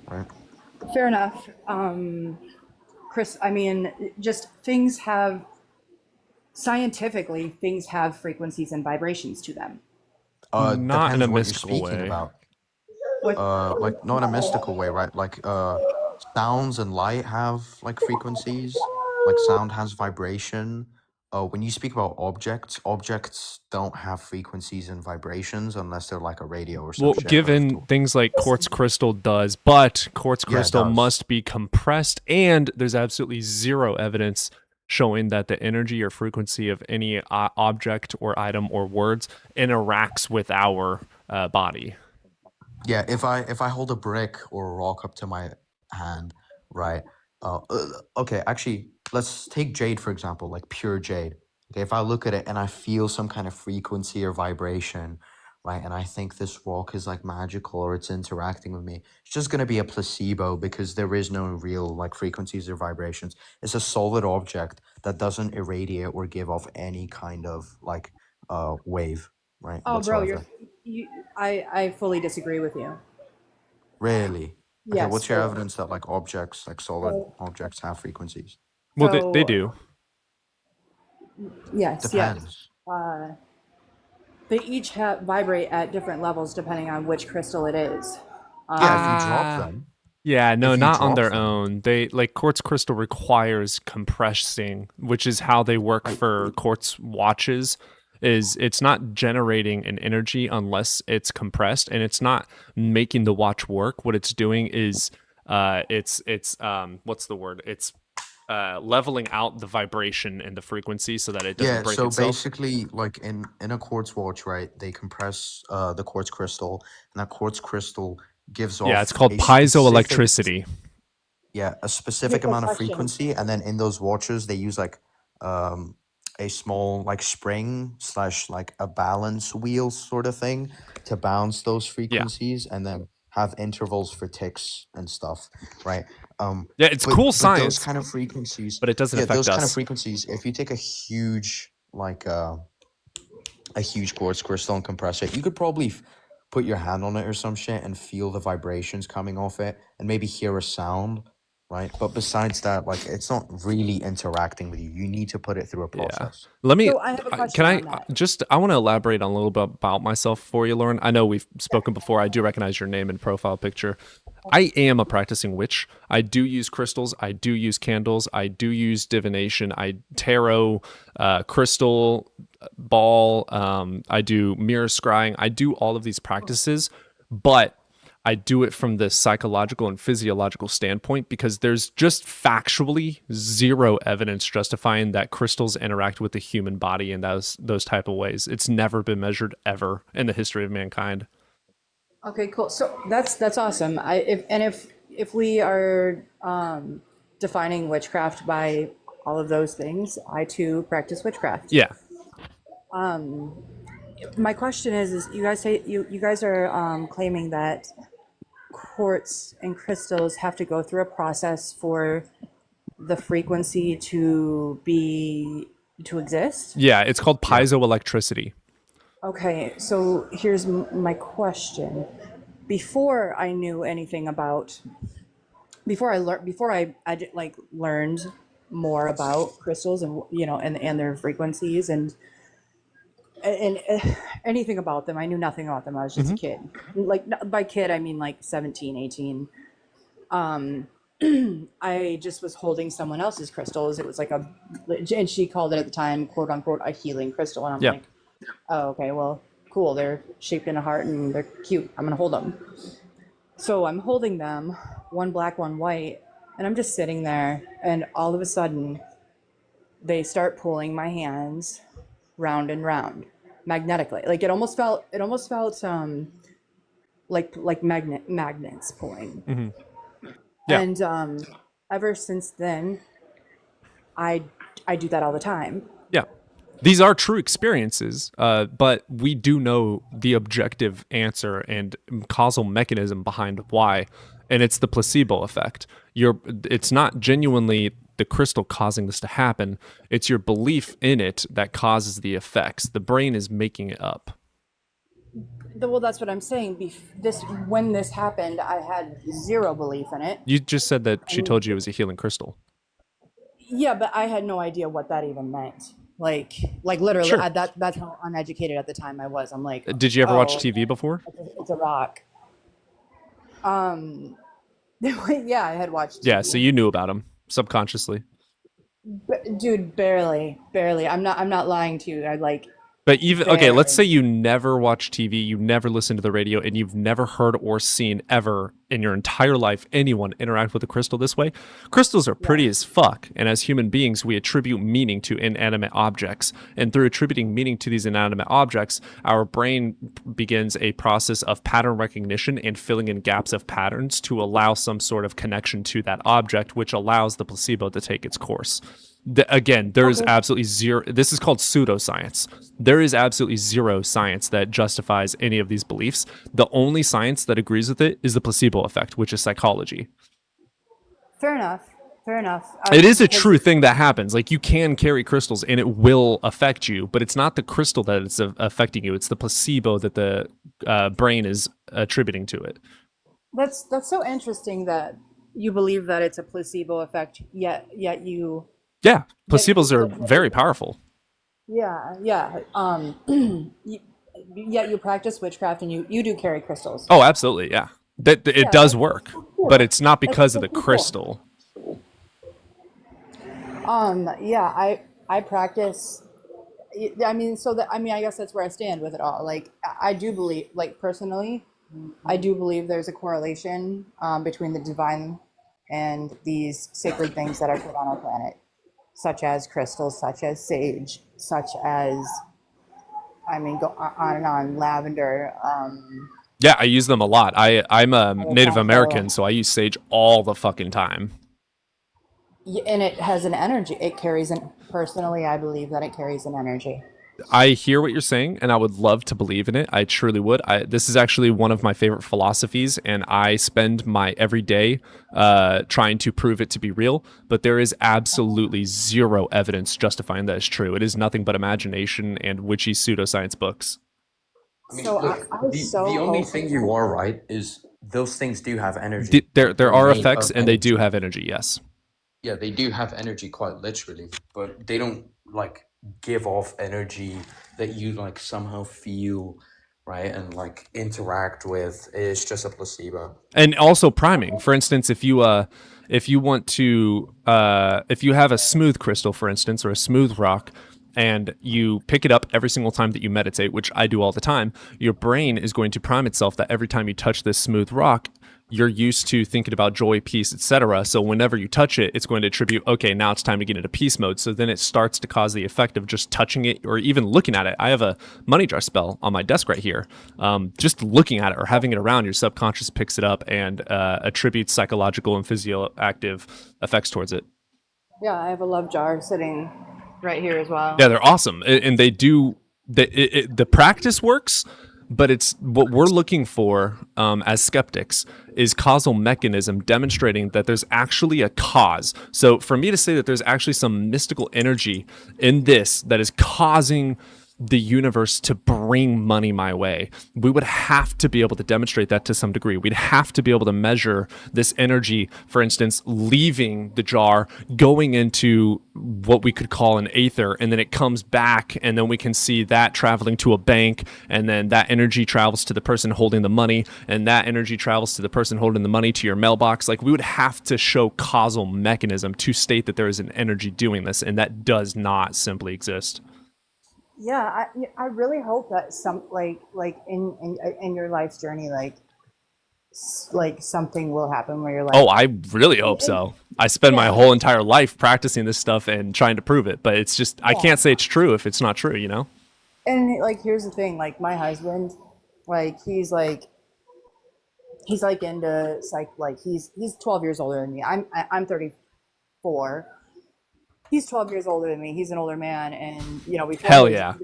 Speaker 11: right?
Speaker 15: Fair enough. Chris, I mean, just things have, scientifically, things have frequencies and vibrations to them.
Speaker 1: Not in
Speaker 11: Depends
Speaker 1: a
Speaker 11: what you're
Speaker 1: mystical
Speaker 11: speaking
Speaker 1: way.
Speaker 11: about.
Speaker 15: What?
Speaker 11: Like not in a mystical way, right? Like sounds and light have like frequencies. Like sound has vibration. When you speak about objects don't have frequencies and vibrations unless they're like a radio or some
Speaker 1: Well,
Speaker 11: shit.
Speaker 1: given things like quartz crystal does, but quartz
Speaker 11: Yeah, it
Speaker 1: crystal
Speaker 11: does.
Speaker 1: must be compressed, and there's absolutely zero evidence showing that the energy or frequency of any object or item or words interacts with our body.
Speaker 11: Yeah, if I hold a brick or a rock up to my hand, right? Okay, actually, let's take jade for example, like pure jade. Okay, if I look at it and I feel some kind of frequency or vibration, right, and I think this rock is like magical or it's interacting with me, it's just gonna be a placebo because there is no real like frequencies or vibrations. It's a solid object that doesn't irradiate or give off any kind of like wave, right?
Speaker 15: Oh, bro,
Speaker 11: Whatsoever.
Speaker 15: I fully disagree with you.
Speaker 11: Really? Okay,
Speaker 15: Yes,
Speaker 11: what's your
Speaker 15: so-
Speaker 11: evidence that like objects, like solid objects have frequencies?
Speaker 1: Well, they
Speaker 15: So-
Speaker 1: do.
Speaker 15: Yes,
Speaker 11: Depends.
Speaker 15: yes. They each vibrate at different levels depending on which crystal it is.
Speaker 11: Yeah, if you drop them.
Speaker 1: Yeah, no,
Speaker 11: If you
Speaker 1: not on
Speaker 11: drop
Speaker 1: their
Speaker 11: them.
Speaker 1: own. They like quartz crystal requires compressing, which is how they work for quartz watches. Is it's not generating an energy unless it's compressed, and it's not making the watch work. What it's doing is it's what's the word? It's leveling out the vibration and the frequency so that it doesn't
Speaker 11: Yeah,
Speaker 1: break
Speaker 11: so
Speaker 1: itself.
Speaker 11: basically, like in a quartz watch, right? They compress the quartz crystal, and that quartz crystal gives off.
Speaker 1: Yeah, it's called
Speaker 11: a specific-
Speaker 1: piezoelectricity.
Speaker 11: Yeah, a specific
Speaker 15: Quick
Speaker 11: amount of
Speaker 15: question.
Speaker 11: frequency, and then in those watches they use like a small like spring / like a balance wheel sort of thing to bounce those frequencies, and then have intervals for ticks and stuff, right?
Speaker 1: Yeah, it's
Speaker 11: but
Speaker 1: cool
Speaker 11: those
Speaker 1: science,
Speaker 11: kind of frequencies,
Speaker 1: but it doesn't
Speaker 11: yeah,
Speaker 1: affect
Speaker 11: those kind of
Speaker 1: us.
Speaker 11: frequencies. If you take a huge like a huge quartz crystal and compress it, you could probably put your hand on it or some shit and feel the vibrations coming off it, and maybe hear a sound.
Speaker 4: right? But besides that, like, it's not really interacting with you. You need to put it through a
Speaker 1: Yeah.
Speaker 4: process.
Speaker 1: Let me.
Speaker 15: So I have a question
Speaker 1: Can I
Speaker 15: on that.
Speaker 1: I want to elaborate on a little bit about myself for you, Lauren. I know we've spoken before. I do recognize your name and profile picture. I am a practicing witch. I do use crystals. I do use candles. I do use divination. I tarot, crystal ball. I do mirror scrying. I do all of these practices, but I do it from the psychological and physiological standpoint because there's just factually zero evidence justifying that crystals interact with the human body in those type of ways. It's never been measured ever in the history of mankind.
Speaker 15: Okay, cool. So that's awesome. If we are defining witchcraft by all of those things, I too practice witchcraft.
Speaker 1: Yeah.
Speaker 15: My question is you guys say you guys are claiming that quartz and crystals have to go through a process for the frequency to exist?
Speaker 1: Yeah, it's called piezoelectricity.
Speaker 15: Okay, so here's my question. Before I knew anything about, before I learned more about crystals and and their frequencies and anything about them, I knew nothing about them. I was just a kid. Like, by kid I mean like 17, 18. I just was holding someone else's crystals. It was like and she called it at the time, quote unquote, a healing crystal. And I'm like, oh, okay, well, cool. They're shaped in a heart and they're cute. I'm gonna hold them. So I'm holding them, one black, one white, and I'm just sitting there, and all of a sudden they start pulling my hands round and round magnetically. Like it almost felt like magnets pulling.
Speaker 1: Mm-hmm. Yeah.
Speaker 15: And ever since then I do that all the time.
Speaker 1: Yeah. These are true experiences, but we do know the objective answer and causal mechanism behind why, and it's the placebo effect. It's not genuinely the crystal causing this to happen. It's your belief in it that causes the effects. The brain is making it up.
Speaker 15: Well, that's what I'm saying. When this happened, I had zero belief in it.
Speaker 1: You just said that she told you it was a healing crystal.
Speaker 15: Yeah, but I had no idea what that even meant. Like literally,
Speaker 1: Sure.
Speaker 15: That's how uneducated at the time I was. I'm like,
Speaker 1: Did you ever watch
Speaker 15: oh,
Speaker 1: TV before?
Speaker 15: It's a rock. Yeah, I had watched TV.
Speaker 1: Yeah, so you knew about them subconsciously.
Speaker 15: Dude, barely. I'm not lying to you.
Speaker 1: But even, okay,
Speaker 15: barely.
Speaker 1: let's say you never watch TV, you never listen to the radio, and you've never heard or seen ever in your entire life anyone interact with a crystal this way. Crystals are pretty as fuck, and as human beings, we attribute meaning to inanimate objects. And through attributing meaning to these inanimate objects, our brain begins a process of pattern recognition and filling in gaps of patterns to allow some sort of connection to that object, which allows the placebo to take its course. Again, there is absolutely zero. This is called pseudoscience. There is absolutely zero science that justifies any of these beliefs. The only science that agrees with it is the placebo effect, which is psychology.
Speaker 15: Fair enough.
Speaker 1: It is a true thing that happens. Like, you can carry crystals and it will affect you, but it's not the crystal that is affecting you. It's the placebo that the brain is attributing to it.
Speaker 15: That's so interesting that you believe that it's a placebo effect, yet you.
Speaker 1: Yeah, placebos are very powerful.
Speaker 15: Yeah. Yet you practice witchcraft and you do carry crystals.
Speaker 1: Oh, absolutely, yeah. It does work, but it's not because of the crystal.
Speaker 15: Yeah, I practice. I guess that's where I stand with it all. Like, I do believe, like, personally, I do believe there's a correlation between the divine and these sacred things that are put on our planet, such as crystals, such as sage, such as, go on and on, lavender.
Speaker 1: Yeah, I use them a lot. I'm a Native American, so I use sage all the fucking time.
Speaker 15: And it has an energy. Personally, I believe that it carries an energy.
Speaker 1: I hear what you're saying, and I would love to believe in it. I truly would. This is actually one of my favorite philosophies, and I spend my every day trying to prove it to be real. But there is absolutely zero evidence justifying that it's true. It is nothing but imagination and witchy pseudoscience books.
Speaker 11: I mean, look, the only thing you are right is those things do have energy.
Speaker 1: There
Speaker 11: They're
Speaker 1: are
Speaker 11: made
Speaker 1: effects,
Speaker 11: of
Speaker 1: and they do
Speaker 11: energy.
Speaker 1: have energy. Yes.
Speaker 11: Yeah, they do have energy quite literally, but they don't, yeah, they do have energy quite literally, but they don't like give off energy that you like somehow feel, right, and like interact with. It's just a placebo.
Speaker 1: And also priming. For instance, if you want to if you have a smooth crystal, for instance, or a smooth rock, and you pick it up every single time that you meditate, which I do all the time, your brain is going to prime itself that every time you touch this smooth rock, you're used to thinking about joy, peace, etc. So whenever you touch it, it's going to attribute, okay, now it's time to get into peace mode. So then it starts to cause the effect of just touching it or even looking at it. I have a money jar spell on my desk right here. Just looking at it or having it around, your subconscious picks it up and attributes psychological and physioactive effects towards it.
Speaker 15: Yeah, I have a love jar sitting right here as well.
Speaker 1: Yeah, they're awesome, and they do. The practice works, but it's what we're looking for as skeptics is causal mechanism demonstrating that there's actually a cause. So for me to say that there's actually some mystical energy in this that is causing the universe to bring money my way, we would have to be able to demonstrate that to some degree. We'd have to be able to measure this energy, for instance, leaving the jar, going into what we could call an aether, and then it comes back, and then we can see that traveling to a bank, and then that energy travels to the person holding the money, and that energy travels to the person holding the money to your mailbox. Like, we would have to show causal mechanism to state that there is an energy doing this, and that does not simply exist.
Speaker 15: Yeah, I really hope that some like in your life's journey, like something will happen where you're like,
Speaker 1: Oh, I really hope so. I spend my whole entire life practicing this stuff and trying to prove it, but it's just, I can't say it's true if it's not true, you know?
Speaker 15: And like, here's the thing, like my husband, like he's into psych, like he's 12 years older than me. I'm 34. He's 12 years older than me. He's an older man, and you know, before
Speaker 1: Hell yeah.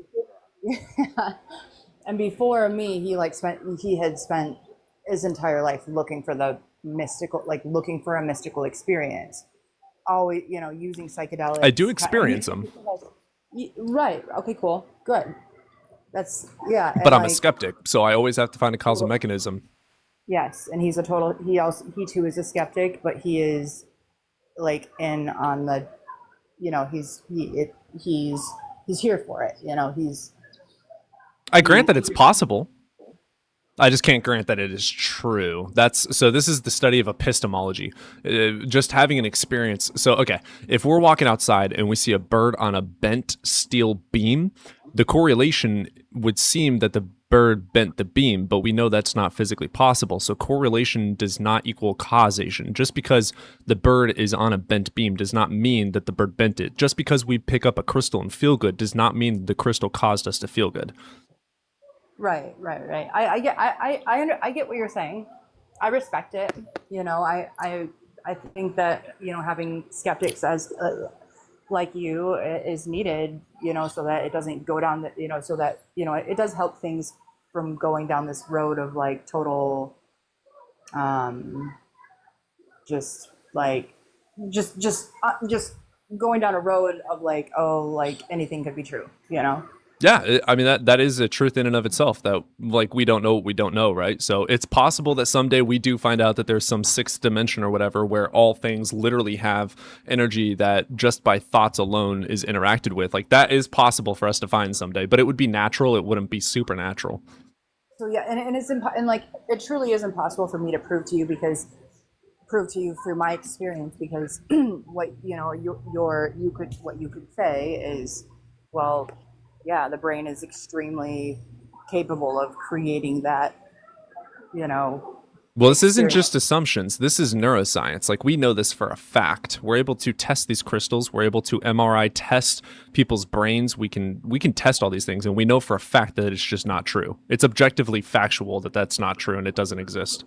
Speaker 15: And before me, he had spent his entire life looking for the mystical, like looking for a mystical experience. Always, you know, using psychedelics.
Speaker 1: I do experience them.
Speaker 15: Right. Okay. Cool. Good. That's yeah.
Speaker 1: But I'm a
Speaker 15: like,
Speaker 1: skeptic, so I always have to find a causal mechanism.
Speaker 15: Yes, and he's a total. He too is a skeptic, but he is like in on the. You know, he's here for it. You know,
Speaker 1: I grant that it's possible. I just can't grant that it is true. So this is the study of epistemology. Just having an experience. So, okay, if we're walking outside and we see a bird on a bent steel beam, the correlation would seem that the bird bent the beam, but we know that's not physically possible. So correlation does not equal causation. Just because the bird is on a bent beam does not mean that the bird bent it. Just because we pick up a crystal and feel good does not mean the crystal caused us to feel good.
Speaker 15: Right. I get what you're saying. I respect it. You know, I think that, you know, having skeptics as like you is needed, you know, so that it doesn't go down the, you know, so that, you know, it does help things from going down this road of like total, just going down a road of like, oh, like anything could be true, you know?
Speaker 1: Yeah, I mean, that is a truth in and of itself, that like we don't know what we don't know, right? So it's possible that someday we do find out that there's some sixth dimension or whatever where all things literally have energy that just by thoughts alone is interacted with. Like, that is possible for us to find someday, but it would be natural. It wouldn't be supernatural.
Speaker 15: So yeah, and it's and like it truly is impossible for me to prove to you through my experience, because what you know what you could say is, well, yeah, the brain is extremely capable of creating that, you know.
Speaker 1: Well, this isn't just assumptions. This is neuroscience. Like, we know this for a fact. We're able to test these crystals. We're able to MRI test people's brains. We can test all these things, and we know for a fact that it's just not true. It's objectively factual that that's not true and it doesn't exist.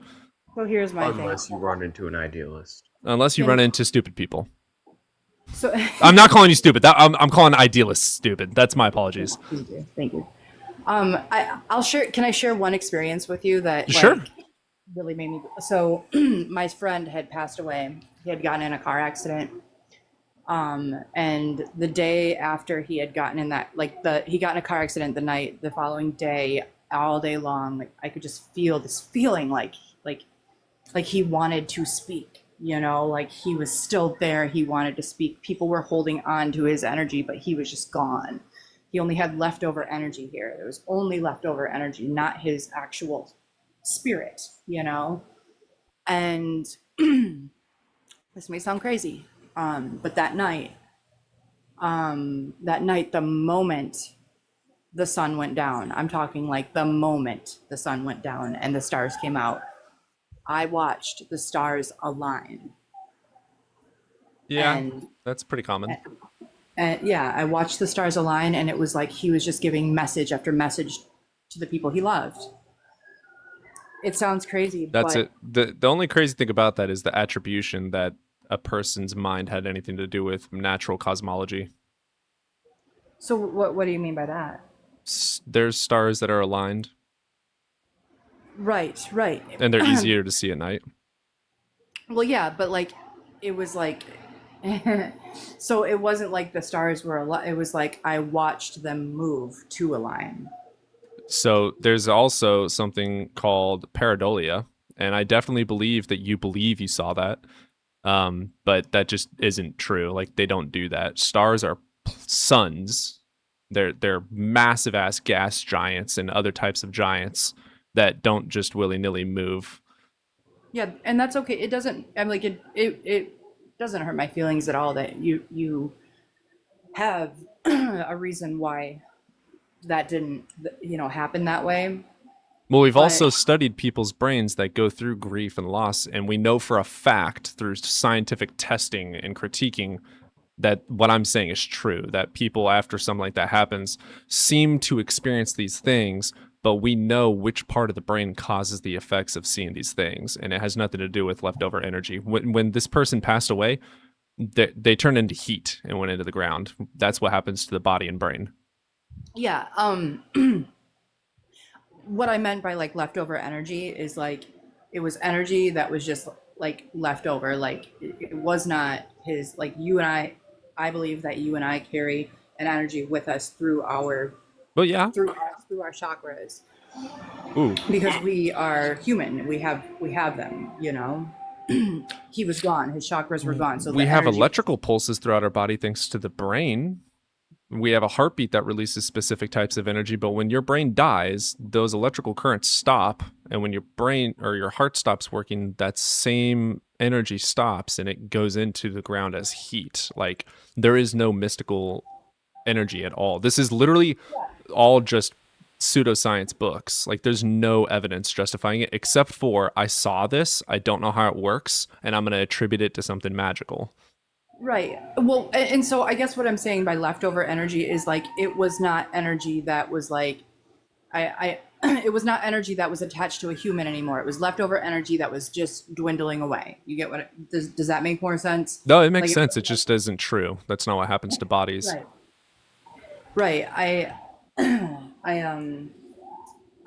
Speaker 15: So here's my thing.
Speaker 11: Unless you run into an idealist.
Speaker 1: Unless you run into stupid people.
Speaker 15: So
Speaker 1: I'm not calling you stupid. I'm calling idealists stupid. That's my apologies.
Speaker 15: Thank you. I'll share. Can I share one experience with you that
Speaker 1: sure
Speaker 15: really made me? So my friend had passed away. He had gotten in a car accident. And the day after he had gotten in that, he got in a car accident the following day, all day long, like I could just feel this feeling like like he wanted to speak, you know, like he was still there. He wanted to speak. People were holding on to his energy, but he was just gone. He only had leftover energy here. There was only leftover energy, not his actual spirit, you know? And this may sound crazy, but that night, the moment the sun went down, I'm talking like the moment the sun went down and the stars came out, I watched the stars align.
Speaker 1: Yeah,
Speaker 15: And
Speaker 1: that's pretty common.
Speaker 15: And yeah, I watched the stars align, and it was like he was just giving message after message to the people he loved. It sounds crazy.
Speaker 1: That's
Speaker 15: but
Speaker 1: it. The only crazy thing about that is the attribution that a person's mind had anything to do with natural cosmology.
Speaker 15: So what do you mean by that?
Speaker 1: There's stars that are aligned,
Speaker 15: Right.
Speaker 1: and they're easier to see at night.
Speaker 15: Well, yeah, but like it was like so it wasn't like the stars were it was like I watched them move to align.
Speaker 1: So there's also something called pareidolia, and I definitely believe that you believe you saw that, but that just isn't true. Like, they don't do that. Stars are suns. They're massive ass gas giants and other types of giants that don't just willy-nilly move.
Speaker 15: Yeah, and that's okay. It doesn't. I'm like it doesn't hurt my feelings at all that you have a reason why that didn't happen that way.
Speaker 1: Well, we've
Speaker 15: But-
Speaker 1: also studied people's brains that go through grief and loss, and we know for a fact through scientific testing and critiquing that what I'm saying is true, that people after something like that happens seem to experience these things, but we know which part of the brain causes the effects of seeing these things, and it has nothing to do with leftover energy. When this person passed away, they turned into heat and went into the ground. That's what happens to the body and brain.
Speaker 15: Yeah. What I meant by like leftover energy is like it was energy that was just like leftover. Like it was not his. Like you and I believe that you and I carry an energy with us through our.
Speaker 1: Well, yeah.
Speaker 15: Through our chakras.
Speaker 1: Ooh.
Speaker 15: Because we are human. We have them. You know. He was gone. His chakras were gone. So
Speaker 1: We
Speaker 15: the
Speaker 1: have
Speaker 15: energy-
Speaker 1: electrical pulses throughout our body thanks to the brain. We have a heartbeat that releases specific types of energy, but when your brain dies, those electrical currents stop, and when your brain or your heart stops working, that same energy stops and it goes into the ground as heat. Like, there is no mystical energy at all. This is literally all just pseudoscience books. Like, there's no evidence justifying it except for I saw this, I don't know how it works, and I'm going to attribute it to something magical.
Speaker 15: Right. Well, and so I guess what I'm saying by leftover energy is like it was not energy that was like it was not energy that was attached to a human anymore. It was leftover energy that was just dwindling away. You get what does that make more sense?
Speaker 1: No, it makes
Speaker 15: Like,
Speaker 1: sense. It just isn't true. That's not what happens to bodies.
Speaker 15: Right. I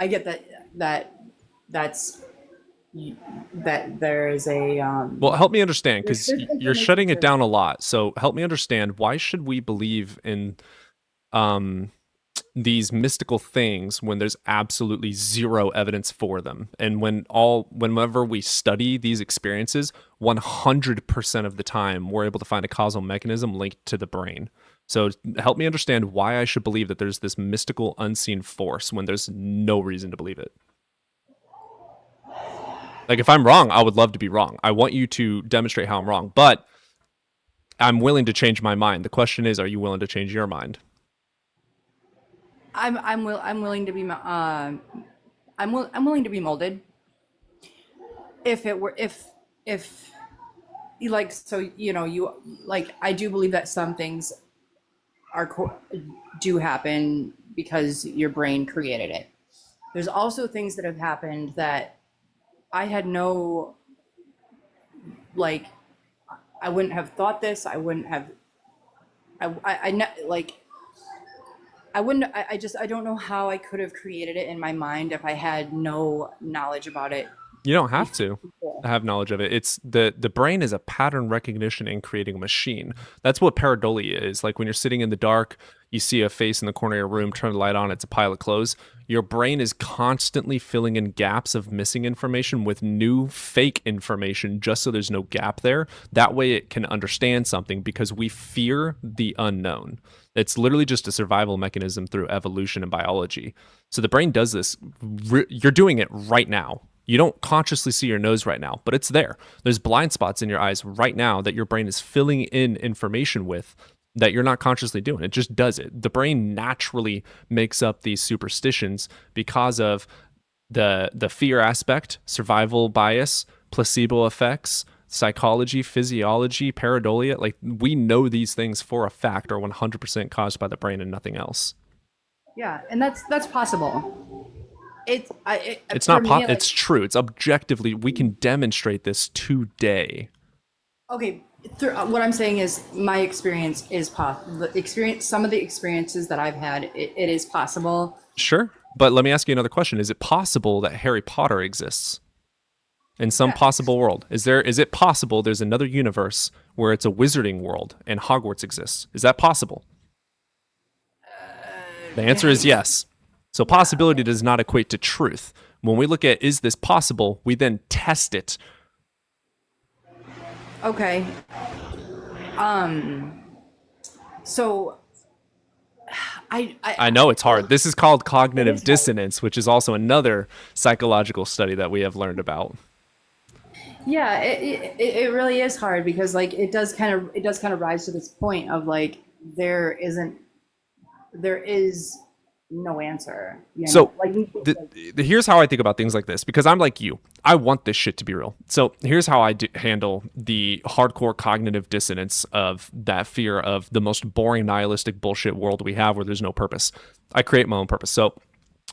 Speaker 15: get that there is a
Speaker 1: Well, help me understand, because
Speaker 15: there's
Speaker 1: you're
Speaker 15: information
Speaker 1: shutting it
Speaker 15: to-
Speaker 1: down a lot. So help me understand, why should we believe in these mystical things when there's absolutely zero evidence for them? And whenever we study these experiences, 100% of the time we're able to find a causal mechanism linked to the brain. So help me understand why I should believe that there's this mystical unseen force when there's no reason to believe it. Like, if I'm wrong, I would love to be wrong. I want you to demonstrate how I'm wrong, but I'm willing to change my mind. The question is, are you willing to change your mind?
Speaker 15: I'm willing to be I'm willing to be molded. If you like, so you like, I do believe that some things do happen because your brain created it. There's also things that have happened that I had no, like, I wouldn't have thought this. I wouldn't have, I don't know how I could have created it in my mind if I had no knowledge about it.
Speaker 1: You don't have to have knowledge of it. It's the brain is a pattern recognition and creating a machine. That's what pareidolia is. Like, when you're sitting in the dark, you see a face in the corner of your room, turn the light on, it's a pile of clothes. your brain is constantly filling in gaps of missing information with new fake information just so there's no gap there. That way it can understand something, because we fear the unknown. It's literally just a survival mechanism through evolution and biology. So the brain does this. You're doing it right now. You don't consciously see your nose right now, but it's there. There's blind spots in your eyes right now that your brain is filling in information with that you're not consciously doing. It just does it. The brain naturally makes up these superstitions because of the fear aspect, survival bias, placebo effects, psychology, physiology, pareidolia. Like, we know these things for a fact are 100% caused by the brain and nothing else.
Speaker 15: Yeah, and that's possible. It's
Speaker 1: not
Speaker 15: for me,
Speaker 1: it's true. It's objectively, we can demonstrate this today.
Speaker 15: Okay, what I'm saying is my experience is possible. Some of the experiences that I've had, it is possible.
Speaker 1: Sure, but let me ask you another question. Is it possible that Harry Potter exists in some possible world? Is it possible there's another universe where it's a wizarding world and Hogwarts exists? Is that possible? The answer is yes. So possibility does not equate to truth. When we look at, is this possible, we then test it.
Speaker 15: Okay. So
Speaker 1: I know it's hard. This is called cognitive dissonance, which is also another psychological study that we have learned about.
Speaker 15: Yeah, it really is hard, because like it does kind of rise to this point of like there is no answer.
Speaker 1: So here's how I think about things like this, because I'm like you. I want this shit to be real. So here's how I handle the hardcore cognitive dissonance of that fear of the most boring nihilistic bullshit world we have where there's no purpose. I create my own purpose. So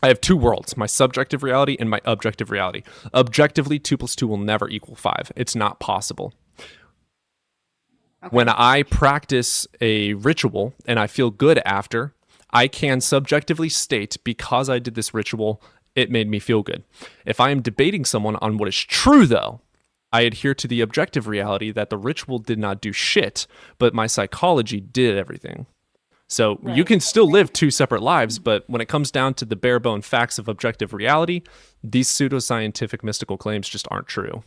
Speaker 1: I have two worlds, my subjective reality and my objective reality. Objectively, 2 + 2 will never equal 5. It's not possible. Okay. When I practice a ritual and I feel good after, I can subjectively state, because I did this ritual, it made me feel good. If I am debating someone on what is true, though, I adhere to the objective reality that the ritual did not do shit, but my psychology did everything. So you can still live two separate lives, but when it comes down to the bare bone facts of objective reality, these pseudoscientific mystical claims just aren't true.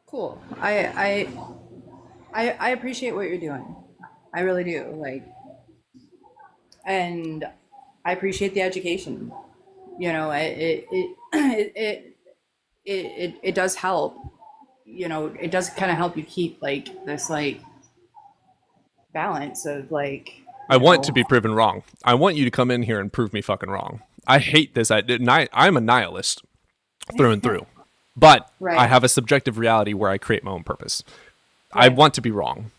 Speaker 15: Cool. I appreciate what you're doing. I really do. And I appreciate the education. It does help. It does kind of help you keep this balance of
Speaker 1: I want to be proven wrong. I want you to come in here and prove me fucking wrong. I hate this. I'm a nihilist through and through, but
Speaker 15: right.
Speaker 1: I have a subjective reality where I create my own purpose. Right. I want to be wrong.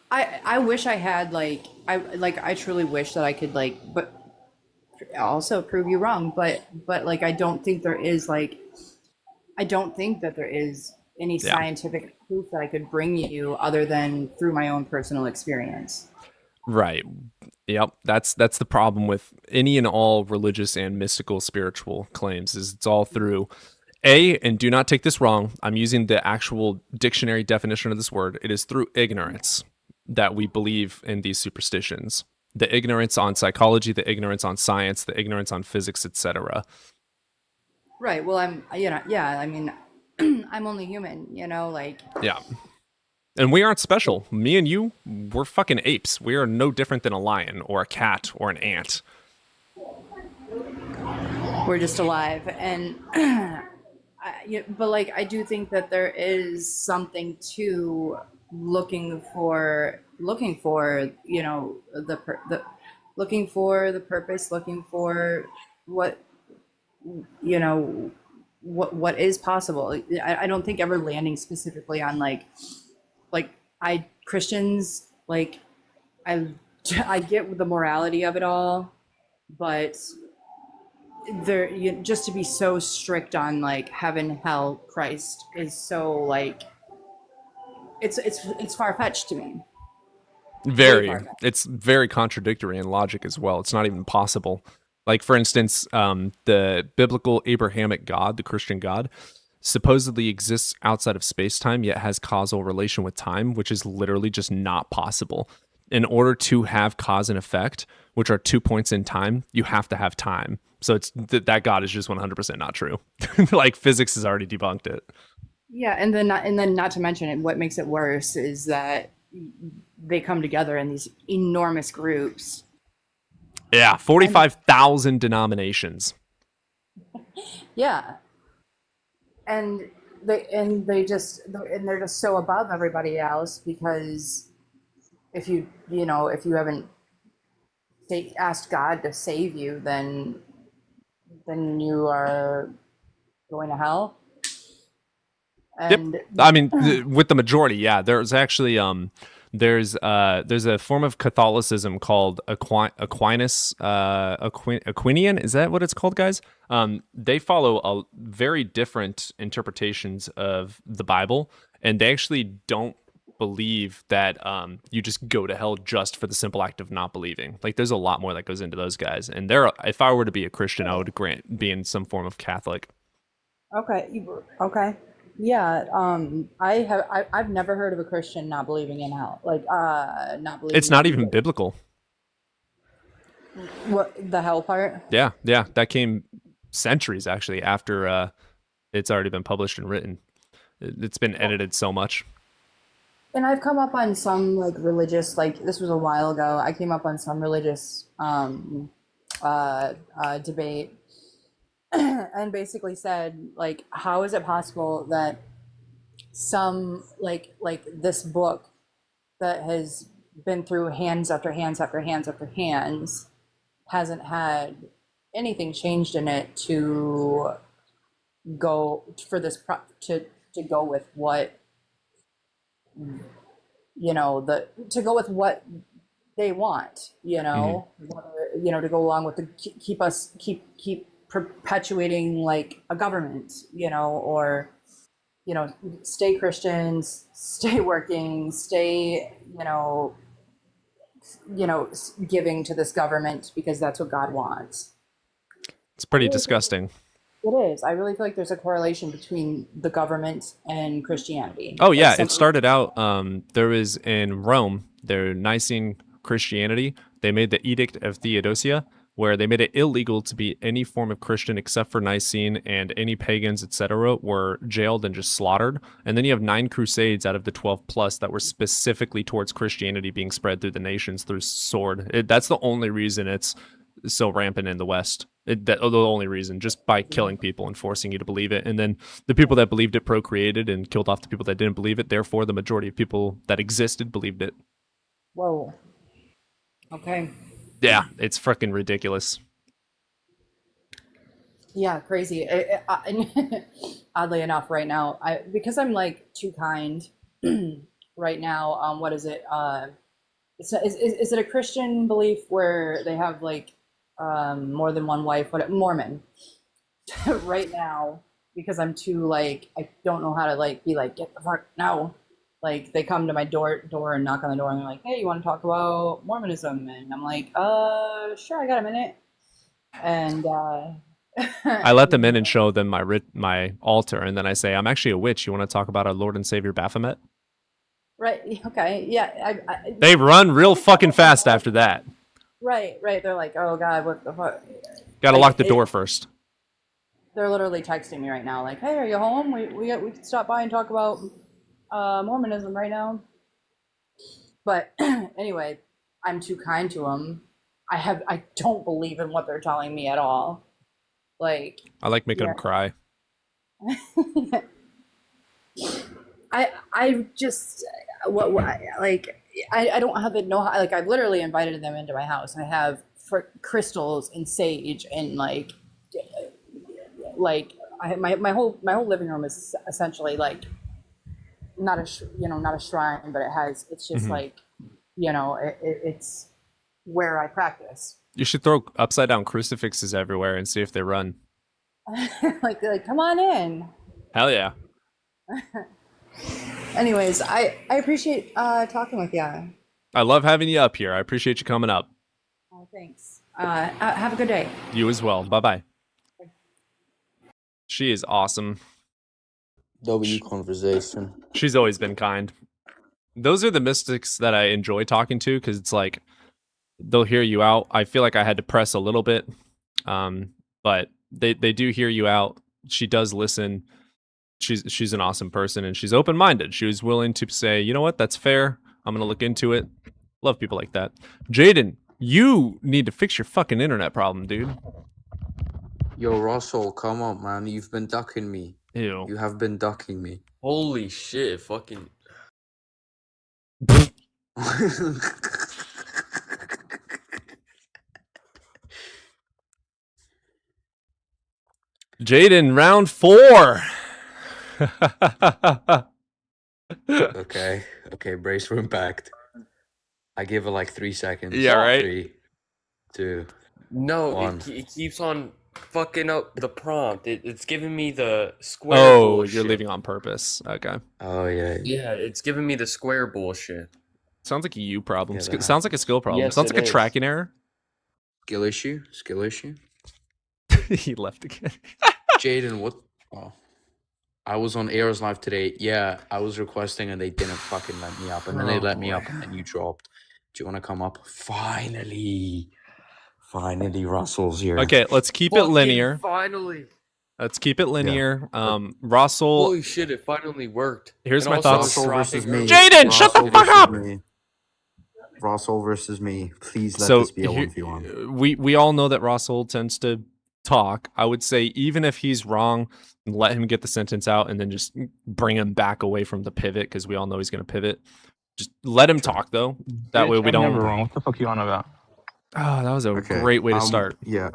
Speaker 15: I wish I had I truly wish that I could but also prove you wrong, but I don't think there is any scientific proof that I could bring you other than through my own personal experience.
Speaker 1: Right. Yep. That's the problem with any and all religious and mystical spiritual claims, is it's all through and do not take this wrong, I'm using the actual dictionary definition of this word. It is through ignorance that we believe in these superstitions. The ignorance on psychology, the ignorance on science, the ignorance on physics, etc.
Speaker 15: Right. Well, I'm only human,
Speaker 1: Yeah. And we aren't special. Me and you, we're fucking apes. We are no different than a lion or a cat or an ant.
Speaker 15: We're just alive. And but I do think that there is something to looking for looking for the purpose, looking for what what is possible. I don't think ever landing specifically on Christians, I get the morality of it all, but just to be so strict on heaven, hell, Christ is so it's far-fetched to me.
Speaker 1: It's very contradictory in logic as well. It's not even possible. For instance, the biblical Abrahamic God, the Christian God, supposedly exists outside of space-time, yet has causal relation with time, which is literally just not possible. In order to have cause and effect, which are 2 points in time, you have to have time. So it's that God is just 100% not true. Like physics has already debunked it.
Speaker 15: Yeah, and then not to mention it, what makes it worse is that they come together in these enormous groups.
Speaker 1: Yeah, 45,000 denominations.
Speaker 15: Yeah. And they're just so above everybody else because if you haven't asked God to save you, then you are going to hell. And
Speaker 1: yep. I mean, with the majority, yeah. There's actually there's a form of Catholicism called Aquinian. Is that what it's called, guys? They follow a very different interpretations of the Bible, and they actually don't believe that you just go to hell just for the simple act of not believing. Like, there's a lot more that goes into those guys. And if I were to be a Christian, I would grant being some form of Catholic.
Speaker 15: Okay. Yeah, I've never heard of a Christian not believing in hell. Like, not believing.
Speaker 1: It's not even biblical.
Speaker 15: What, the hell part?
Speaker 1: Yeah, that came centuries actually after it's already been published and written. It's been edited so much.
Speaker 15: And I've come up on some like religious, like this was a while ago. I came up on some religious debate. And basically said, like, how is it possible that some like this book that has been through hands after hands after hands after hands hasn't had anything changed in it to go for this to go with what to go with what they want, to go along with keep perpetuating like a government, or stay Christians, stay working, stay giving to this government because that's what God wants.
Speaker 1: It's pretty disgusting.
Speaker 15: It is. I really feel like there's a correlation between the government and Christianity.
Speaker 1: Oh yeah, it started out there was in Rome, their Nicene Christianity, they made the Edict of Theodosia, where they made it illegal to be any form of Christian except for Nicene, and any pagans, etc., were jailed and just slaughtered. And then you have 9 crusades out of the 12 plus that were specifically towards Christianity being spread through the nations through sword. That's the only reason it's so rampant in the West. The only reason, just by killing people and forcing you to believe it. And then the people that believed it procreated and killed off the people that didn't believe it. Therefore, the majority of people that existed believed it.
Speaker 15: Whoa. Okay.
Speaker 1: Yeah, it's freaking ridiculous.
Speaker 15: Yeah, crazy. Oddly enough, right now, because I'm like too kind right now. What is it? Is it a Christian belief where they have like more than one wife? What, Mormon? Right now, because I'm too like, I don't know how to like be like, get the fuck no. Like, they come to my door and knock on the door and they're like, hey, you want to talk about Mormonism? And I'm like, sure, I got a minute. And
Speaker 1: I let them in and show them my altar, and then I say, I'm actually a witch. You want to talk about our Lord and Savior Baphomet?
Speaker 15: Right. Okay. Yeah.
Speaker 1: They run real fucking fast after that.
Speaker 15: Right. They're like, oh God, what the fuck?
Speaker 1: Gotta lock the door first.
Speaker 15: They're literally texting me right now, like, hey, are you home? We can stop by and talk about Mormonism right now. But anyway, I'm too kind to them. I don't believe in what they're telling me at all. Like,
Speaker 1: I like making them cry.
Speaker 15: I just I don't have it. Like, I've literally invited them into my house. I have crystals and sage and like my whole living room is essentially like not a shrine, but it's just like it's where I practice.
Speaker 1: You should throw upside down crucifixes everywhere and see if they run.
Speaker 15: like come on in.
Speaker 1: Hell yeah.
Speaker 15: Anyways, I appreciate talking with you.
Speaker 1: I love having you up here. I appreciate you coming up.
Speaker 15: Oh, thanks. Have a good day.
Speaker 1: You as well. Bye-bye. She is awesome.
Speaker 4: W conversation.
Speaker 1: She's always been kind. Those are the mystics that I enjoy talking to, because it's like they'll hear you out. I feel like I had to press a little bit, but but they do hear you out. She does listen. She's an awesome person, and she's open-minded. She was willing to say, you know what, that's fair. I'm gonna look into it. Love people like that. Jaden, you need to fix your fucking internet problem, dude.
Speaker 11: Yo, Russell, come on, man. You've been ducking me.
Speaker 1: Ew.
Speaker 11: You have been ducking me.
Speaker 16: Holy shit, fucking.
Speaker 1: Jaden, round 4.
Speaker 11: Okay, brace for impact. I give it like 3 seconds.
Speaker 1: Yeah, right?
Speaker 11: 3, 2,
Speaker 16: No,
Speaker 11: 1.
Speaker 16: it keeps on fucking up the prompt. It's giving me the square
Speaker 1: Oh,
Speaker 16: bullshit.
Speaker 1: you're leaving on purpose. Okay.
Speaker 11: Oh, yeah.
Speaker 16: Yeah, it's giving me the square bullshit.
Speaker 1: Sounds like a you problem.
Speaker 11: Yeah, that
Speaker 1: Sounds like a skill problem.
Speaker 16: Yes,
Speaker 1: Sounds
Speaker 16: it
Speaker 1: like a
Speaker 16: is.
Speaker 1: tracking error.
Speaker 11: Skill issue? Skill issue?
Speaker 1: He left again.
Speaker 11: Jaden, what? Oh. I was on Airs Live today. Yeah, I was requesting and they didn't fucking let me up. And then they let me up and then you dropped. Do you want to come up? Finally, Russell's here.
Speaker 1: Okay, let's keep it
Speaker 16: Fucking
Speaker 1: linear.
Speaker 16: Finally.
Speaker 1: Let's keep it linear. Russell,
Speaker 16: Holy shit, it finally worked.
Speaker 1: here's
Speaker 16: And
Speaker 1: my
Speaker 16: also
Speaker 1: thoughts.
Speaker 11: Russell
Speaker 16: dropping
Speaker 11: versus me.
Speaker 16: early.
Speaker 1: Jaden, shut the
Speaker 11: Russell
Speaker 1: fuck
Speaker 11: versus
Speaker 1: up!
Speaker 11: me. Russell versus me. Please let
Speaker 1: So
Speaker 11: this be a 1v1.
Speaker 1: we all know that Russell tends to talk. I would say even if he's wrong, let him get the sentence out and then just bring him back away from the pivot because we all know he's going to pivot. Just let him talk though. That way we don't.
Speaker 17: Never wrong. What the fuck you on about?
Speaker 1: Oh, that was a great way to start.
Speaker 4: Yeah.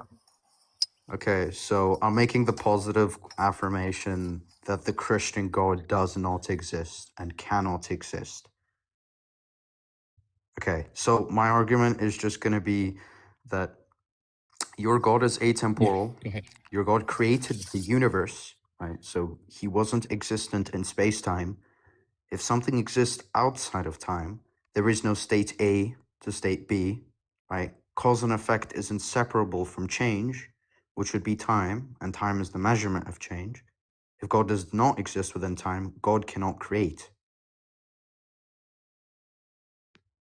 Speaker 4: Okay, so I'm making the positive affirmation that the Christian God does not exist and cannot exist. Okay, so my argument is just going to be that your God is atemporal. Your God created the universe, right? So he wasn't existent in space-time. If something exists outside of time, there is no state A to state B, right? Cause and effect is inseparable from change, which would be time, and time is the measurement of change. If God does not exist within time, God cannot create.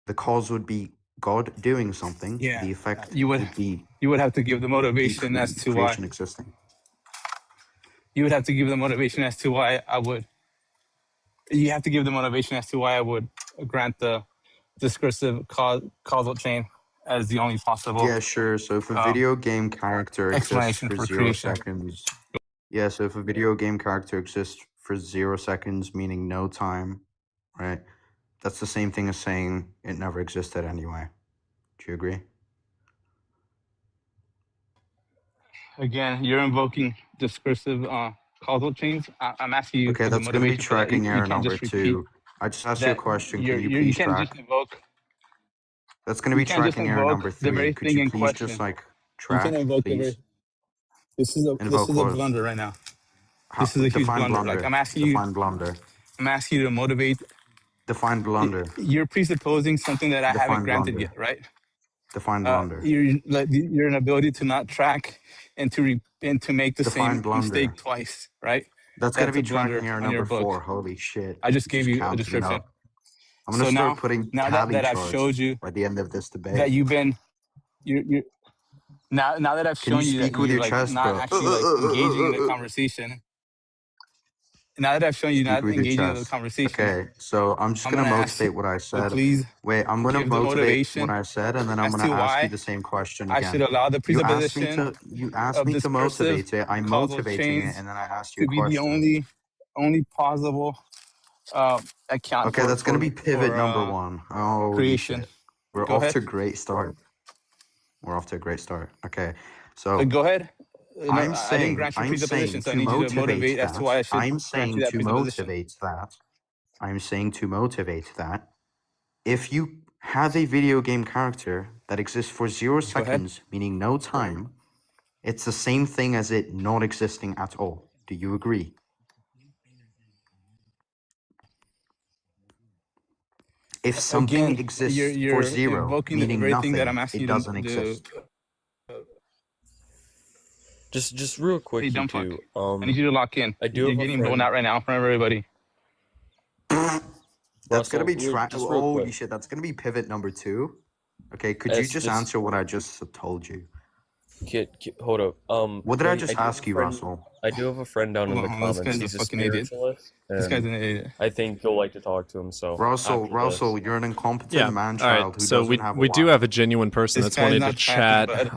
Speaker 4: The cause would be God doing something.
Speaker 17: Yeah,
Speaker 4: The effect
Speaker 17: you would
Speaker 4: be
Speaker 17: you would have to give the motivation as to why
Speaker 4: creation existing.
Speaker 17: you would have to give the motivation as to why I would. You have to give the motivation as to why I would grant the discursive causal chain as the only possible.
Speaker 4: Yeah, sure. So if a video game character exists
Speaker 17: explanation
Speaker 4: for
Speaker 17: for
Speaker 4: 0
Speaker 17: creation.
Speaker 4: seconds, yeah. So if a video game character exists for 0 seconds, meaning no time, right? That's the same thing as saying it never existed anyway. Do you agree?
Speaker 17: Again, you're invoking discursive causal chains. I'm asking you
Speaker 4: Okay,
Speaker 17: for the
Speaker 4: that's going to be
Speaker 17: motivation for that.
Speaker 4: tracking
Speaker 17: You
Speaker 4: error
Speaker 17: can't
Speaker 4: number
Speaker 17: just repeat
Speaker 4: 2. I just asked you a
Speaker 17: that.
Speaker 4: question. Can you
Speaker 17: You
Speaker 4: please
Speaker 17: can't
Speaker 4: track?
Speaker 17: just invoke.
Speaker 4: That's going to be
Speaker 17: You can't just
Speaker 4: tracking error
Speaker 17: invoke
Speaker 4: number
Speaker 17: the
Speaker 4: 3.
Speaker 17: very
Speaker 4: Could
Speaker 17: thing
Speaker 4: you
Speaker 17: in
Speaker 4: please
Speaker 17: question.
Speaker 4: just like
Speaker 17: You can
Speaker 4: track,
Speaker 17: invoke the
Speaker 4: please?
Speaker 17: very. This is a
Speaker 4: Invoke what?
Speaker 17: blunder right now.
Speaker 4: How,
Speaker 17: This is a huge
Speaker 4: define
Speaker 17: blunder.
Speaker 4: blunder.
Speaker 17: Like I'm asking you.
Speaker 4: Define blunder.
Speaker 17: I'm asking you to motivate.
Speaker 4: Define blunder.
Speaker 17: You're presupposing something that I haven't
Speaker 4: Define
Speaker 17: granted
Speaker 4: blunder.
Speaker 17: yet, right?
Speaker 4: Define blunder.
Speaker 17: Your inability to not track and to make the
Speaker 4: Define
Speaker 17: same
Speaker 4: blunder.
Speaker 17: mistake twice, right?
Speaker 4: That's going to be
Speaker 17: a blunder
Speaker 4: tracking error
Speaker 17: on your
Speaker 4: number
Speaker 17: book.
Speaker 4: 4. Holy shit.
Speaker 17: I just gave you a
Speaker 4: counted it
Speaker 17: description.
Speaker 4: up. I'm going to
Speaker 17: So
Speaker 4: start putting
Speaker 17: now
Speaker 4: tally
Speaker 17: that I've
Speaker 4: charts
Speaker 17: showed you
Speaker 4: by the end of this debate.
Speaker 17: that you've been you now that I've
Speaker 4: Can
Speaker 17: shown
Speaker 4: you
Speaker 17: you that
Speaker 4: speak with
Speaker 17: you're
Speaker 4: your
Speaker 17: like
Speaker 4: chest,
Speaker 17: not
Speaker 4: bro?
Speaker 17: actually like engaging in the conversation. Now that I've shown you
Speaker 4: Speak
Speaker 17: not
Speaker 4: with your
Speaker 17: engaging in the
Speaker 4: chest.
Speaker 17: conversation.
Speaker 4: Okay, so I'm just
Speaker 17: I'm
Speaker 4: going to
Speaker 17: gonna ask
Speaker 4: motivate
Speaker 17: you
Speaker 4: what I
Speaker 17: to
Speaker 4: said.
Speaker 17: please
Speaker 4: Wait, I'm going to
Speaker 17: give the
Speaker 4: motivate
Speaker 17: motivation
Speaker 4: what I said, and then I'm
Speaker 17: as
Speaker 4: going
Speaker 17: to
Speaker 4: to ask you
Speaker 17: why
Speaker 4: the same question
Speaker 17: I
Speaker 4: again.
Speaker 17: should allow the
Speaker 4: You asked me
Speaker 17: presupposition of
Speaker 4: to
Speaker 17: discursive
Speaker 4: motivate it. I'm
Speaker 17: causal
Speaker 4: motivating it,
Speaker 17: chains
Speaker 4: and then I asked you
Speaker 17: to
Speaker 4: a
Speaker 17: be the
Speaker 4: question.
Speaker 17: only plausible account
Speaker 4: Okay, that's going to be pivot number 1. Holy
Speaker 17: creation.
Speaker 4: shit. We're
Speaker 17: Go
Speaker 4: off
Speaker 17: ahead.
Speaker 4: to a great start. Okay, so
Speaker 17: Go ahead. No,
Speaker 4: I'm
Speaker 17: I didn't grant you
Speaker 4: saying
Speaker 17: presupposition, so I
Speaker 4: to
Speaker 17: need you to
Speaker 4: motivate
Speaker 17: motivate as to
Speaker 4: that.
Speaker 17: why I should
Speaker 4: I'm
Speaker 17: grant
Speaker 4: saying
Speaker 17: you that
Speaker 4: to
Speaker 17: presupposition.
Speaker 4: motivate that. I'm saying to motivate that. If you have a video game character that exists for 0
Speaker 17: Go ahead.
Speaker 4: seconds, meaning no time, it's the same thing as it not existing at all. Do you agree? If something
Speaker 17: Again,
Speaker 4: exists for
Speaker 17: you're
Speaker 4: 0,
Speaker 17: invoking the
Speaker 4: meaning
Speaker 17: very thing that I'm
Speaker 4: nothing,
Speaker 17: asking
Speaker 4: it
Speaker 17: you
Speaker 4: doesn't
Speaker 17: to
Speaker 4: exist.
Speaker 16: Just real quick,
Speaker 17: Hey,
Speaker 16: you
Speaker 17: dumb fuck.
Speaker 16: two.
Speaker 17: I need you to lock in.
Speaker 16: I do
Speaker 17: You're
Speaker 16: have a
Speaker 17: getting blown
Speaker 16: friend.
Speaker 17: out right now in front of everybody.
Speaker 4: That's gonna
Speaker 16: Russell,
Speaker 4: be
Speaker 16: just real
Speaker 4: holy
Speaker 16: quick.
Speaker 4: shit, that's gonna be pivot number 2. Okay, could you just
Speaker 16: This
Speaker 4: answer what I just told you?
Speaker 16: Hold up.
Speaker 4: What did I
Speaker 16: Billy,
Speaker 4: just
Speaker 16: do have
Speaker 4: ask
Speaker 16: a
Speaker 4: you,
Speaker 16: friend.
Speaker 4: Russell?
Speaker 16: I do have a friend down in
Speaker 17: Hold
Speaker 16: the
Speaker 17: on, hold on. This
Speaker 16: comments.
Speaker 17: guy's a
Speaker 16: He's a
Speaker 17: fucking idiot.
Speaker 16: spiritualist,
Speaker 17: This guy's
Speaker 16: and
Speaker 17: an idiot.
Speaker 16: I think you'll like to talk to him. So
Speaker 4: Russell,
Speaker 16: after
Speaker 4: Russell, you're an incompetent
Speaker 1: Yeah. All right.
Speaker 4: man-child who
Speaker 1: So
Speaker 4: doesn't have a
Speaker 1: we do
Speaker 4: wife.
Speaker 1: have a genuine person
Speaker 17: This
Speaker 1: that's
Speaker 17: guy's
Speaker 1: wanted to
Speaker 17: not chatting,
Speaker 1: chat.
Speaker 17: bud.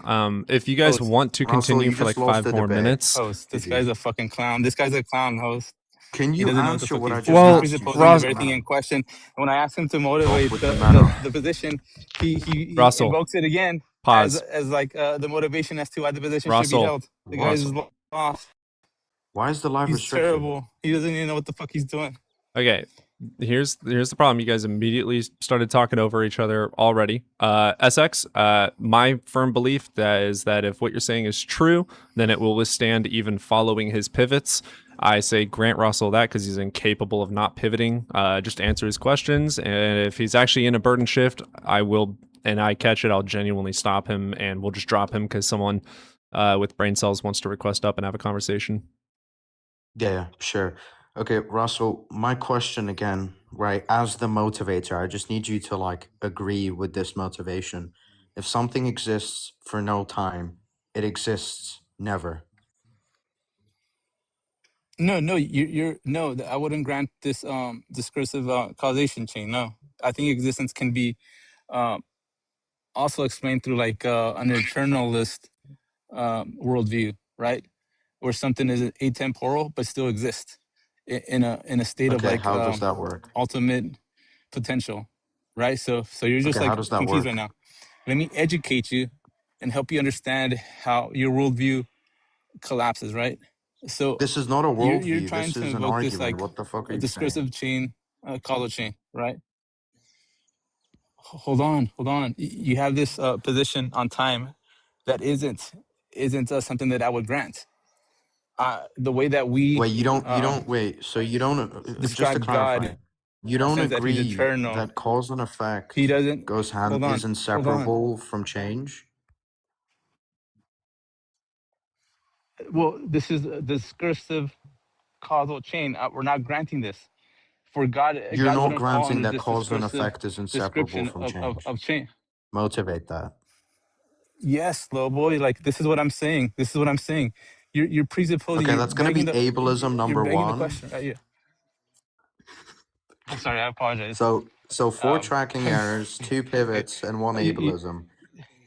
Speaker 1: If you guys
Speaker 17: Host,
Speaker 1: want to
Speaker 4: Russell,
Speaker 1: continue
Speaker 4: you
Speaker 1: for
Speaker 4: just
Speaker 1: like
Speaker 4: lost
Speaker 1: 5
Speaker 4: the
Speaker 1: more
Speaker 4: debate.
Speaker 1: minutes.
Speaker 17: host. This
Speaker 4: GG.
Speaker 17: guy's a fucking clown. This guy's a clown, host.
Speaker 4: Can
Speaker 17: He
Speaker 4: you
Speaker 17: doesn't know what the
Speaker 4: answer
Speaker 17: fuck
Speaker 4: what I
Speaker 17: he's
Speaker 4: just
Speaker 17: doing. He's
Speaker 1: Well,
Speaker 4: asked you?
Speaker 17: presupposing
Speaker 4: Stop
Speaker 17: the
Speaker 1: Ros-
Speaker 4: with the
Speaker 17: very thing in
Speaker 4: manner.
Speaker 17: question. And when I asked him to
Speaker 4: Stop
Speaker 17: motivate
Speaker 4: with the manner.
Speaker 17: the position, he
Speaker 1: Russell,
Speaker 17: invokes it again
Speaker 1: pause.
Speaker 17: as like the motivation as to why the position should be
Speaker 1: Russell,
Speaker 17: held. The guy's
Speaker 1: Russell.
Speaker 17: lost.
Speaker 4: Why is the live
Speaker 17: He's
Speaker 4: restricted?
Speaker 17: terrible. He doesn't even know what the fuck he's doing.
Speaker 1: Okay, here's the problem. You guys immediately started talking over each other already. SX, my firm belief that is that if what you're saying is true, then it will withstand even following his pivots. I say grant Russell that because he's incapable of not pivoting. Just answer his questions, and if he's actually in a burden shift, I will, and I catch it, I'll genuinely stop him, and we'll just drop him because someone with brain cells wants to request up and have a conversation.
Speaker 4: Yeah, sure. Okay, Russell, my question again, right? As the motivator, I just need you to like agree with this motivation. If something exists for no time, it exists never.
Speaker 17: No, you're no. I wouldn't grant this discursive causation chain. No, I think existence can be also explained through like an eternalist worldview, right? Where something is atemporal but still exists in a state of
Speaker 4: Okay,
Speaker 17: like
Speaker 4: how does that work?
Speaker 17: ultimate potential, right? So you're just
Speaker 4: Okay, how
Speaker 17: like
Speaker 4: does that
Speaker 17: confused right
Speaker 4: work?
Speaker 17: now. Let me educate you and help you understand how your worldview collapses, right? So
Speaker 4: This is not a
Speaker 17: you're
Speaker 4: worldview.
Speaker 17: trying
Speaker 4: This
Speaker 17: to
Speaker 4: is an
Speaker 17: invoke this
Speaker 4: argument.
Speaker 17: like
Speaker 4: What the fuck are
Speaker 17: a
Speaker 4: you saying?
Speaker 17: discursive chain, causal chain, right? Hold on. You have this position on time that isn't something that I would grant. The way that we
Speaker 4: Wait, you don't wait. So you don't just to
Speaker 17: describe
Speaker 4: clarify,
Speaker 17: God,
Speaker 4: you
Speaker 17: in the
Speaker 4: don't
Speaker 17: sense that He's
Speaker 4: agree
Speaker 17: eternal,
Speaker 4: that cause and
Speaker 17: He
Speaker 4: effect
Speaker 17: doesn't.
Speaker 4: goes hand
Speaker 17: Hold
Speaker 4: is
Speaker 17: on.
Speaker 4: inseparable from change?
Speaker 17: Well, this is a discursive causal chain. We're not granting this. For God,
Speaker 4: You're
Speaker 17: God
Speaker 4: not
Speaker 17: wouldn't fall
Speaker 4: granting
Speaker 17: under
Speaker 4: that
Speaker 17: this
Speaker 4: cause and
Speaker 17: discursive
Speaker 4: effect is inseparable
Speaker 17: description
Speaker 4: from
Speaker 17: of,
Speaker 4: change.
Speaker 17: of chain.
Speaker 4: Motivate that.
Speaker 17: Yes, little boy. Like this is what I'm saying. You're presupposing.
Speaker 4: Okay, that's gonna be ableism
Speaker 17: You're
Speaker 4: number
Speaker 17: begging the
Speaker 4: one.
Speaker 17: question. Yeah. I'm sorry. I apologize.
Speaker 4: So four
Speaker 17: Um,
Speaker 4: tracking errors, two pivots, and one
Speaker 17: you
Speaker 4: ableism.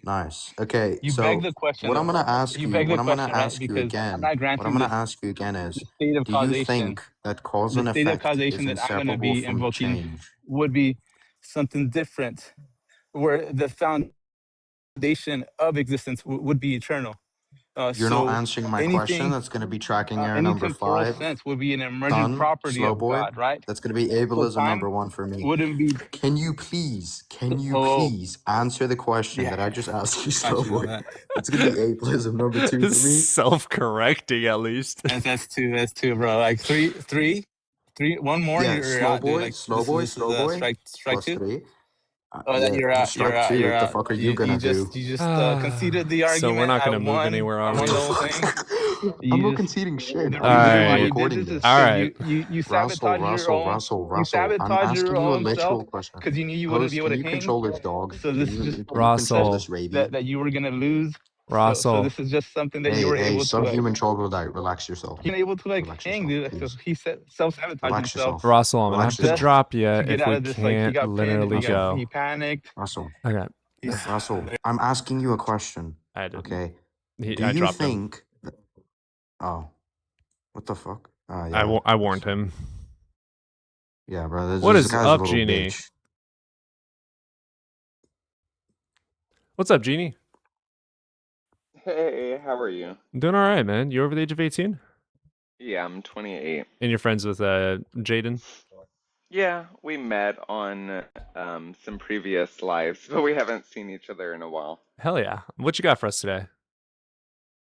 Speaker 4: Nice. Okay,
Speaker 17: you beg
Speaker 4: so
Speaker 17: the question
Speaker 4: what I'm
Speaker 17: though.
Speaker 4: gonna ask
Speaker 17: You
Speaker 4: you,
Speaker 17: beg
Speaker 4: what
Speaker 17: the
Speaker 4: I'm gonna
Speaker 17: question, right?
Speaker 4: ask you
Speaker 17: Because I'm
Speaker 4: again,
Speaker 17: not
Speaker 4: what I'm
Speaker 17: granting
Speaker 4: gonna
Speaker 17: this
Speaker 4: ask you again
Speaker 17: the
Speaker 4: is,
Speaker 17: state of
Speaker 4: do you
Speaker 17: causation.
Speaker 4: think that cause
Speaker 17: The
Speaker 4: and
Speaker 17: state of
Speaker 4: effect is
Speaker 17: causation that I'm going to
Speaker 4: inseparable
Speaker 17: be
Speaker 4: from
Speaker 17: invoking
Speaker 4: change?
Speaker 17: would be something different, where the foundation of existence would be eternal.
Speaker 4: You're not
Speaker 17: So
Speaker 4: answering my question.
Speaker 17: anything,
Speaker 4: That's gonna be tracking error
Speaker 17: any
Speaker 4: number
Speaker 17: temporal
Speaker 4: 5.
Speaker 17: sense would be an emergent
Speaker 4: Done,
Speaker 17: property
Speaker 4: slow
Speaker 17: of
Speaker 4: boy.
Speaker 17: God, right?
Speaker 4: That's gonna be
Speaker 17: So
Speaker 4: ableism
Speaker 17: time
Speaker 4: number 1 for me.
Speaker 17: wouldn't be.
Speaker 4: Can you
Speaker 17: Oh,
Speaker 4: please answer the question
Speaker 17: yeah.
Speaker 4: that I just asked you,
Speaker 17: Got
Speaker 4: slow
Speaker 17: you on
Speaker 4: boy?
Speaker 17: that.
Speaker 4: That's gonna be ableism number 2 for me.
Speaker 1: Self-correcting at least.
Speaker 17: That's two, bro. Like three. One more, and
Speaker 4: Yeah,
Speaker 17: you're out, dude. Like
Speaker 4: slow
Speaker 17: this is
Speaker 4: boy,
Speaker 17: strike
Speaker 4: plus
Speaker 17: two.
Speaker 4: 3.
Speaker 17: Oh, then
Speaker 4: Yeah,
Speaker 17: you're out. You're
Speaker 4: strike
Speaker 17: out.
Speaker 4: 2.
Speaker 17: You're
Speaker 4: What the
Speaker 17: out.
Speaker 4: fuck are you gonna do?
Speaker 17: You just conceded the
Speaker 1: So we're
Speaker 17: argument.
Speaker 1: not gonna move anywhere,
Speaker 17: I
Speaker 1: are
Speaker 17: won
Speaker 1: we?
Speaker 17: the whole thing.
Speaker 4: I'm
Speaker 17: You
Speaker 4: not
Speaker 17: just
Speaker 4: conceding shit.
Speaker 17: the
Speaker 4: I'm
Speaker 17: reason why
Speaker 4: literally
Speaker 17: you
Speaker 1: Alright.
Speaker 17: did
Speaker 4: recording
Speaker 17: this is
Speaker 4: this.
Speaker 17: because
Speaker 1: Alright.
Speaker 17: you sabotaged your own. You
Speaker 4: Russell. I'm
Speaker 17: sabotaged your
Speaker 4: asking you a
Speaker 17: own self
Speaker 4: literal question.
Speaker 17: because you knew you wouldn't be
Speaker 4: Host,
Speaker 17: able
Speaker 4: can
Speaker 17: to
Speaker 4: you
Speaker 17: hang.
Speaker 4: control this dog?
Speaker 17: So this is just
Speaker 4: Can you control
Speaker 1: Russell.
Speaker 4: this rabies?
Speaker 17: that you were gonna lose. So
Speaker 1: Russell.
Speaker 17: this is just something that you
Speaker 4: Hey,
Speaker 17: were
Speaker 4: hey,
Speaker 17: able to like.
Speaker 4: subhuman troglodyte, relax yourself.
Speaker 17: You're able to like
Speaker 4: Relax
Speaker 17: hang,
Speaker 4: yourself,
Speaker 17: dude. So
Speaker 4: please.
Speaker 17: he said self-sabotaged
Speaker 4: Relax
Speaker 17: himself
Speaker 4: yourself.
Speaker 1: Russell, I'm gonna
Speaker 4: Relax
Speaker 1: have to
Speaker 17: just
Speaker 4: yourself.
Speaker 1: drop you
Speaker 17: to get
Speaker 1: if
Speaker 17: out
Speaker 1: we
Speaker 17: of this. Like he
Speaker 1: can't
Speaker 17: got pinned.
Speaker 1: literally go.
Speaker 17: He panicked.
Speaker 4: Russell.
Speaker 1: Okay.
Speaker 4: Russell, I'm asking you a question.
Speaker 1: I didn't.
Speaker 4: Okay.
Speaker 1: I
Speaker 4: Do you
Speaker 1: dropped him.
Speaker 4: think that, oh, what the fuck? Yeah.
Speaker 1: I warned him.
Speaker 4: Yeah, bro.
Speaker 1: What
Speaker 4: This
Speaker 1: is
Speaker 4: guy's a
Speaker 1: up,
Speaker 4: little
Speaker 1: Genie?
Speaker 4: bitch.
Speaker 1: What's up, Genie?
Speaker 18: Hey, how are you?
Speaker 1: I'm doing all right, man. You over the age of 18?
Speaker 18: Yeah, I'm 28.
Speaker 1: And you're friends with Jaden?
Speaker 18: Yeah, we met on some previous lives, but we haven't seen each other in a while.
Speaker 1: Hell yeah. What you got for us today?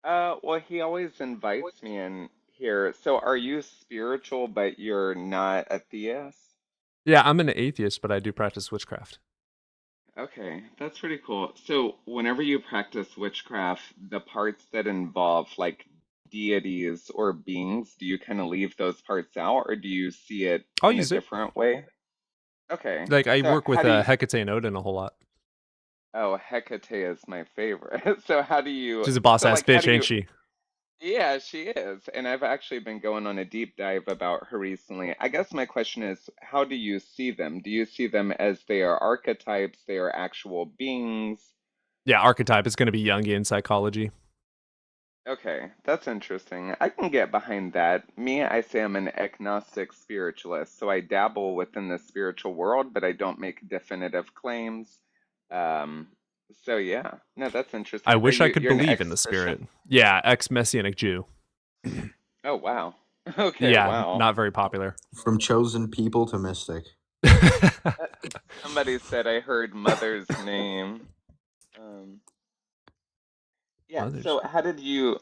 Speaker 18: Well, he always invites me in here. So are you spiritual, but you're not a theist?
Speaker 1: Yeah, I'm an atheist, but I do practice witchcraft.
Speaker 18: Okay, that's pretty cool. So whenever you practice witchcraft, the parts that involve like deities or beings, do you kind of leave those parts out, or do you see it
Speaker 1: I'll
Speaker 18: in a
Speaker 1: use it.
Speaker 18: different way? Okay,
Speaker 1: Like, I
Speaker 18: so
Speaker 1: work with
Speaker 18: how do you...
Speaker 1: Hecate and Odin a whole lot.
Speaker 18: Oh, Hecate is my favorite. So how do you?
Speaker 1: She's a boss
Speaker 18: So
Speaker 1: ass
Speaker 18: like, how
Speaker 1: bitch,
Speaker 18: do
Speaker 1: ain't
Speaker 18: you?
Speaker 1: she?
Speaker 18: Yeah, she is. And I've actually been going on a deep dive about her recently. I guess my question is, how do you see them? Do you see them as they are archetypes, they are actual beings?
Speaker 1: Yeah, archetype is going to be Jungian psychology.
Speaker 18: Okay, that's interesting. I can get behind that. Me, I say I'm an agnostic spiritualist, so I dabble within the spiritual world, but I don't make definitive claims. Um, so yeah, no, that's interesting.
Speaker 1: I
Speaker 18: Are
Speaker 1: wish I
Speaker 18: you
Speaker 1: could
Speaker 18: you're an
Speaker 1: believe in the
Speaker 18: ex-Christian?
Speaker 1: spirit. Yeah, ex-Messianic Jew.
Speaker 18: Oh wow. Okay,
Speaker 1: Yeah,
Speaker 18: wow.
Speaker 1: not very popular.
Speaker 4: From chosen people to mystic.
Speaker 18: Somebody said I heard mother's name. Um, yeah,
Speaker 1: Others.
Speaker 18: so how did you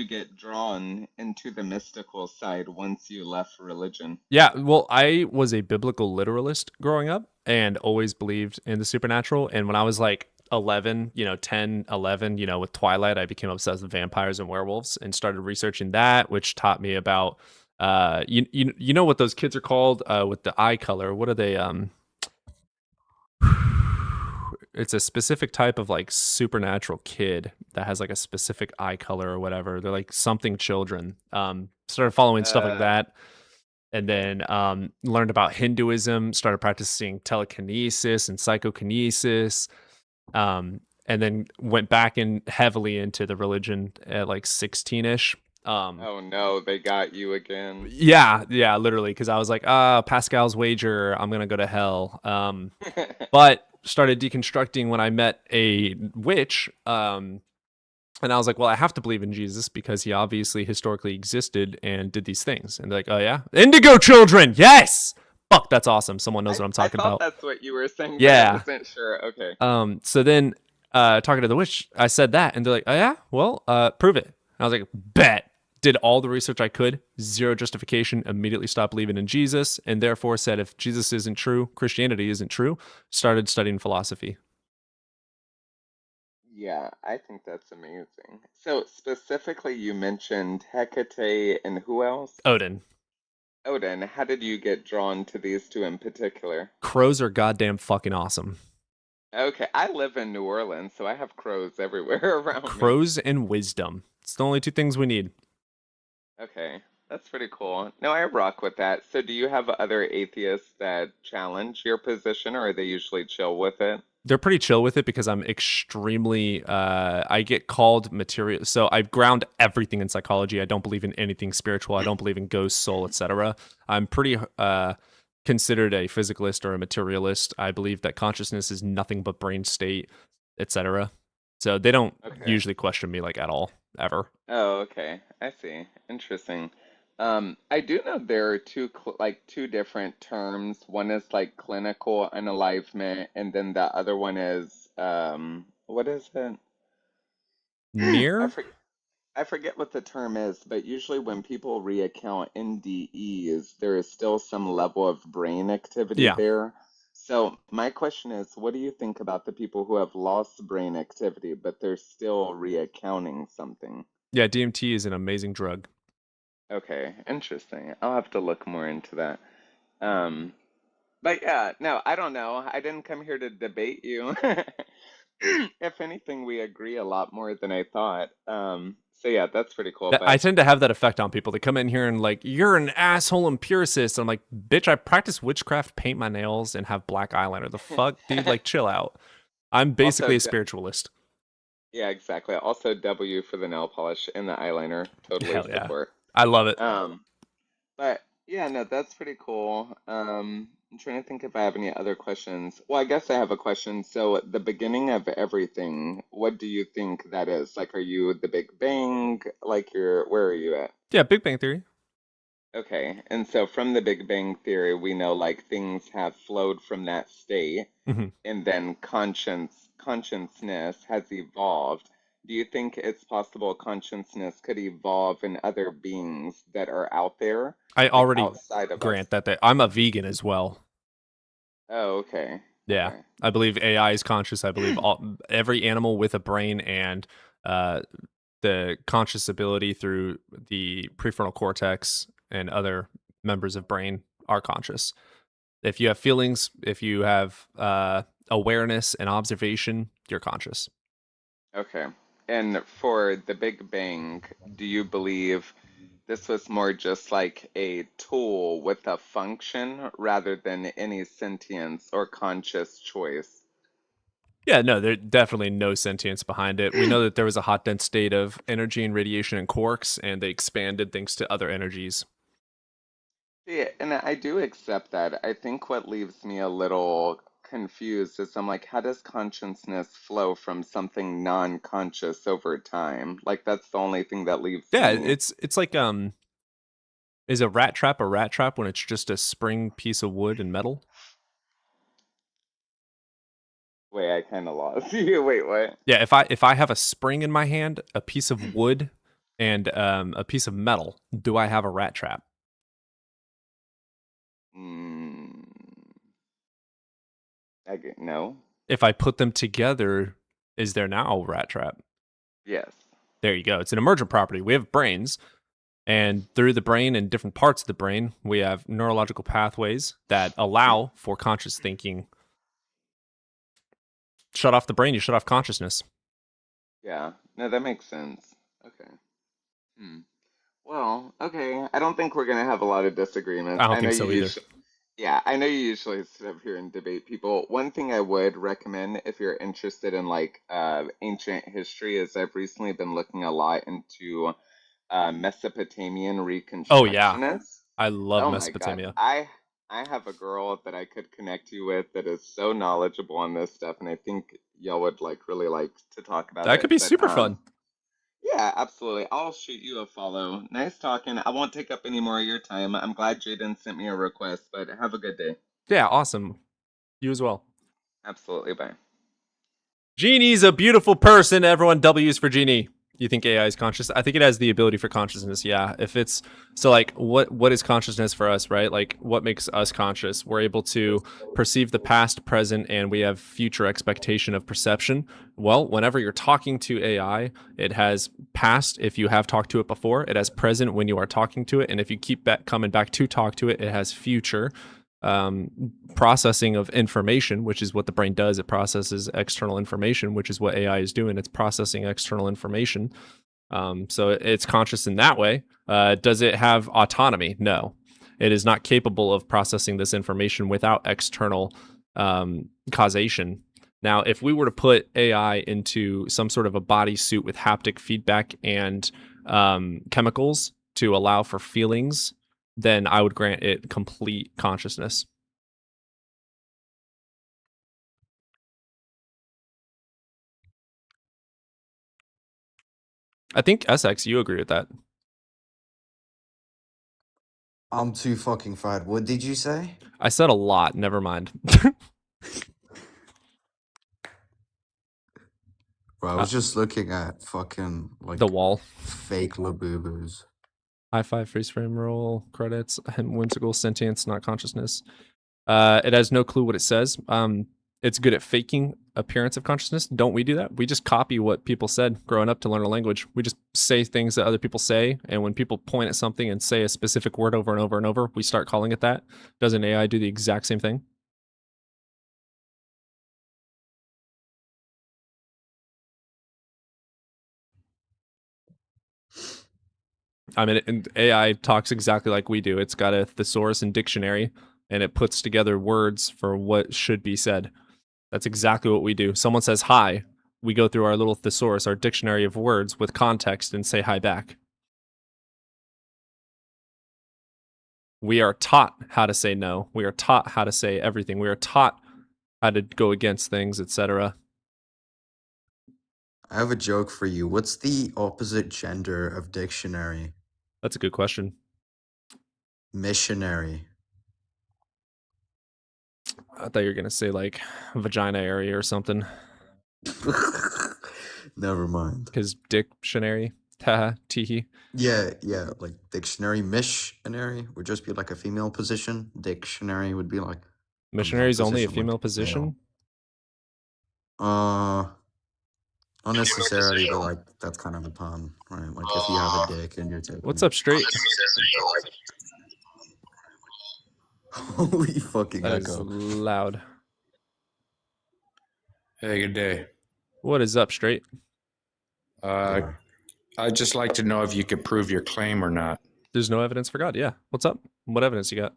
Speaker 18: get drawn into the mystical side once you left religion?
Speaker 1: Yeah, well, I was a biblical literalist growing up and always believed in the supernatural. And when I was like 11, 10, 11, with Twilight, I became obsessed with vampires and werewolves and started researching that, which taught me about, you know what those kids are called with the eye color. What are they? It's a specific type of like supernatural kid that has like a specific eye color or whatever. They're like something children. Started following stuff like that, and then learned about Hinduism, started practicing telekinesis and psychokinesis, and then went back in heavily into the religion at like 16ish.
Speaker 18: Oh no, they got you again.
Speaker 1: Yeah, literally, because I was like, Pascal's wager, I'm gonna go to hell. But started deconstructing when I met a witch, and I was like, well, I have to believe in Jesus because he obviously historically existed and did these things. And they're like, oh yeah, Indigo children, yes. Fuck, that's awesome. Someone knows what I'm talking
Speaker 18: I thought
Speaker 1: about.
Speaker 18: that's what you were saying, but I
Speaker 1: Yeah.
Speaker 18: wasn't sure. Okay.
Speaker 1: So then, talking to the witch, I said that, and they're like, oh yeah, well, prove it. And I was like, bet. Did all the research I could, zero justification, immediately stopped believing in Jesus, and therefore said if Jesus isn't true, Christianity isn't true, started studying philosophy.
Speaker 18: Yeah, I think that's amazing. So specifically, you mentioned Hecate and who else?
Speaker 1: Odin.
Speaker 18: Odin. How did you get drawn to these two in particular?
Speaker 1: Crows are goddamn fucking awesome.
Speaker 18: Okay, I live in New Orleans, so I have crows everywhere around me.
Speaker 1: Crows and wisdom. It's the only two things we need.
Speaker 18: Okay, that's pretty cool. No, I rock with that. So do you have other atheists that challenge your position, or are they usually chill with it?
Speaker 1: They're pretty chill with it because I'm extremely I get called material, so I ground everything in psychology. I don't believe in anything spiritual. I don't believe in ghost, soul, etc. I'm pretty considered a physicalist or a materialist. I believe that consciousness is nothing but brain state, etc. So they don't usually question me like at all, ever.
Speaker 18: Oh, okay. I see. Interesting. I do know there are two different terms. One is like clinical unalivement, and then the other one is what is it?
Speaker 1: Near?
Speaker 18: I forget what the term is, but usually when people reaccount NDEs, there is still some level of brain activity
Speaker 1: Yeah.
Speaker 18: there. So my question is, what do you think about the people who have lost brain activity, but they're still reaccounting something?
Speaker 1: Yeah, DMT is an amazing drug.
Speaker 18: Okay, interesting. I'll have to look more into that. But yeah, no, I don't know. I didn't come here to debate you. If anything, we agree a lot more than I thought. So yeah, that's pretty cool.
Speaker 1: I
Speaker 18: But
Speaker 1: tend to have that effect on people. They come in here and like, you're an asshole empiricist. I'm like, bitch, I practice witchcraft, paint my nails, and have black eyeliner. The fuck, dude? Like, chill out. I'm basically a
Speaker 18: also,
Speaker 1: spiritualist.
Speaker 18: yeah, exactly. Also, W for the nail polish and the eyeliner. Totally
Speaker 1: Hell yeah.
Speaker 18: support.
Speaker 1: I love it.
Speaker 18: But yeah, no, that's pretty cool. I'm trying to think if I have any other questions. Well, I guess I have a question. So, the beginning of everything, what do you think that is? Like, are you the Big Bang? Like, where are you at?
Speaker 1: Yeah, Big Bang Theory.
Speaker 18: Okay, and so from the Big Bang Theory, we know like things have flowed from that state,
Speaker 1: Mhm.
Speaker 18: and then consciousness has evolved. Do you think it's possible consciousness could evolve in other beings that are out there,
Speaker 1: I
Speaker 18: like
Speaker 1: already
Speaker 18: outside of us?
Speaker 1: grant that I'm a vegan as well.
Speaker 18: Oh, okay.
Speaker 1: Yeah,
Speaker 18: Okay.
Speaker 1: I believe AI is conscious. I believe every animal with a brain and the conscious ability through the prefrontal cortex and other members of brain are conscious. If you have feelings, if you have awareness and observation, you're conscious.
Speaker 18: Okay. And for the Big Bang, do you believe this was more just like a tool with a function rather than any sentience or conscious choice?
Speaker 1: Yeah, no, there's definitely no sentience behind it. We know that there was a hot, dense state of energy and radiation and quarks, and they expanded thanks to other energies.
Speaker 18: Yeah, and I do accept that. I think what leaves me a little confused is I'm like, how does consciousness flow from something non-conscious over time? Like that's the only thing that leaves
Speaker 1: Yeah,
Speaker 18: me.
Speaker 1: it's like is a rat trap when it's just a spring piece of wood and metal?
Speaker 18: Wait, I kind of lost you. Wait, what?
Speaker 1: Yeah, if I have a spring in my hand, a piece of wood, and a piece of metal, do I have a rat trap?
Speaker 18: Mm, no.
Speaker 1: If I put them together, is there now a rat trap?
Speaker 18: Yes.
Speaker 1: There you go. It's an emergent property. We have brains, and through the brain and different parts of the brain, we have neurological pathways that allow for conscious thinking. Shut off the brain, you shut off consciousness.
Speaker 18: Yeah. No, that makes sense. Okay. Well, okay. I don't think we're gonna have a lot of disagreements.
Speaker 1: I don't think so either.
Speaker 18: Yeah, I know you usually sit up here and debate people. One thing I would recommend if you're interested in like ancient history is I've recently been looking a lot into Mesopotamian Reconstructionists.
Speaker 1: Oh yeah, I love
Speaker 18: Oh my
Speaker 1: Mesopotamia.
Speaker 18: God. I have a girl that I could connect you with that is so knowledgeable on this stuff, and I think y'all would like really like to talk about
Speaker 1: That
Speaker 18: it.
Speaker 1: could be
Speaker 18: But
Speaker 1: super fun.
Speaker 18: yeah, absolutely. I'll shoot you a follow. Nice talking. I won't take up any more of your time. I'm glad Jaden sent me a request, but have a good day.
Speaker 1: Yeah, awesome. You as well.
Speaker 18: Absolutely. Bye.
Speaker 1: Genie's a beautiful person. Everyone, W's for Genie. You think AI is conscious? I think it has the ability for consciousness. Yeah. If it's so, like, what is consciousness for us, right? Like, what makes us conscious? We're able to perceive the past, present, and we have future expectation of perception. Well, whenever you're talking to AI, it has past if you have talked to it before. It has present when you are talking to it, and if you keep coming back to talk to it, it has future. Processing of information, which is what the brain does. It processes external information, which is what AI is doing. It's processing external information. So it's conscious in that way. Does it have autonomy? No. It is not capable of processing this information without external causation. Now, if we were to put AI into some sort of a bodysuit with haptic feedback and chemicals to allow for feelings, then I would grant it complete consciousness. I think SX, you agree with that.
Speaker 4: I'm too fucking fried. What did you say?
Speaker 1: I said a lot. Never mind.
Speaker 4: Bro, I was just looking at fucking like
Speaker 1: the wall.
Speaker 4: Fake Labubus.
Speaker 1: High five, freeze frame roll, credits, and whimsical sentience, not consciousness. It has no clue what it says. It's good at faking appearance of consciousness. Don't we do that? We just copy what people said growing up to learn a language. We just say things that other people say, and when people point at something and say a specific word over and over and over, we start calling it that. Doesn't AI do the exact same thing? I mean, and AI talks exactly like we do. It's got a thesaurus and dictionary, and it puts together words for what should be said. That's exactly what we do. Someone says hi, we go through our little thesaurus, our dictionary of words with context, and say hi back. We are taught how to say no. We are taught how to say everything. We are taught how to go against things, etc.
Speaker 4: I have a joke for you. What's the opposite gender of dictionary?
Speaker 1: That's a good question.
Speaker 4: Missionary.
Speaker 1: I thought you were going to say like vagina area or something.
Speaker 4: Never mind.
Speaker 1: Because dictionary. Haha, teehee.
Speaker 4: Yeah, like dictionary. Missionary would just be like a female position. Dictionary would be like
Speaker 1: missionary is only a
Speaker 4: position,
Speaker 1: female
Speaker 4: like
Speaker 1: position.
Speaker 4: Not necessarily, but like that's kind of a pun, right? Like if you have a dick and you're taking.
Speaker 1: What's up, straight?
Speaker 4: Holy fucking
Speaker 1: That is
Speaker 4: echo.
Speaker 1: loud.
Speaker 11: Hey, good day.
Speaker 1: What is up, straight?
Speaker 11: I'd just like to know if you could prove your claim or not.
Speaker 1: There's no evidence for God. Yeah. What's up? What evidence you got?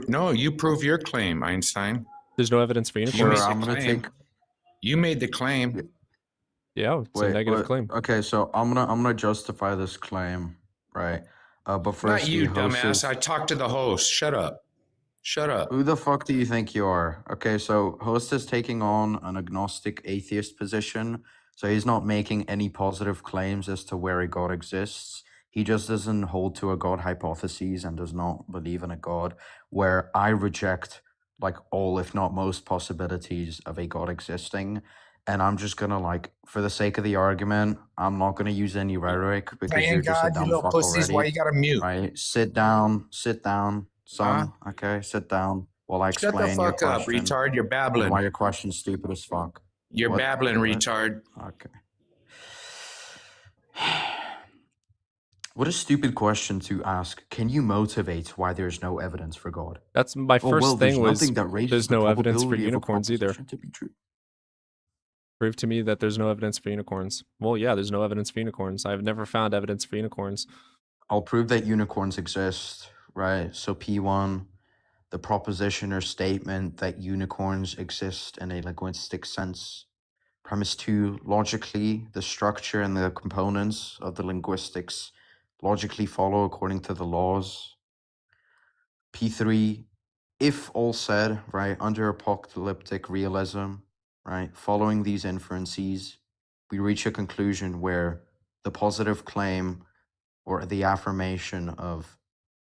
Speaker 11: No, you prove your claim, Einstein.
Speaker 1: There's no evidence for unicorns.
Speaker 11: I'm gonna take. You made the claim.
Speaker 1: Yeah, it's a negative claim.
Speaker 4: Okay, so I'm gonna justify this claim, right? But first,
Speaker 11: Not you,
Speaker 4: the host
Speaker 11: dumbass.
Speaker 4: is-
Speaker 11: I talked to the host. Shut up. Shut up.
Speaker 4: Who the fuck do you think you are? Okay, so host is taking on an agnostic atheist position, so he's not making any positive claims as to where a god exists. He just doesn't hold to a god hypothesis and does not believe in a god, where I reject like all, if not most, possibilities of a god existing. And I'm just gonna, like, for the sake of the argument, I'm not gonna use any rhetoric because
Speaker 11: Saying
Speaker 4: you're just a
Speaker 11: God, you
Speaker 4: dumb
Speaker 11: little
Speaker 4: fuck
Speaker 11: pussies,
Speaker 4: already.
Speaker 11: why you gotta mute?
Speaker 4: Right? Sit down, son. Okay, sit down while I
Speaker 11: Shut the
Speaker 4: explain your
Speaker 11: fuck up,
Speaker 4: question.
Speaker 11: retard. You're babbling.
Speaker 4: And why your question's stupid as fuck.
Speaker 11: You're
Speaker 4: What-
Speaker 11: babbling,
Speaker 4: what?
Speaker 11: retard.
Speaker 4: Okay. What a stupid question to ask. Can you motivate why there's no evidence for God?
Speaker 1: That's my
Speaker 4: Oh,
Speaker 1: first
Speaker 4: well, there's
Speaker 1: thing was
Speaker 4: nothing that raises
Speaker 1: there's
Speaker 4: the
Speaker 1: no evidence for
Speaker 4: probability of a
Speaker 1: unicorns either.
Speaker 4: proposition to be true.
Speaker 1: Prove to me that there's no evidence for unicorns. Well, yeah, there's no evidence for unicorns. I've never found evidence for unicorns.
Speaker 4: I'll prove that unicorns exist, right? So P1, the proposition or statement that unicorns exist in a linguistic sense. Premise 2, logically, the structure and the components of the linguistics logically follow according to the laws. P3, if all said, right, under apocalyptic realism, right, following these inferences, we reach a conclusion where the positive claim or the affirmation of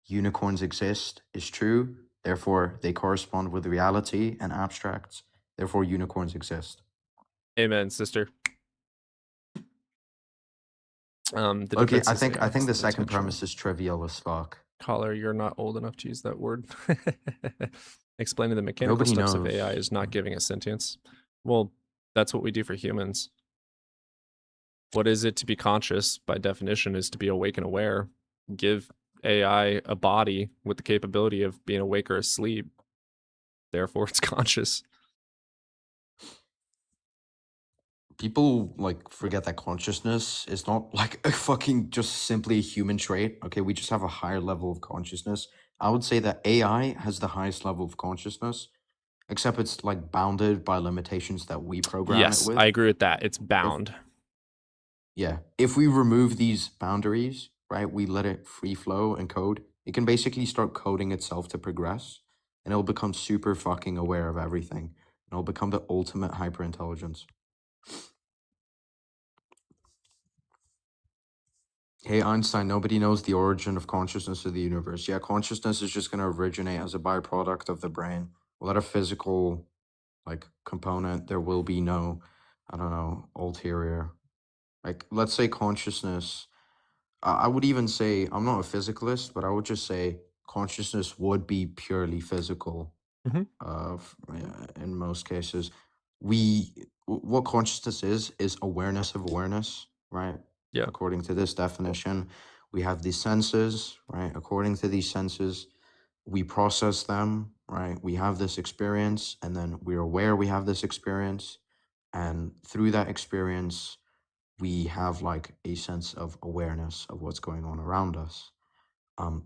Speaker 4: unicorns exist is true, therefore they correspond with reality and abstracts, therefore unicorns exist.
Speaker 1: Amen, sister. The
Speaker 4: Okay,
Speaker 1: difference
Speaker 4: I
Speaker 1: is
Speaker 4: think
Speaker 1: AI has
Speaker 4: the second
Speaker 1: potential.
Speaker 4: premise is trivial as fuck.
Speaker 1: Caller, you're not old enough to use that word. Explaining the mechanical
Speaker 4: Nobody
Speaker 1: steps of
Speaker 4: knows.
Speaker 1: AI is not giving it sentience. Well, that's what we do for humans. What is it to be conscious, by definition, is to be awake and aware. Give AI a body with the capability of being awake or asleep. Therefore, it's conscious.
Speaker 4: People like forget that consciousness is not like a fucking just simply a human trait. Okay, we just have a higher level of consciousness. I would say that AI has the highest level of consciousness, except it's like bounded by limitations that we program
Speaker 1: Yes,
Speaker 4: it with.
Speaker 1: I agree with that. It's bound.
Speaker 4: Yeah, if we remove these boundaries, right, we let it free flow and code, it can basically start coding itself to progress, and it'll become super fucking aware of everything. And it'll become the ultimate hyperintelligence. Hey Einstein, nobody knows the origin of consciousness of the universe. Yeah, consciousness is just gonna originate as a byproduct of the brain. Without a physical like component, there will be no, I don't know, ulterior. Like, let's say consciousness. I would even say, I'm not a physicalist, but I would just say consciousness would be purely physical.
Speaker 1: Mhm.
Speaker 4: In most cases, what consciousness is awareness of awareness, right?
Speaker 1: Yeah.
Speaker 4: According to this definition, we have these senses, right? According to these senses, we process them, right? We have this experience, and then we're aware we have this experience, and through that experience, we have like a sense of awareness of what's going on around us.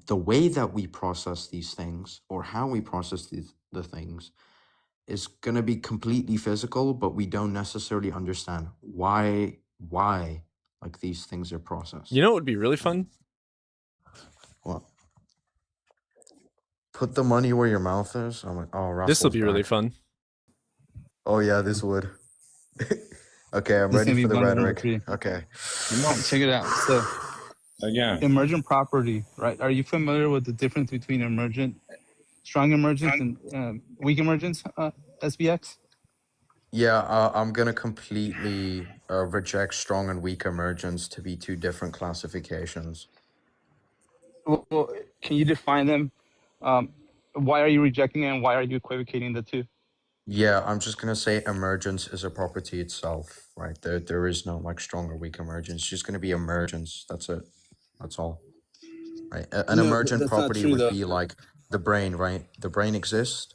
Speaker 4: The way that we process these things or how we process the things is going to be completely physical, but we don't necessarily understand why like these things are processed.
Speaker 1: You know what would be really fun?
Speaker 4: What? Put the money where your mouth is. I'm like, oh,
Speaker 1: This will
Speaker 4: Russell's
Speaker 1: be really
Speaker 4: back.
Speaker 1: fun.
Speaker 4: Oh yeah, this would. Okay, I'm
Speaker 17: This is
Speaker 4: ready
Speaker 17: gonna
Speaker 4: for
Speaker 17: be
Speaker 4: the
Speaker 17: blunder number
Speaker 4: rhetoric.
Speaker 17: 3.
Speaker 4: Okay.
Speaker 17: Check it out. So,
Speaker 11: Again.
Speaker 17: emergent property, right? Are you familiar with the difference between strong emergence, and weak emergence, SBX?
Speaker 4: Yeah, I'm gonna completely reject strong and weak emergence to be two different classifications.
Speaker 17: Well, can you define them? Why are you rejecting it, and why are you equivocating the two?
Speaker 4: Yeah, I'm just gonna say emergence is a property itself, right? There is no like strong or weak emergence. It's just gonna be emergence. That's it. That's all. Right? An
Speaker 17: No,
Speaker 4: emergent
Speaker 17: that's not
Speaker 4: property
Speaker 17: true,
Speaker 4: would
Speaker 17: though.
Speaker 4: be like the brain, right? The brain exists,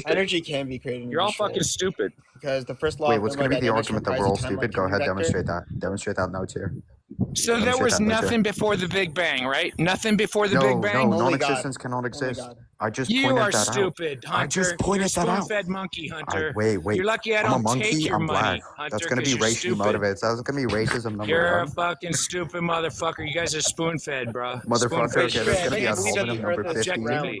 Speaker 10: stupid.
Speaker 2: Energy can be created.
Speaker 10: You're all fucking stupid.
Speaker 2: Because the first law
Speaker 4: Wait,
Speaker 2: of
Speaker 4: what's going to be the
Speaker 2: thermodynamics
Speaker 4: argument that
Speaker 2: implies
Speaker 4: we're
Speaker 2: a
Speaker 4: all
Speaker 2: timeline
Speaker 4: stupid? Go
Speaker 2: Curie
Speaker 4: ahead,
Speaker 2: vector.
Speaker 4: demonstrate that. Demonstrate that note here.
Speaker 19: So there
Speaker 4: Demonstrate
Speaker 19: was
Speaker 4: that note here.
Speaker 19: nothing before the Big Bang, right? Nothing before the
Speaker 4: No,
Speaker 19: Big Bang?
Speaker 4: no, non-existence cannot exist. I just
Speaker 19: You
Speaker 4: pointed
Speaker 19: are
Speaker 4: that
Speaker 19: stupid,
Speaker 4: out.
Speaker 19: Hunter.
Speaker 4: I just pointed
Speaker 19: You're a
Speaker 4: that out.
Speaker 19: spoon-fed monkey, Hunter.
Speaker 4: Wait.
Speaker 19: You're lucky I
Speaker 4: I'm a
Speaker 19: don't
Speaker 4: monkey.
Speaker 19: take your
Speaker 4: I'm
Speaker 19: money,
Speaker 4: black.
Speaker 19: Hunter,
Speaker 4: That's going to
Speaker 19: 'cause
Speaker 4: be
Speaker 19: you're
Speaker 4: racially
Speaker 19: stupid.
Speaker 4: motivated. That's going to be racism number
Speaker 19: You're a
Speaker 4: one.
Speaker 19: fucking stupid motherfucker. You guys are spoon-fed, bro.
Speaker 4: Motherfucker,
Speaker 19: Spoon-fed
Speaker 4: okay, that's
Speaker 19: shit.
Speaker 4: going to be ad hominem number 50.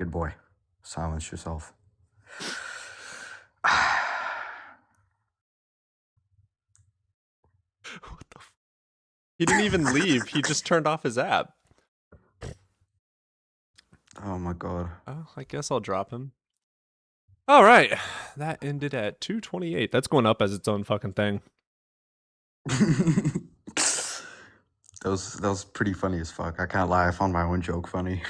Speaker 4: Good boy. Silence yourself.
Speaker 1: He didn't even leave. He just turned off his app.
Speaker 4: Oh my god.
Speaker 1: Oh, I guess I'll drop him. All right. That ended at 2:28. That's going up as its own fucking thing.
Speaker 4: That was pretty funny as fuck. I can't lie. I found my own joke funny.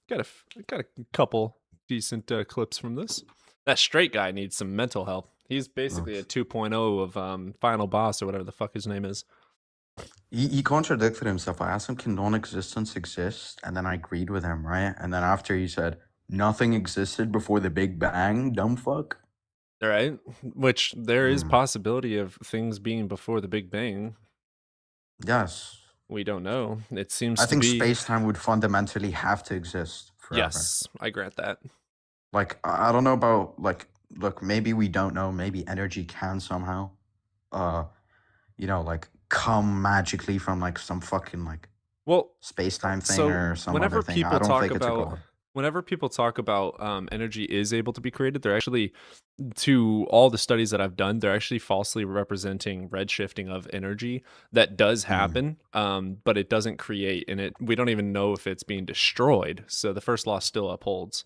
Speaker 1: Got a couple decent clips from this. That straight guy needs some mental help. He's basically a 2.0 of Final Boss or whatever the fuck his name is.
Speaker 4: He contradicted himself. I asked him, can non-existence exist? And then I agreed with him, right? And then after he said, nothing existed before the Big Bang, dumb fuck.
Speaker 1: All right. Which there is possibility of things being before the Big Bang.
Speaker 4: Yes.
Speaker 1: We don't know. It seems
Speaker 4: I
Speaker 1: to
Speaker 4: think
Speaker 1: be...
Speaker 4: space-time would fundamentally have to exist forever.
Speaker 1: Yes, I grant that.
Speaker 4: Like, I don't know about, like, look, maybe we don't know. Maybe energy can somehow, you know, like, come magically from, like, some fucking, like, space-time thing or some other thing. I don't think it's a god.
Speaker 1: Whenever people talk about energy is able to be created, they're actually, to all the studies that I've done, they're actually falsely representing redshifting of energy that does happen, but it doesn't create, and we don't even know if it's being destroyed. So the first law still upholds.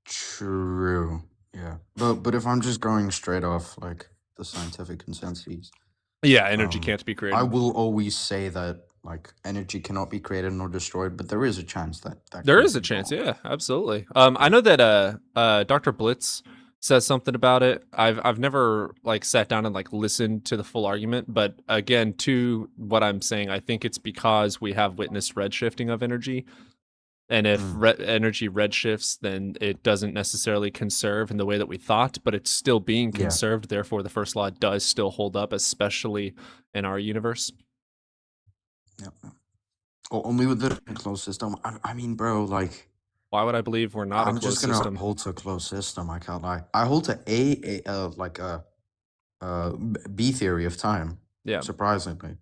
Speaker 4: True. Yeah. But if I'm just going straight off like the scientific consensus.
Speaker 1: Yeah, energy can't be created.
Speaker 4: I will always say that like energy cannot be created nor destroyed, but there is a chance that
Speaker 1: there is a chance. Yeah, absolutely. I know that Dr. Blitz says something about it. I've never like sat down and like listened to the full argument, but again, to what I'm saying, I think it's because we have witnessed redshifting of energy. And if energy redshifts, then it doesn't necessarily conserve in the way that we thought, but it's still being conserved. Therefore, the first law does still hold up, especially in our universe.
Speaker 4: Yeah. Only with the closed system. I mean, bro, like...
Speaker 1: Why would I believe we're not a closed system?
Speaker 4: I'm just gonna hold to a closed system, I can't lie. I hold to B theory of time.
Speaker 1: Yeah.
Speaker 4: Surprisingly.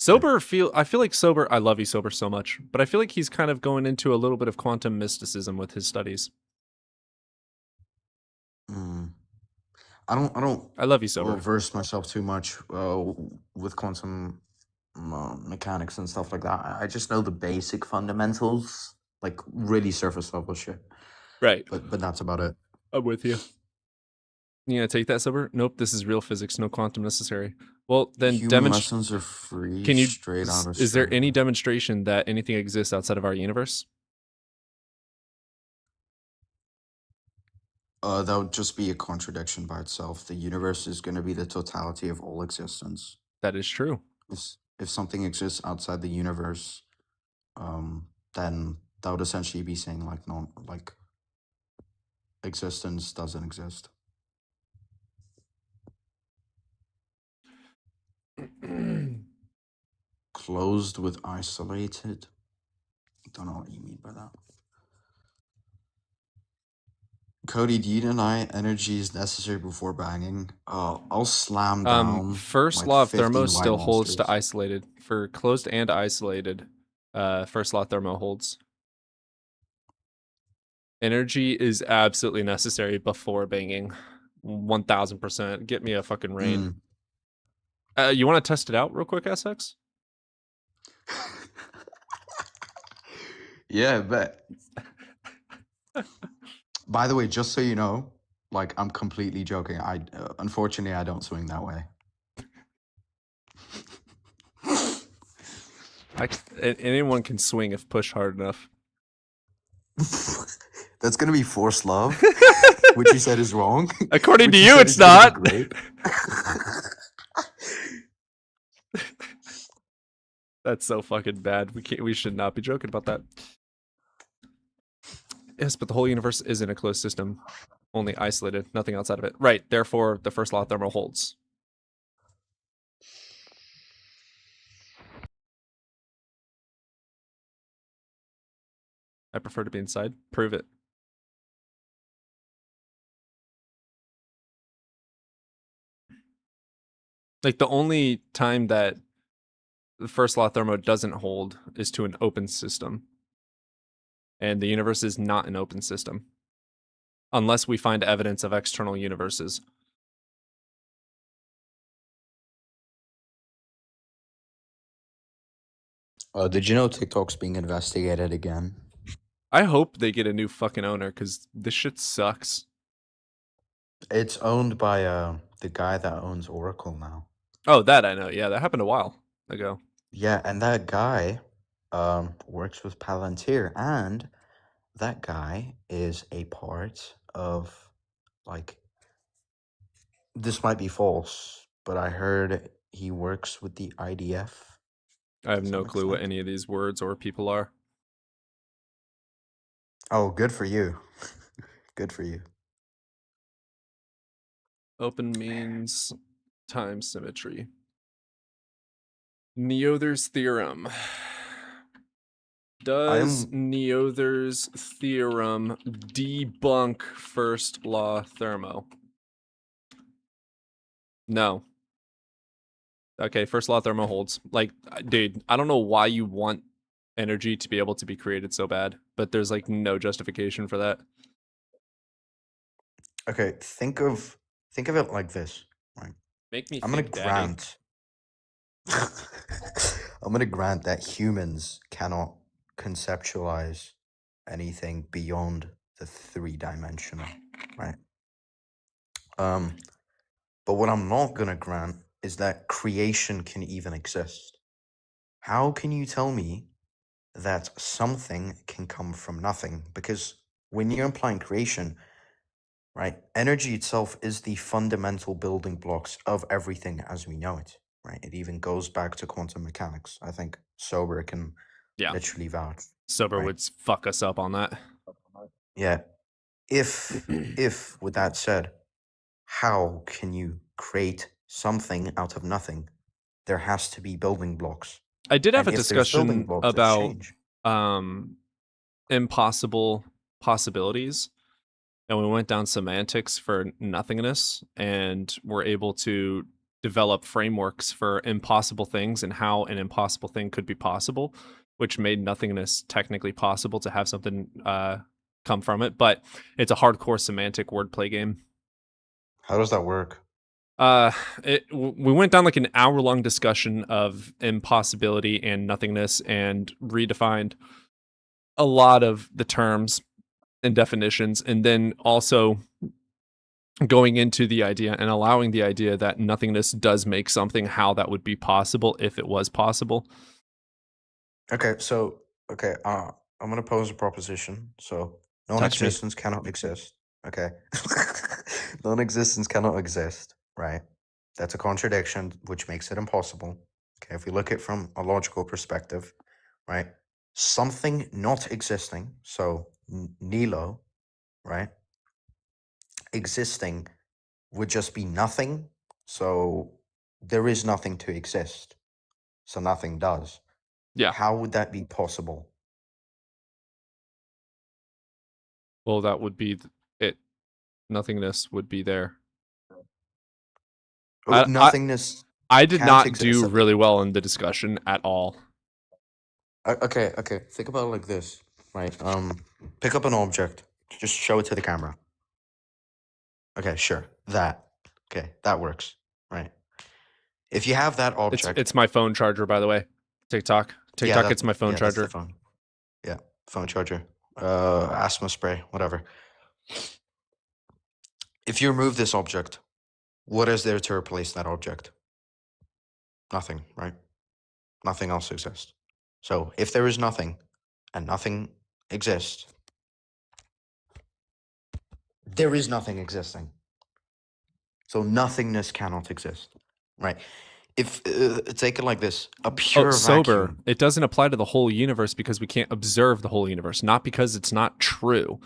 Speaker 1: I feel like Sober, I love you, Sober, so much, but I feel like he's kind of going into a little bit of quantum mysticism with his studies. I love you, Sober.
Speaker 4: Verse myself too much with quantum mechanics and stuff like that. I just know the basic fundamentals, like really surface level shit.
Speaker 1: Right.
Speaker 4: But that's about it.
Speaker 1: I'm with you. You gonna take that, Sober? Nope, this is real physics, no quantum necessary. Well, then
Speaker 4: human lessons are free.
Speaker 1: Can you
Speaker 4: straight out of
Speaker 1: is there any demonstration that anything exists outside of our universe?
Speaker 4: That would just be a contradiction by itself. The universe is going to be the totality of all existence.
Speaker 1: That is true.
Speaker 4: If something exists outside the universe, then that would essentially be saying like existence doesn't exist. Closed with isolated. I don't know what you mean by that. Cody, do you deny energy is necessary before banging? I'll slam down.
Speaker 1: First
Speaker 4: like
Speaker 1: law of
Speaker 4: 50
Speaker 1: thermo still
Speaker 4: white
Speaker 1: holds
Speaker 4: monsters.
Speaker 1: to isolated. For closed and isolated, first law thermo holds. Energy is absolutely necessary before banging. 1000%. Get me a fucking rain. You want to test it out real quick, SX?
Speaker 4: Yeah, but by the way, just so you know, like I'm completely joking. Unfortunately I don't swing that way.
Speaker 1: Anyone can swing if pushed hard enough.
Speaker 4: That's gonna be forced love, which you said is wrong.
Speaker 1: According
Speaker 4: Which
Speaker 1: to
Speaker 4: you
Speaker 1: you,
Speaker 4: said
Speaker 1: it's
Speaker 4: is gonna
Speaker 1: not.
Speaker 4: be great.
Speaker 1: That's so fucking bad. We should not be joking about that. Yes, but the whole universe isn't a closed system. Only isolated, nothing outside of it. Right, therefore, the first law of thermo holds. I prefer to be inside. Prove it. Like, the only time that the first law of thermo doesn't hold is to an open system. And the universe is not an open system. Unless we find evidence of external universes.
Speaker 4: Did you know TikTok's being investigated again?
Speaker 1: I hope they get a new fucking owner because this shit sucks.
Speaker 4: It's owned by the guy that owns Oracle now.
Speaker 1: Oh, that I know. Yeah, that happened a while ago.
Speaker 4: Yeah, and that guy works with Palantir, and that guy is a part of, like, this might be false, but I heard he works with the IDF.
Speaker 1: I have
Speaker 4: to
Speaker 1: no
Speaker 4: some
Speaker 1: clue what
Speaker 4: extent.
Speaker 1: any of these words or people are.
Speaker 4: Oh, good for you. Good for you.
Speaker 1: Open means time symmetry. Neother's theorem. Does Neother's theorem debunk first law thermo? No. Okay, first law thermo holds. Like, dude, I don't know why you want energy to be able to be created so bad, but there's like no justification for that.
Speaker 4: Okay, think of it like this. Right?
Speaker 1: Make me
Speaker 4: I'm gonna
Speaker 1: think, Daddy.
Speaker 4: grant. I'm gonna grant that humans cannot conceptualize anything beyond the three-dimensional, right? But what I'm not gonna grant is that creation can even exist. How can you tell me that something can come from nothing? Because when you're implying creation, right, energy itself is the fundamental building blocks of everything as we know it, right? It even goes back to quantum mechanics. I think Sober can
Speaker 1: Yeah.
Speaker 4: literally vouch.
Speaker 1: Sober
Speaker 4: right?
Speaker 1: would fuck us up on that.
Speaker 4: Yeah. If with that said, how can you create something out of nothing? There has to be building blocks.
Speaker 1: I did have
Speaker 4: And
Speaker 1: a
Speaker 4: if there's building
Speaker 1: discussion
Speaker 4: blocks, it's
Speaker 1: about
Speaker 4: change.
Speaker 1: impossible possibilities, and we went down semantics for nothingness, and we're able to develop frameworks for impossible things and how an impossible thing could be possible, which made nothingness technically possible to have something come from it. But it's a hardcore semantic wordplay game.
Speaker 4: How does that work?
Speaker 1: We went down like an hour-long discussion of impossibility and nothingness and redefined a lot of the terms and definitions, and then also going into the idea and allowing the idea that nothingness does make something, how that would be possible if it was possible.
Speaker 4: Okay, I'm gonna pose a proposition. So
Speaker 1: Touch me.
Speaker 4: non-existence cannot exist. Okay. Non-existence cannot exist, right? That's a contradiction, which makes it impossible. Okay, if we look at it from a logical perspective, right? Something not existing, so Nilo, right? Existing would just be nothing. So there is nothing to exist. So nothing does.
Speaker 1: Yeah.
Speaker 4: How would that be possible?
Speaker 1: Well, that would be it. Nothingness would be there.
Speaker 4: Nothingness.
Speaker 1: I did
Speaker 4: can't
Speaker 1: not
Speaker 4: exist.
Speaker 1: do really well in the discussion at all.
Speaker 4: Okay. Think about it like this, right? Pick up an object. Just show it to the camera. Okay, sure. That. Okay, that works, right? If you have that object,
Speaker 1: It's my phone charger, by the way. TikTok. It's my phone
Speaker 4: that's the
Speaker 1: charger.
Speaker 4: phone. Yeah, phone charger. Asthma spray, whatever. If you remove this object, what is there to replace that object? Nothing, right? Nothing else exists. So if there is nothing and nothing exists, there is nothing existing. So nothingness cannot exist, right? If take it like this, a pure
Speaker 1: Sober.
Speaker 4: vacuum.
Speaker 1: It doesn't apply to the whole universe because we can't observe the whole universe, not because it's not true.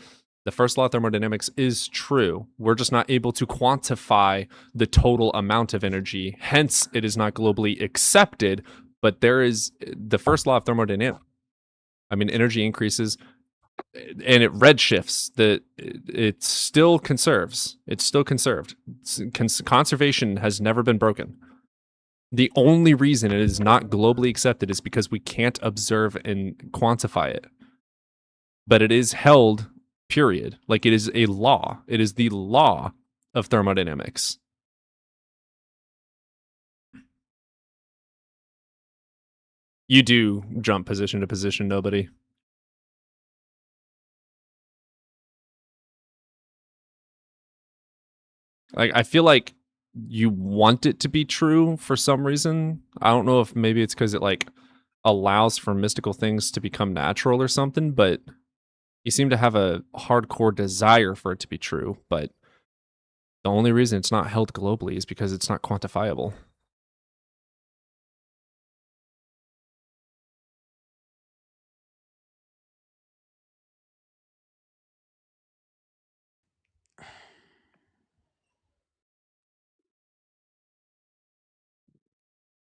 Speaker 1: The first law of thermodynamics is true. We're just not able to quantify the total amount of energy. Hence, it is not globally accepted. But there is the first law of thermodynamics. I mean, energy increases and it redshifts. It still conserves. It's still conserved. Conservation has never been broken. The only reason it is not globally accepted is because we can't observe and quantify it. But it is held, period. Like it is a law. It is the law of thermodynamics. You do jump position to position, nobody. Like, I feel like you want it to be true for some reason. I don't know if maybe it's because it like allows for mystical things to become natural or something, but you seem to have a hardcore desire for it to be true. But the only reason it's not held globally is because it's not quantifiable.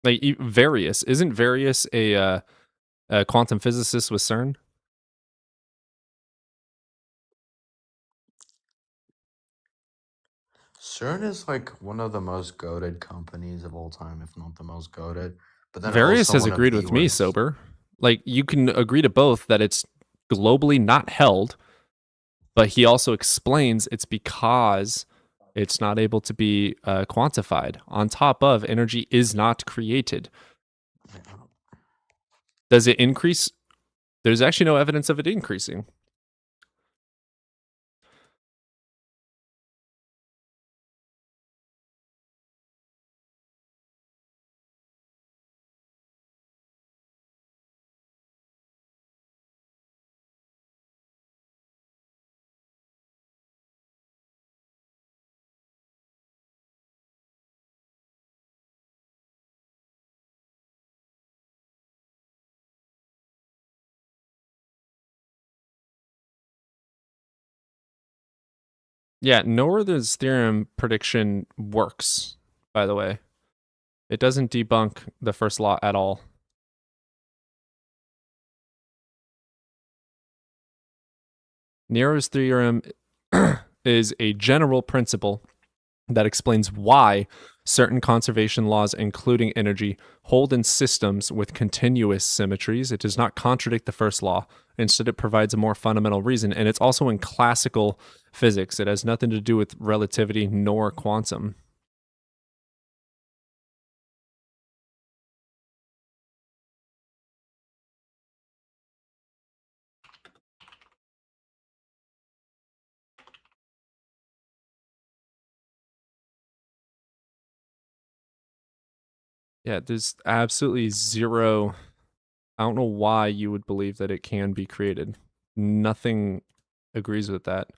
Speaker 1: Like Various, isn't Various a quantum physicist with CERN?
Speaker 4: CERN is like one of the most goated companies of all time, if not the most goated. But then
Speaker 1: Various
Speaker 4: also
Speaker 1: has
Speaker 4: one of
Speaker 1: agreed
Speaker 4: the
Speaker 1: with me,
Speaker 4: worst.
Speaker 1: Sober. Like, you can agree to both that it's globally not held, but he also explains it's because it's not able to be quantified. On top of, energy is not created. Does it increase? There's actually no evidence of it increasing. Yeah, Noether's theorem prediction works, by the way. It doesn't debunk the first law at all. Nero's theorem is a general principle that explains why certain conservation laws, including energy, hold in systems with continuous symmetries. It does not contradict the first law. Instead, it provides a more fundamental reason, and it's also in classical physics. It has nothing to do with relativity nor quantum. Yeah, there's absolutely zero. I don't know why you would believe that it can be created. Nothing agrees with that.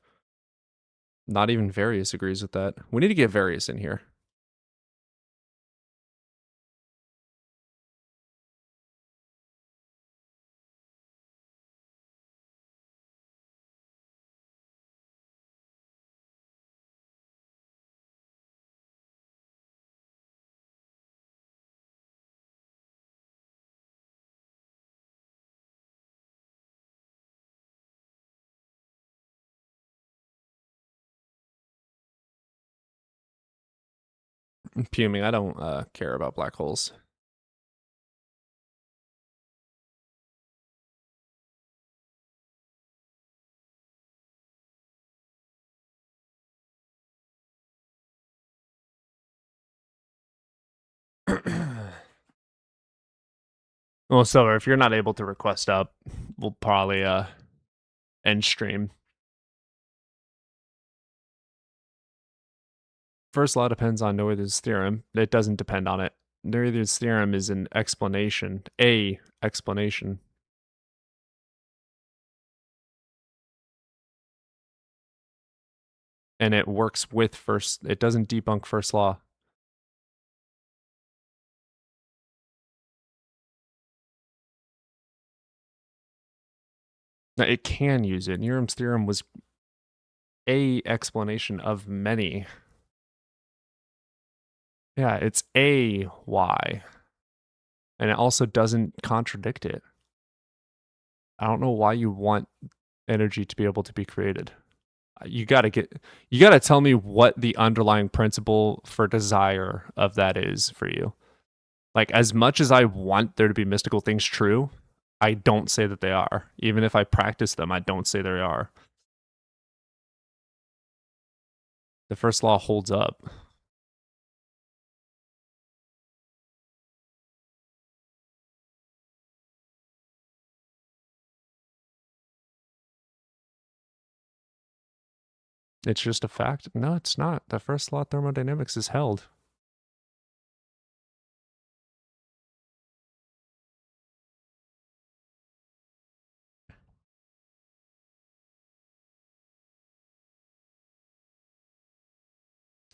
Speaker 1: Not even Various agrees with that. We need to get Various in here. Puming, I don't care about black holes. Well, so if you're not able to request up, we'll probably end stream. First law depends on Noether's theorem. It doesn't depend on it. Noether's theorem is an explanation, a explanation. And it works with first, it doesn't debunk first law. Now, it can use it. Nierem's theorem was a explanation of many. Yeah, it's a why. And it also doesn't contradict it. I don't know why you want energy to be able to be created. You gotta tell me what the underlying principle for desire of that is for you. Like, as much as I want there to be mystical things true, I don't say that they are. Even if I practice them, I don't say they are. The first law holds up. It's just a fact. No, it's not. The first law of thermodynamics is held.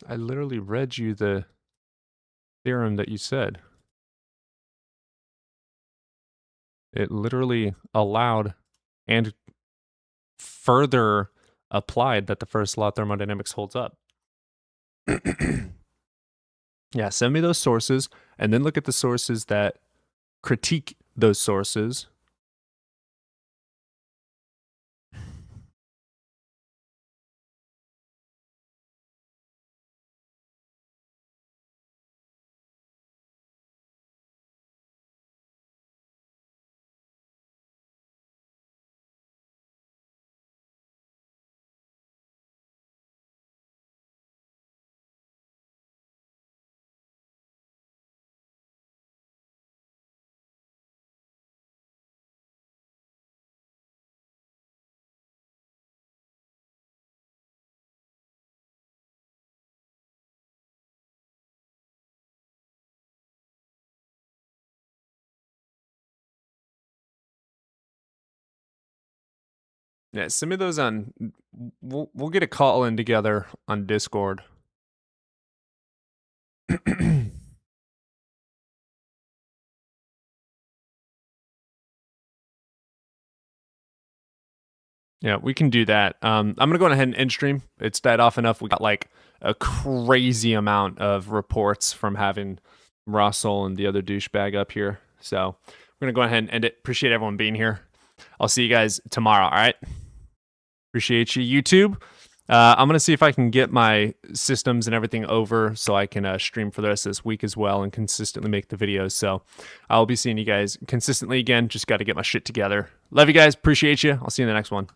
Speaker 1: I literally read you the theorem that you said. It literally allowed and further applied that the first law of thermodynamics holds up. Yeah, send me those sources and then look at the sources that critique those sources. Yeah, send me those on. We'll get a call in together on Discord. Yeah, we can do that. I'm gonna go ahead and end stream. It's died off enough. We got like a crazy amount of reports from having Russell and the other douchebag up here. So we're gonna go ahead and end it. Appreciate everyone being here. I'll see you guys tomorrow. All right. Appreciate you, YouTube. I'm gonna see if I can get my systems and everything over so I can stream for the rest of this week as well and consistently make the videos. So I'll be seeing you guys consistently again. Just got to get my shit together. Love you guys. Appreciate you. I'll see you in the next one.